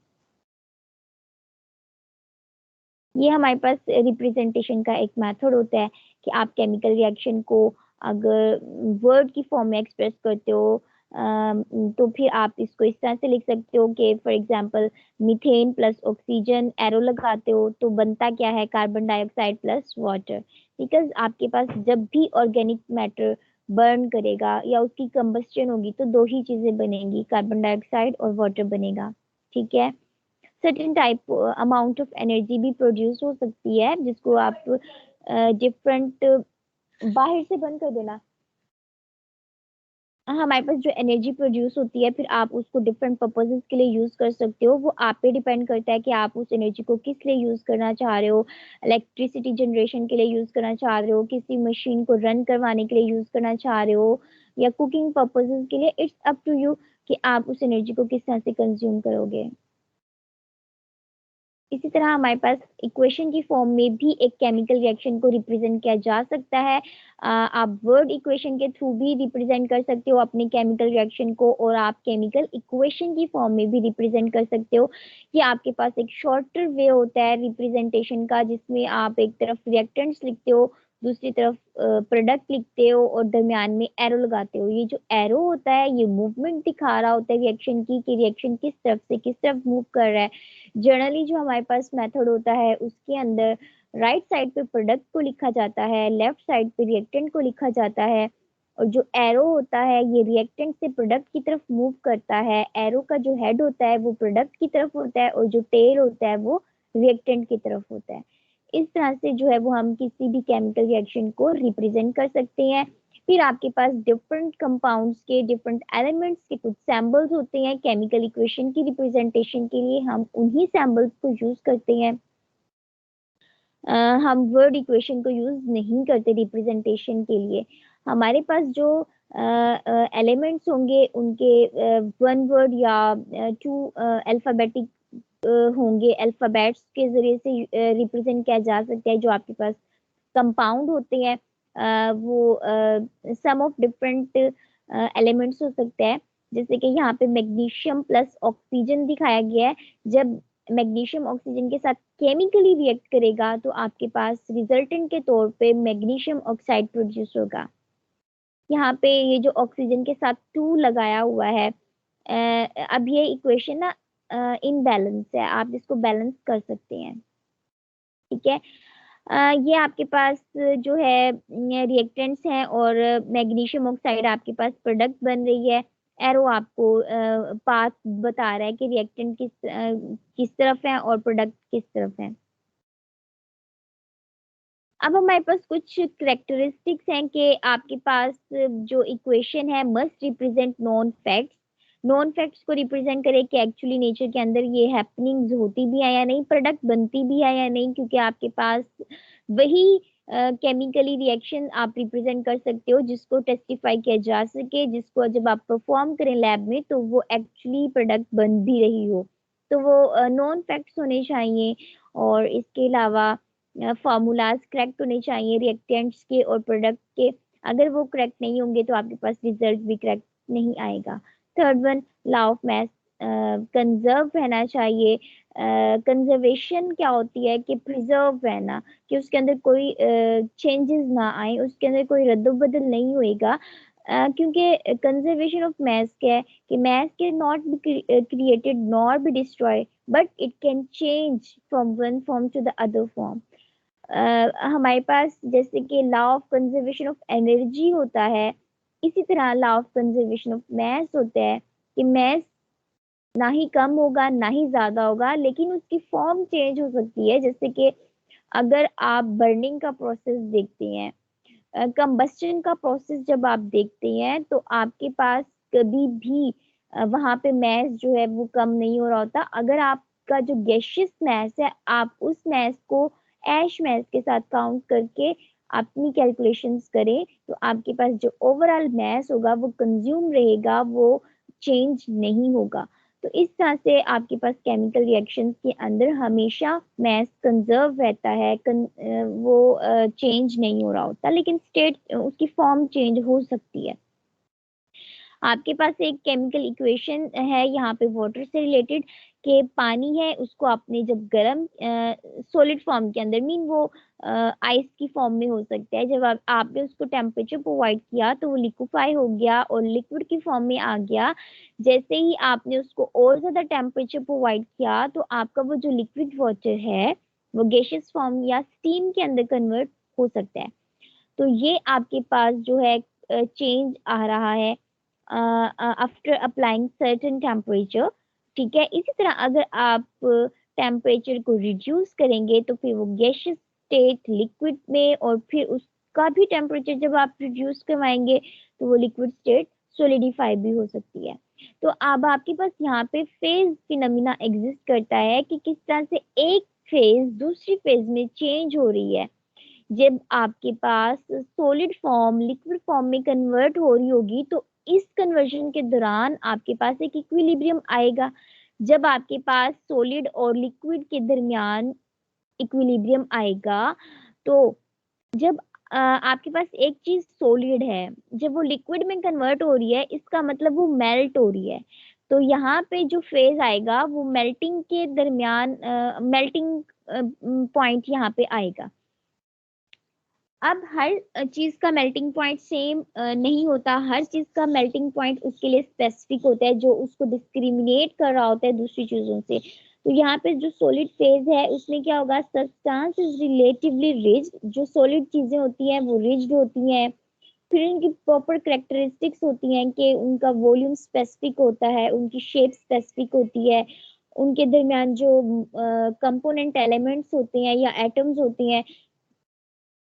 ये हमारे पास रिप्रेजेंटेशन का एक मेथड होता है कि आप केमिकल रिएक्शन को अगर वर्ड की फॉर्म में एक्सप्रेस करते हो तो फिर आप इसको इस तरह से लिख सकते हो कि for example methane plus oxygen arrow लगाते हो तो बनता क्या है, carbon dioxide plus water. Because आपके पास जब भी ऑर्गेनिक मैटर बर्न करेगा या उसकी कंबस्टन होगी तो दो ही चीजें बनेंगी, कार्बन डाइऑक्साइड और वाटर बनेगा। ठीक है, certain type amount of energy भी प्रोड्यूस हो सकती है जिसको आप डिफरेंट बाहर से बंद कर देना। हमारे पास जो एनर्जी प्रोड्यूस होती है फिर आप उसको डिफरेंट पर्पसेस के लिए यूज कर सकते हो, वो आप पे डिपेंड करता है कि आप उस एनर्जी को किस लिए यूज करना चाह रहे हो। इलेक्ट्रिसिटी जनरेशन के लिए यूज करना चाह रहे हो, किसी मशीन को रन करवाने के लिए यूज करना चाह रहे हो, या कुकिंग पर्पसेस के लिए, इट्स अप टू यू कि आप उस एनर्जी को किस तरह से कंज्यूम करोगे। इसी तरह हमारे पास इक्वेशन की फॉर्म में भी एक केमिकल रिएक्शन को रिप्रेजेंट किया जा सकता है। आप वर्ड इक्वेशन के थ्रू भी रिप्रेजेंट कर सकते हो अपने केमिकल रिएक्शन को, और आप केमिकल इक्वेशन की फॉर्म में भी रिप्रेजेंट कर सकते हो कि आपके पास एक शॉर्टर वे होता है रिप्रेजेंटेशन का, जिसमें आप एक तरफ रिएक्टेंट्स लिखते हो, दूसरी तरफ प्रोडक्ट लिखते हो और दरमियान में एरो लगाते हो। ये जो एरो होता है ये मूवमेंट दिखा रहा होता है रिएक्शन की, कि रिएक्शन किस तरफ से किस तरफ मूव कर रहा है। जनरली जो हमारे पास मेथड होता है उसके अंदर राइट साइड पे प्रोडक्ट को लिखा जाता है, लेफ्ट साइड पे रिएक्टेंट को लिखा जाता है, और जो एरो होता है ये रिएक्टेंट से प्रोडक्ट की तरफ मूव करता है। एरो का जो हेड होता है वो प्रोडक्ट की तरफ होता है और जो टेल होता है वो रिएक्टेंट की तरफ होता है। इस तरह से जो है वो हम किसी भी केमिकल रिएक्शन को रिप्रेजेंट कर सकते हैं। फिर आपके पास डिफरेंट कंपाउंड्स के डिफरेंट एलिमेंट्स के कुछ सैम्बल्स होते हैं केमिकल इक्वेशन की रिप्रेजेंटेशन के लिए, हम उन्हीं सैम्बल्स को यूज करते हैं। हम वर्ड इक्वेशन को यूज नहीं करते रिप्रेजेंटेशन के लिए। हमारे पास जो एलिमेंट्स होंगे उनके वन वर्ड या टू अल्फाबेटिक होंगे, अल्फाबेट्स के जरिए से रिप्रेजेंट किया जा सकता है। जो आपके पास कंपाउंड होते हैं वो सम ऑफ डिफरेंट एलिमेंट्स हो सकते हैं। जैसे कि यहाँ पे मैग्नीशियम प्लस ऑक्सीजन दिखाया गया है। जब मैग्नीशियम ऑक्सीजन के साथ केमिकली रिएक्ट करेगा तो आपके पास रिजल्टेंट के तौर पे मैग्नीशियम ऑक्साइड प्रोड्यूस होगा। यहाँ पे ये जो ऑक्सीजन के साथ 2 लगाया हुआ है, अब ये इक्वेशन ना इनबैलेंस है, आप इसको बैलेंस कर सकते हैं। ठीक है, ये आपके पास जो है रिएक्टेंट्स हैं और मैग्नीशियम ऑक्साइड आपके पास प्रोडक्ट बन रही है। एरो आपको पाथ बता रहा है कि रिएक्टेंट किस तरफ है और प्रोडक्ट किस तरफ है। अब हमारे पास कुछ करेक्टरिस्टिक्स हैं कि आपके पास जो इक्वेशन है must represent non facts. Non facts को रिप्रेजेंट करे कि एक्चुअली नेचर के अंदर ये हैपनिंग्स होती भी है या नहीं, प्रोडक्ट बनती भी है या नहीं, क्योंकि आपके पास वही केमिकली रिएक्शन आप रिप्रेजेंट कर सकते हो जिसको टेस्टिफाई किया जा सके, जिसको जब आप परफॉर्म करें लैब में तो वो एक्चुअली प्रोडक्ट बन भी रही हो। तो वो नॉन फैक्ट्स होने चाहिए। और इसके अलावा फार्मूलाज करेक्ट होने चाहिए रिएक्टेंट्स के और प्रोडक्ट के। अगर वो करेक्ट नहीं होंगे तो आपके पास रिजल्ट भी करेक्ट नहीं आएगा। Third one, law of math conserve रहना चाहिए। कंजर्वेशन क्या होती है कि प्रिजर्व रहना, कि उसके अंदर कोई चेंजेस ना आए, उसके अंदर कोई रद्द-बदल नहीं होएगा। क्योंकि कंजर्वेशन ऑफ मैथ क्या है कि mass can not be created nor be destroy, but it can change from one form to the other form. हमारे पास जैसे कि law of conservation of energy होता है, इसी तरह law of conservation of mass होता है कि मैस ना ही कम होगा ना ही ज्यादा होगा, लेकिन उसकी फॉर्म चेंज हो सकती है। जैसे कि अगर आप बर्निंग का प्रोसेस देखते हैं, कंबस्टन का प्रोसेस जब आप देखते हैं तो आपके पास कभी भी वहां पे मैस जो है वो कम नहीं हो रहा होता। अगर आपका जो गैशियस मैस है आप उस मैस को ऐश मैस के साथ काउंट करके अपनी कैलकुलेशंस करें तो आपके पास जो ओवरऑल मैस होगा वो कंज्यूम रहेगा, वो चेंज नहीं होगा। तो इस तरह से आपके पास केमिकल रिएक्शंस के अंदर हमेशा मैस कंजर्व रहता है, वो चेंज नहीं हो रहा होता, लेकिन स्टेट उसकी फॉर्म चेंज हो सकती है। आपके पास एक केमिकल इक्वेशन है यहाँ पे वाटर से रिलेटेड, कि पानी है उसको आपने जब गर्म सॉलिड फॉर्म के अंदर मीन वो आइस की फॉर्म में हो सकता है, जब आपने उसको टेम्परेचर प्रोवाइड किया तो वो लिक्विफाई हो गया और लिक्विड की फॉर्म में आ गया। जैसे ही आपने उसको और ज्यादा टेम्परेचर प्रोवाइड किया तो आपका वो जो लिक्विड वाटर है वो गैशियस फॉर्म या स्टीम के अंदर कन्वर्ट हो सकता है। तो ये आपके पास जो है चेंज आ रहा है आफ्टर अप्लाइंग सर्टेन टेम्परेचर। ठीक है, इसी तरह अगर आप टेम्परेचर को रिड्यूस करेंगे तो फिर वो गैशियस स्टेट लिक्विड में, और फिर उसका भी टेम्परेचर जब आप रिड्यूस करवाएंगे तो वो लिक्विड स्टेट सोलिडिफाई भी हो सकती है। तो अब आपके पास यहाँ पे फेज फिनोमिना एग्जिस्ट करता है कि किस तरह से एक फेज दूसरी फेज में चेंज हो रही है। जब आपके पास सॉलिड फॉर्म लिक्विड फॉर्म में कन्वर्ट हो रही होगी तो इस कन्वर्जन के दौरान आपके पास एक इक्विलिब्रियम आएगा। जब आपके पास सॉलिड और लिक्विड के दरमियान इक्विलिब्रियम आएगा, तो जब आपके पास एक चीज सॉलिड है, जब वो लिक्विड में कन्वर्ट हो रही है, इसका मतलब वो मेल्ट हो रही है। तो यहाँ पे जो फेज आएगा वो मेल्टिंग के दरमियान, मेल्टिंग पॉइंट यहाँ पे आएगा। अब हर चीज का मेल्टिंग पॉइंट सेम नहीं होता, हर चीज का मेल्टिंग पॉइंट उसके लिए स्पेसिफिक होता है, जो उसको डिस्क्रिमिनेट कर रहा होता है दूसरी चीजों से। तो यहाँ पे जो सॉलिड फेज है उसमें क्या होगा, सब्सटेंस इज रिलेटिवली रिज, जो सॉलिड चीजें होती हैं वो रिज्ड होती हैं। फिर इनकी प्रॉपर कैरेक्टरिस्टिक्स होती हैं कि उनका वॉल्यूम स्पेसिफिक होता है, उनकी शेप स्पेसिफिक होती है, उनके दरमियान जो कंपोनेंट एलिमेंट्स होते हैं या एटम्स होती हैं,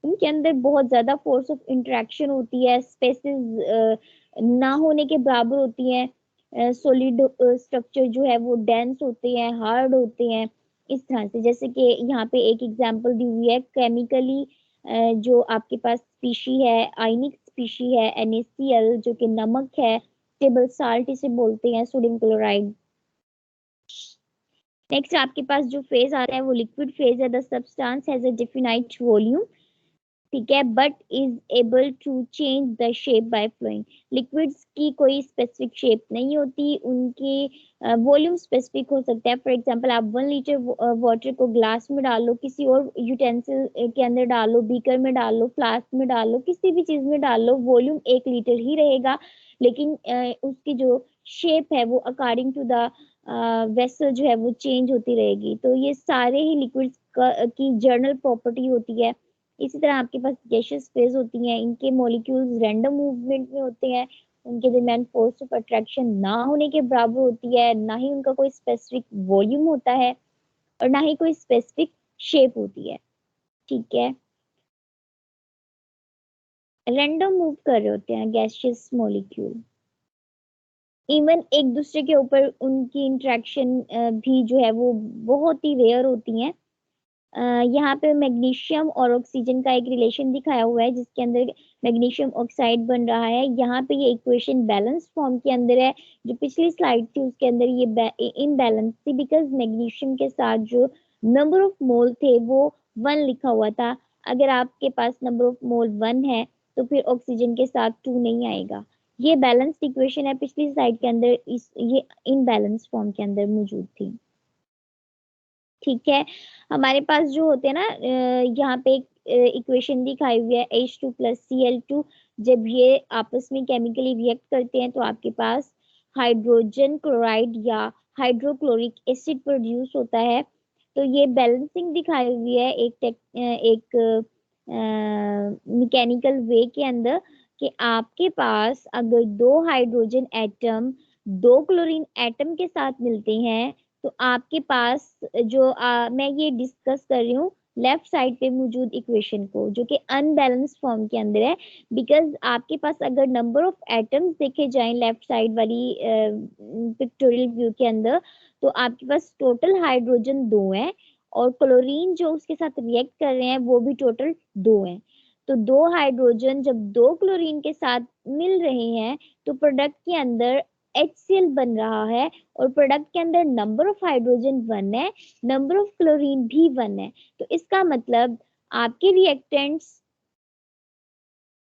उनके अंदर बहुत ज्यादा फोर्स ऑफ इंटरेक्शन होती है, स्पेसेस ना होने के बराबर होती हैं। सॉलिड स्ट्रक्चर जो है वो डेंस होते हैं, हार्ड होते हैं, इस तरह से। जैसे कि यहाँ पे एक एग्जांपल दी हुई है, केमिकली जो आपके पास स्पीशी है, आयनिक स्पीशी है NaCl, जो कि नमक है, टेबल साल्ट इसे बोलते हैं, सोडियम क्लोराइड। नेक्स्ट आपके पास जो फेज आता है वो लिक्विड फेज है। The substance has a definite volume, ठीक है, but is able to change the shape by flowing. Liquids की कोई स्पेसिफिक शेप नहीं होती, उनकी वॉल्यूम स्पेसिफिक हो सकता है। फॉर एग्जांपल आप 1 लीटर वाटर को ग्लास में डालो, किसी और यूटेंसिल के अंदर डालो, बीकर में डालो, फ्लास्क में डालो, किसी भी चीज में डालो, वॉल्यूम 1 लीटर ही रहेगा, लेकिन उसकी जो शेप है वो अकॉर्डिंग टू द वेसल जो है वो चेंज होती रहेगी। तो ये सारे ही लिक्विड्स की जर्नल प्रॉपर्टी होती है। इसी तरह आपके पास गैसियस फेज होती हैं, इनके मॉलिक्यूल्स रैंडम मूवमेंट में होते हैं, उनके दरमियान फोर्स ऑफ अट्रैक्शन ना होने के बराबर होती है, ना ही उनका कोई स्पेसिफिक वॉल्यूम होता है और ना ही कोई स्पेसिफिक शेप होती है, ठीक है। रैंडम मूव कर रहे होते हैं गैसियस मॉलिक्यूल, इवन एक दूसरे के ऊपर उनकी इंटरेक्शन भी जो है वो बहुत ही रेयर होती हैं। यहाँ पे मैग्नीशियम और ऑक्सीजन का एक रिलेशन दिखाया हुआ है, जिसके अंदर मैग्नीशियम ऑक्साइड बन रहा है। यहाँ पे ये इक्वेशन बैलेंस फॉर्म के अंदर है। जो पिछली स्लाइड थी उसके अंदर ये इनबैलेंस थी, बिकॉज मैग्नीशियम के साथ जो नंबर ऑफ मोल थे वो 1 लिखा हुआ था। अगर आपके पास नंबर ऑफ मोल 1 है तो फिर ऑक्सीजन के साथ 2 नहीं आएगा। ये बैलेंस्ड इक्वेशन है, पिछली स्लाइड के अंदर ये इनबैलेंस फॉर्म के अंदर मौजूद थी, ठीक है। हमारे पास जो होते हैं ना, यहाँ पे एक इक्वेशन दिखाई हुई है H2 + Cl2। जब ये आपस में केमिकली रिएक्ट करते हैं तो आपके पास हाइड्रोजन क्लोराइड या हाइड्रोक्लोरिक एसिड प्रोड्यूस होता है। तो ये बैलेंसिंग दिखाई हुई है एक मैकेनिकल वे के अंदर, कि आपके पास अगर 2 हाइड्रोजन एटम 2 क्लोरीन एटम के साथ मिलते हैं, तो आपके पास जो मैं ये डिस्कस कर रही हूँ लेफ्ट साइड पे मौजूद इक्वेशन को, जो कि अनबैलेंस फॉर्म के अंदर है। बिकॉज आपके पास अगर नंबर ऑफ एटम्स देखे जाएं लेफ्ट साइड वाली पिक्टोरियल व्यू के अंदर, तो आपके पास टोटल हाइड्रोजन 2 है, और क्लोरीन जो उसके साथ रिएक्ट कर रहे हैं वो भी टोटल 2 है। तो 2 हाइड्रोजन जब 2 क्लोरीन के साथ मिल रहे हैं तो प्रोडक्ट के अंदर HCl बन रहा है, और प्रोडक्ट के अंदर नंबर ऑफ हाइड्रोजन 1 है, नंबर ऑफ क्लोरीन भी 1 है। तो इसका मतलब आपके रिएक्टेंट्स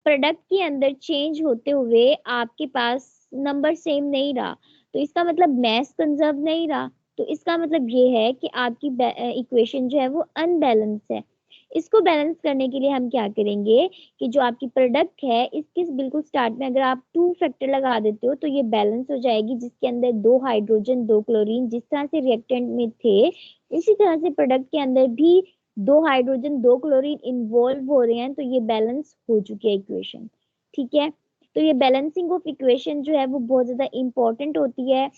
प्रोडक्ट के अंदर चेंज होते हुए आपके पास नंबर सेम नहीं रहा, तो इसका मतलब मैस कंजर्व नहीं रहा। तो इसका मतलब ये है कि आपकी इक्वेशन जो है वो अनबैलेंस है। इसको बैलेंस करने के लिए हम क्या करेंगे कि जो आपकी प्रोडक्ट है इसके बिल्कुल स्टार्ट में अगर आप 2 फैक्टर लगा देते हो तो ये बैलेंस हो जाएगी, जिसके अंदर 2 हाइड्रोजन 2 क्लोरीन जिस तरह से रिएक्टेंट में थे, इसी तरह से प्रोडक्ट के अंदर भी 2 हाइड्रोजन 2 क्लोरीन इन्वॉल्व हो रहे हैं। तो ये बैलेंस हो चुकी है इक्वेशन, ठीक है। तो ये बैलेंसिंग ऑफ इक्वेशन जो है वो बहुत ज्यादा इंपॉर्टेंट होती है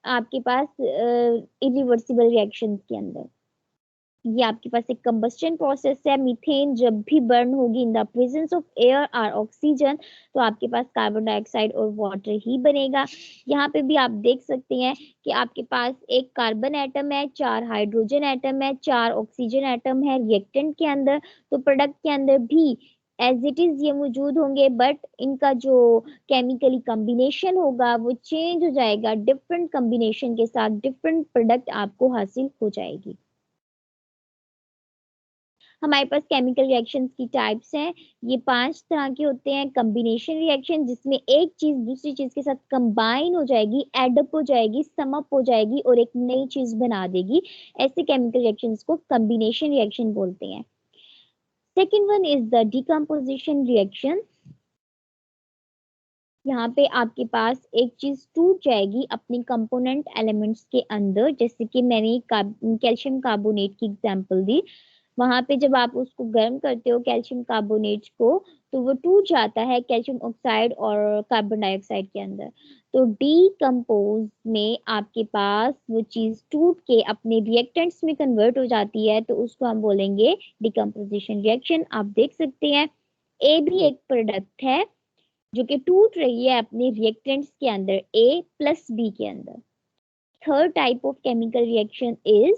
आपके पास इरिवर्सिबल रिएक्शंस के अंदर। ये आपके पास एक कंबस्टन प्रोसेस है। मीथेन जब भी बर्न होगी in the presence of air और ऑक्सीजन, तो आपके पास कार्बन डाइऑक्साइड और वाटर ही बनेगा। यहाँ पे भी आप देख सकते हैं कि आपके पास एक कार्बन एटम है, 4 हाइड्रोजन एटम है, 4 ऑक्सीजन एटम है रिएक्टेंट के अंदर। तो प्रोडक्ट के अंदर भी एज इट इज ये मौजूद होंगे, बट इनका जो केमिकली कॉम्बिनेशन होगा वो चेंज हो जाएगा, डिफरेंट कॉम्बिनेशन के साथ डिफरेंट प्रोडक्ट आपको हासिल हो जाएगी। हमारे पास केमिकल रिएक्शंस की टाइप्स हैं, ये 5 तरह के होते हैं। कॉम्बिनेशन रिएक्शन, जिसमें एक चीज दूसरी चीज के साथ कंबाइन हो जाएगी, एडअप हो जाएगी, समअप हो जाएगी और एक नई चीज बना देगी, ऐसे केमिकल रिएक्शंस को कॉम्बिनेशन रिएक्शन बोलते हैं। Second one is the decomposition reaction. यहाँ पे आपके पास एक चीज टूट जाएगी अपने कंपोनेंट एलिमेंट्स के अंदर, जैसे कि मैंने कैल्शियम कार्बोनेट की एग्जांपल दी। वहां पे जब आप उसको गर्म करते हो कैल्शियम कार्बोनेट को, तो वो टूट जाता है कैल्शियम ऑक्साइड और कार्बन डाइऑक्साइड के अंदर। तो डीकम्पोज में आपके पास वो चीज टूट के अपने रिएक्टेंट्स में कन्वर्ट हो जाती है, तो उसको हम बोलेंगे डिकम्पोजिशन रिएक्शन। आप देख सकते हैं ए भी एक प्रोडक्ट है जो कि टूट रही है अपने रिएक्टेंट्स के अंदर, ए प्लस बी के अंदर। Third type of chemical reaction is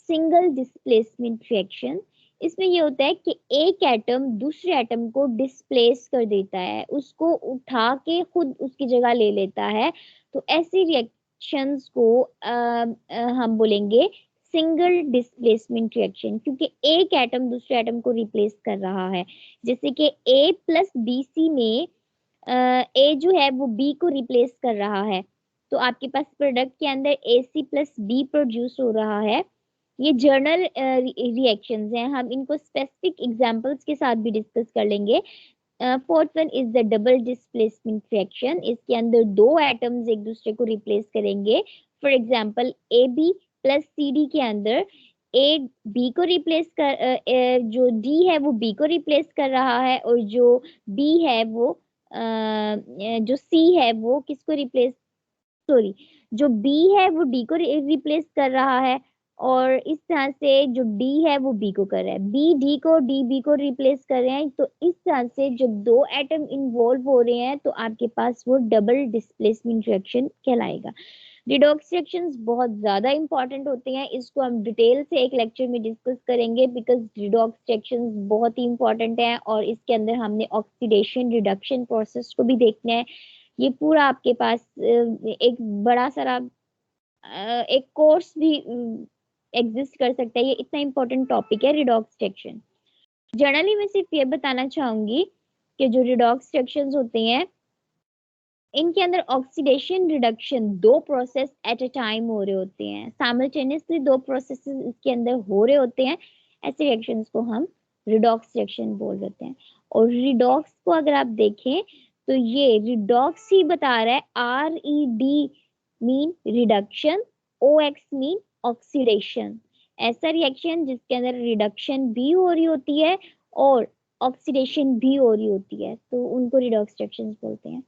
single displacement reaction. इसमें ये होता है कि एक एटम दूसरे एटम को डिस्प्लेस कर देता है, उसको उठा के खुद उसकी जगह ले लेता है। तो ऐसी रिएक्शंस को हम बोलेंगे सिंगल डिस्प्लेसमेंट रिएक्शन, क्योंकि एक एटम दूसरे एटम को रिप्लेस कर रहा है। जैसे कि ए प्लस बी सी में ए जो है वो बी को रिप्लेस कर रहा है, तो आपके पास प्रोडक्ट के अंदर ए सी प्लस बी प्रोड्यूस हो रहा है। ये जर्नल रिएक्शंस हैं, हम इनको स्पेसिफिक एग्जांपल्स के साथ भी डिस्कस कर लेंगे। Fourth one is the double displacement reaction. इसके अंदर दो एटम्स एक दूसरे को रिप्लेस करेंगे। For example A B plus C D के अंदर ए बी को रिप्लेस कर जो डी है वो बी को रिप्लेस कर रहा है, और जो बी है वो जो सी है वो किसको रिप्लेस, सॉरी, जो बी है वो डी को रिप्लेस कर रहा है, और इस तरह से जो डी है वो बी को कर रहा है, बी डी को, डी बी को रिप्लेस कर रहे हैं। तो इस तरह से जब दो एटम इन्वॉल्व हो रहे हैं तो आपके पास वो डबल डिस्प्लेसमेंट रिएक्शन कहलाएगा। रिडॉक्स रिएक्शंस बहुत ज्यादा इंपॉर्टेंट होते हैं, इसको हम डिटेल से एक लेक्चर में डिस्कस करेंगे, बिकॉज रिडॉक्स रिएक्शंस बहुत ही इंपॉर्टेंट है, और इसके अंदर हमने ऑक्सीडेशन रिडक्शन प्रोसेस को भी देखना है। ये पूरा आपके पास एक बड़ा सारा एक कोर्स भी एग्जिस्ट कर सकता है, ये इतना इंपॉर्टेंट टॉपिक है रिडॉक्स रिएक्शन। जनरली मैं सिर्फ ये बताना चाहूंगी कि जो रिडॉक्स रिएक्शंस होते हैं इनके अंदर ऑक्सीडेशन रिडक्शन दो प्रोसेस एट अ टाइम हो रहे होते हैं, साइमल्टेनियसली दो प्रोसेसेस इसके अंदर हो रहे होते हैं। ऐसे रिएक्शंस को हम रिडॉक्स रिएक्शन बोल देते हैं। और रिडॉक्स को अगर आप देखें तो ये रिडॉक्स ही बता रहा है, RED mean reduction, OX mean oxidation. ऐसा रिएक्शन जिसके अंदर रिडक्शन भी हो रही होती है और ऑक्सीडेशन भी हो रही होती है, तो उनको रिडॉक्स रिएक्शंस बोलते हैं।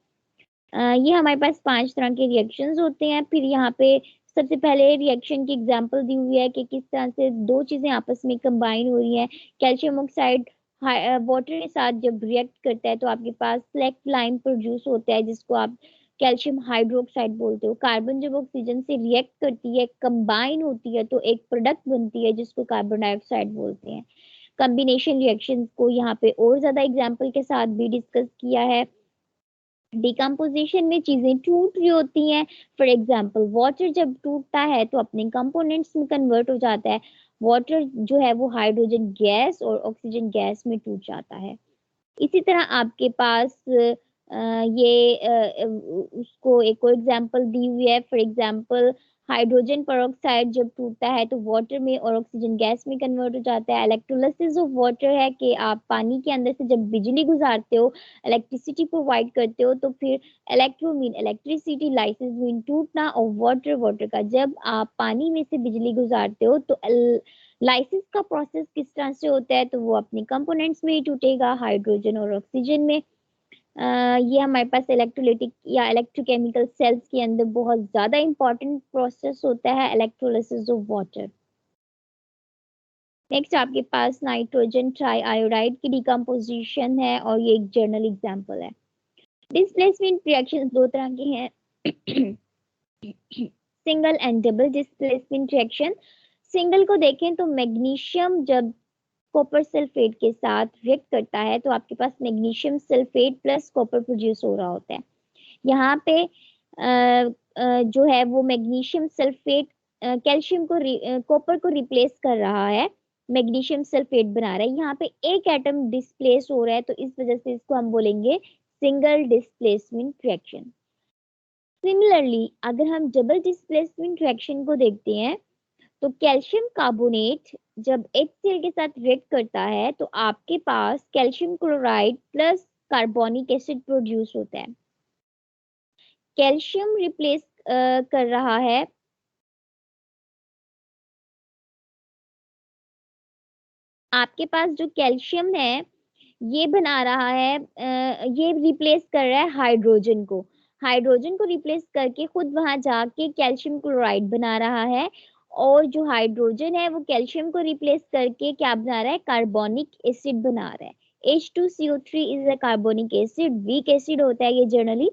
ये हमारे पास 5 तरह के रिएक्शंस होते हैं। फिर यहाँ पे सबसे पहले रिएक्शन की एग्जांपल दी हुई है कि किस तरह से दो चीजें आपस में कंबाइन हो रही हैं। कैल्शियम ऑक्साइड वाटर के साथ जब रिएक्ट करता है तो आपके पास स्लेक्ट लाइन प्रोड्यूस होता है, जिसको आप कैल्शियम हाइड्रोक्साइड बोलते हो। कार्बन जब ऑक्सीजन से रिएक्ट करती है, कंबाइन होती है, तो एक प्रोडक्ट बनती है जिसको कार्बन डाइऑक्साइड बोलते हैं। कॉम्बिनेशन रिएक्शंस को यहाँ पे और ज्यादा एग्जाम्पल के साथ भी डिस्कस किया है। डिकम्पोजिशन में चीजें टूट रही होती हैं। फॉर एग्जाम्पल वाटर जब टूटता है तो अपने कंपोनेंट्स में कन्वर्ट हो जाता है। वाटर जो है वो हाइड्रोजन गैस और ऑक्सीजन गैस में टूट जाता है। इसी तरह आपके पास उसको एक और एग्जांपल दी हुई है। फॉर एग्जांपल हाइड्रोजन पेरोक्साइड जब टूटता है तो वाटर में और ऑक्सीजन गैस में कन्वर्ट हो जाता है। इलेक्ट्रोलिसिस ऑफ वाटर है कि आप पानी के अंदर से जब बिजली गुजारते हो, इलेक्ट्रिसिटी प्रोवाइड करते हो, तो फिर electro mean electricity, lysis mean टूटना, और वाटर वाटर का जब आप पानी में से बिजली गुजारते हो तो लाइसिस का प्रोसेस किस तरह से होता है, तो वो अपने कंपोनेंट्स में ही टूटेगा, हाइड्रोजन और ऑक्सीजन में। ये हमारे पास इलेक्ट्रोलिटिक या इलेक्ट्रोकेमिकल सेल्स के अंदर बहुत ज्यादा इंपॉर्टेंट प्रोसेस होता है, इलेक्ट्रोलिसिस ऑफ वाटर। नेक्स्ट आपके पास नाइट्रोजन ट्राइआयोडाइड की डिकम्पोजिशन है, और ये एक जर्नल एग्जांपल है। डिस्प्लेसमेंट रिएक्शंस दो तरह के हैं, single and double displacement reaction. Single को देखें तो मैग्नीशियम जब कॉपर सल्फेट के साथ रिएक्ट करता है तो आपके पास magnesium sulphate plus copper produce हो रहा होता है। यहाँ पे जो है वो मैग्नीशियम सल्फेट कैल्शियम को कॉपर को रिप्लेस कर रहा है, मैग्नीशियम सल्फेट बना रहा है। यहाँ पे एक एटम डिस्प्लेस हो रहा है तो इस वजह से इसको हम बोलेंगे सिंगल डिस्प्लेसमेंट रिएक्शन। सिमिलरली अगर हम डबल डिस्प्लेसमेंट रिएक्शन को देखते हैं तो कैल्शियम कार्बोनेट जब HCl के साथ रिएक्ट करता है तो आपके पास calcium chloride plus carbonic acid produce होता है। कैल्शियम रिप्लेस कर रहा है आपके पास जो कैल्शियम है ये बना रहा है ये रिप्लेस कर रहा है हाइड्रोजन को। हाइड्रोजन को रिप्लेस करके खुद वहां जाके कैल्शियम क्लोराइड बना रहा है और जो हाइड्रोजन है वो कैल्शियम को रिप्लेस करके क्या बना रहा है, कार्बोनिक एसिड बना रहा है। H2CO3 is a carbonic acid, weak acid होता है ये जनरली।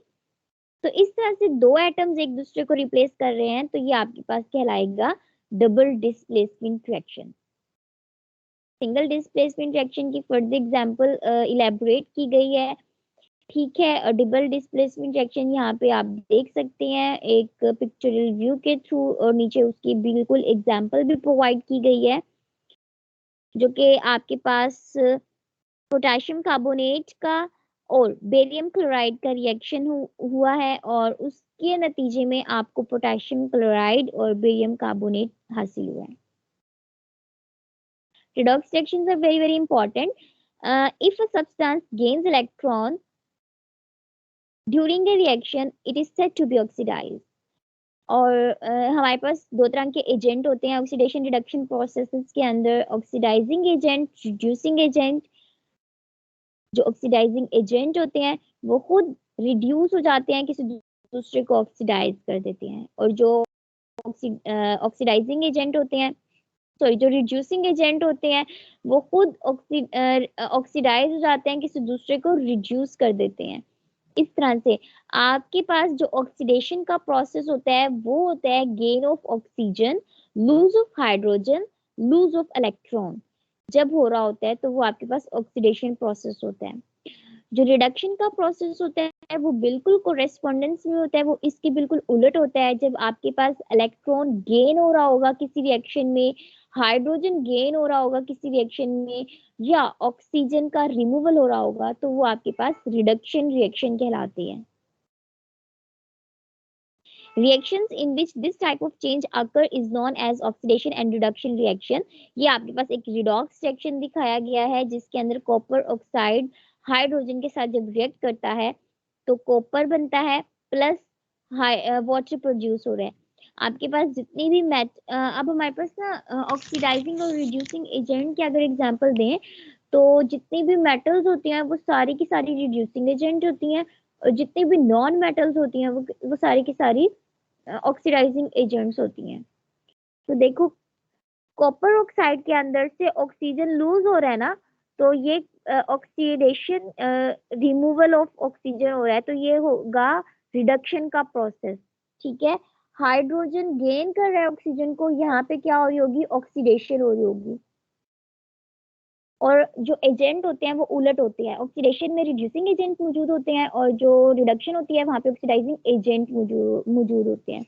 तो इस तरह से दो एटम्स एक दूसरे को रिप्लेस कर रहे हैं तो ये आपके पास कहलाएगा double displacement reaction. Single displacement reaction की फर्दर एग्जांपल इलेबोरेट की गई है, ठीक है। डबल डिस्प्लेसमेंट रिएक्शन यहाँ पे आप देख सकते हैं एक पिक्चरल व्यू के थ्रू और नीचे उसकी बिल्कुल एग्जांपल भी प्रोवाइड की गई है जो कि आपके पास पोटेशियम कार्बोनेट का और बेरियम क्लोराइड का रिएक्शन हुआ है और उसके नतीजे में आपको पोटेशियम क्लोराइड और बेरियम कार्बोनेट हासिल हुआ है। Redox reactions are very very important. If a substance gains electron during a reaction, it is said to be oxidized. और हमारे पास दो तरह के एजेंट होते हैं ऑक्सीडेशन रिडक्शन प्रोसेसेस के अंदर, ऑक्सीडाइजिंग एजेंट, रिड्यूसिंग एजेंट। जो ऑक्सीडाइजिंग एजेंट होते हैं वो खुद रिड्यूस हो जाते हैं, किसी दूसरे को ऑक्सीडाइज कर देते हैं, और जो ऑक्सीडाइजिंग एजेंट होते हैं जो रिड्यूसिंग एजेंट होते हैं वो खुद ऑक्सीडाइज हो जाते हैं, किसी दूसरे को रिड्यूस कर देते हैं। इस तरह से आपके पास जो ऑक्सीडेशन का प्रोसेस होता है वो होता है gain of oxygen, lose of hydrogen, lose of electron. जब हो रहा होता है तो वो आपके पास ऑक्सीडेशन प्रोसेस होता है। जो रिडक्शन का प्रोसेस होता है वो बिल्कुल कोरेस्पोंडेंस में होता है, वो इसके बिल्कुल उलट होता है। जब आपके पास इलेक्ट्रॉन गेन हो रहा होगा किसी रिएक्शन में, हाइड्रोजन गेन हो रहा होगा किसी रिएक्शन में, या ऑक्सीजन का रिमूवल हो रहा होगा तो वो आपके पास रिडक्शन रिएक्शन कहलाती है। Reactions in which this type of change occur is known as oxidation and reduction reaction. ये आपके पास एक redox reaction दिखाया गया है जिसके अंदर कॉपर ऑक्साइड हाइड्रोजन के साथ जब रिएक्ट करता है तो कॉपर बनता है प्लस वाटर प्रोड्यूस हो रहा है। आपके पास जितनी भी अब हमारे पास ना ऑक्सीडाइजिंग और रिड्यूसिंग एजेंट की अगर एग्जांपल दें तो जितनी भी मेटल्स होती हैं वो सारी की सारी रिड्यूसिंग एजेंट होती हैं, और जितनी भी नॉन मेटल्स होती हैं वो सारी की सारी ऑक्सीडाइजिंग एजेंट्स होती हैं। तो देखो कॉपर ऑक्साइड के अंदर से ऑक्सीजन लूज हो रहा है ना, तो ये ऑक्सीडेशन रिमूवल ऑफ ऑक्सीजन हो रहा है, तो ये होगा रिडक्शन का प्रोसेस, ठीक है। हाइड्रोजन गेन कर रहा है ऑक्सीजन को, यहाँ पे क्या हो रही होगी, ऑक्सीडेशन हो रही होगी। और जो एजेंट होते हैं वो उलट होते हैं, ऑक्सीडेशन में रिड्यूसिंग एजेंट मौजूद होते हैं और जो रिडक्शन होती है वहां पे ऑक्सीडाइजिंग एजेंट मौजूद होते हैं,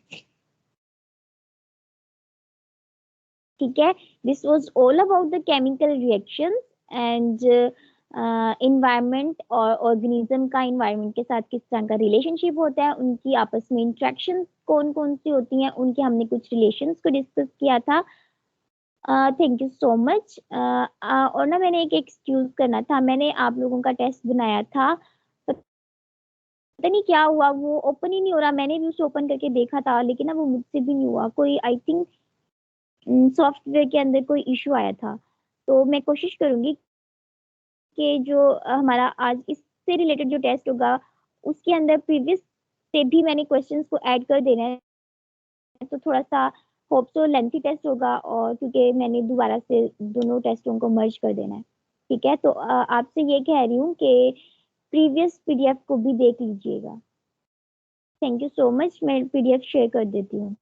ठीक है। This was all about the chemical reactions and environment और ऑर्गेनिज्म का इन्वायरमेंट के साथ किस तरह का रिलेशनशिप होता है, उनकी आपस में इंटरेक्शन कौन कौन सी होती हैं, उनके हमने कुछ रिलेशंस को डिस्कस किया था। Thank you so much. और ना मैंने एक एक्सक्यूज करना था, मैंने आप लोगों का टेस्ट बनाया था, पता नहीं क्या हुआ वो ओपन ही नहीं हो रहा। मैंने भी उसे ओपन करके देखा था लेकिन ना वो मुझसे भी नहीं हुआ, कोई आई थिंक सॉफ्टवेयर के अंदर कोई इशू आया था। तो मैं कोशिश करूंगी कि जो हमारा आज इससे रिलेटेड जो टेस्ट होगा उसके अंदर प्रीवियस से भी मैंने क्वेश्चंस को ऐड कर देना है, तो थोड़ा सा होप सो लेंथी टेस्ट होगा, और क्योंकि मैंने दोबारा से दोनों टेस्टों को मर्ज कर देना है, ठीक है। तो आपसे ये कह रही हूँ कि प्रीवियस पीडीएफ को भी देख लीजिएगा। Thank you so much. मैं पीडीएफ शेयर कर देती हूँ।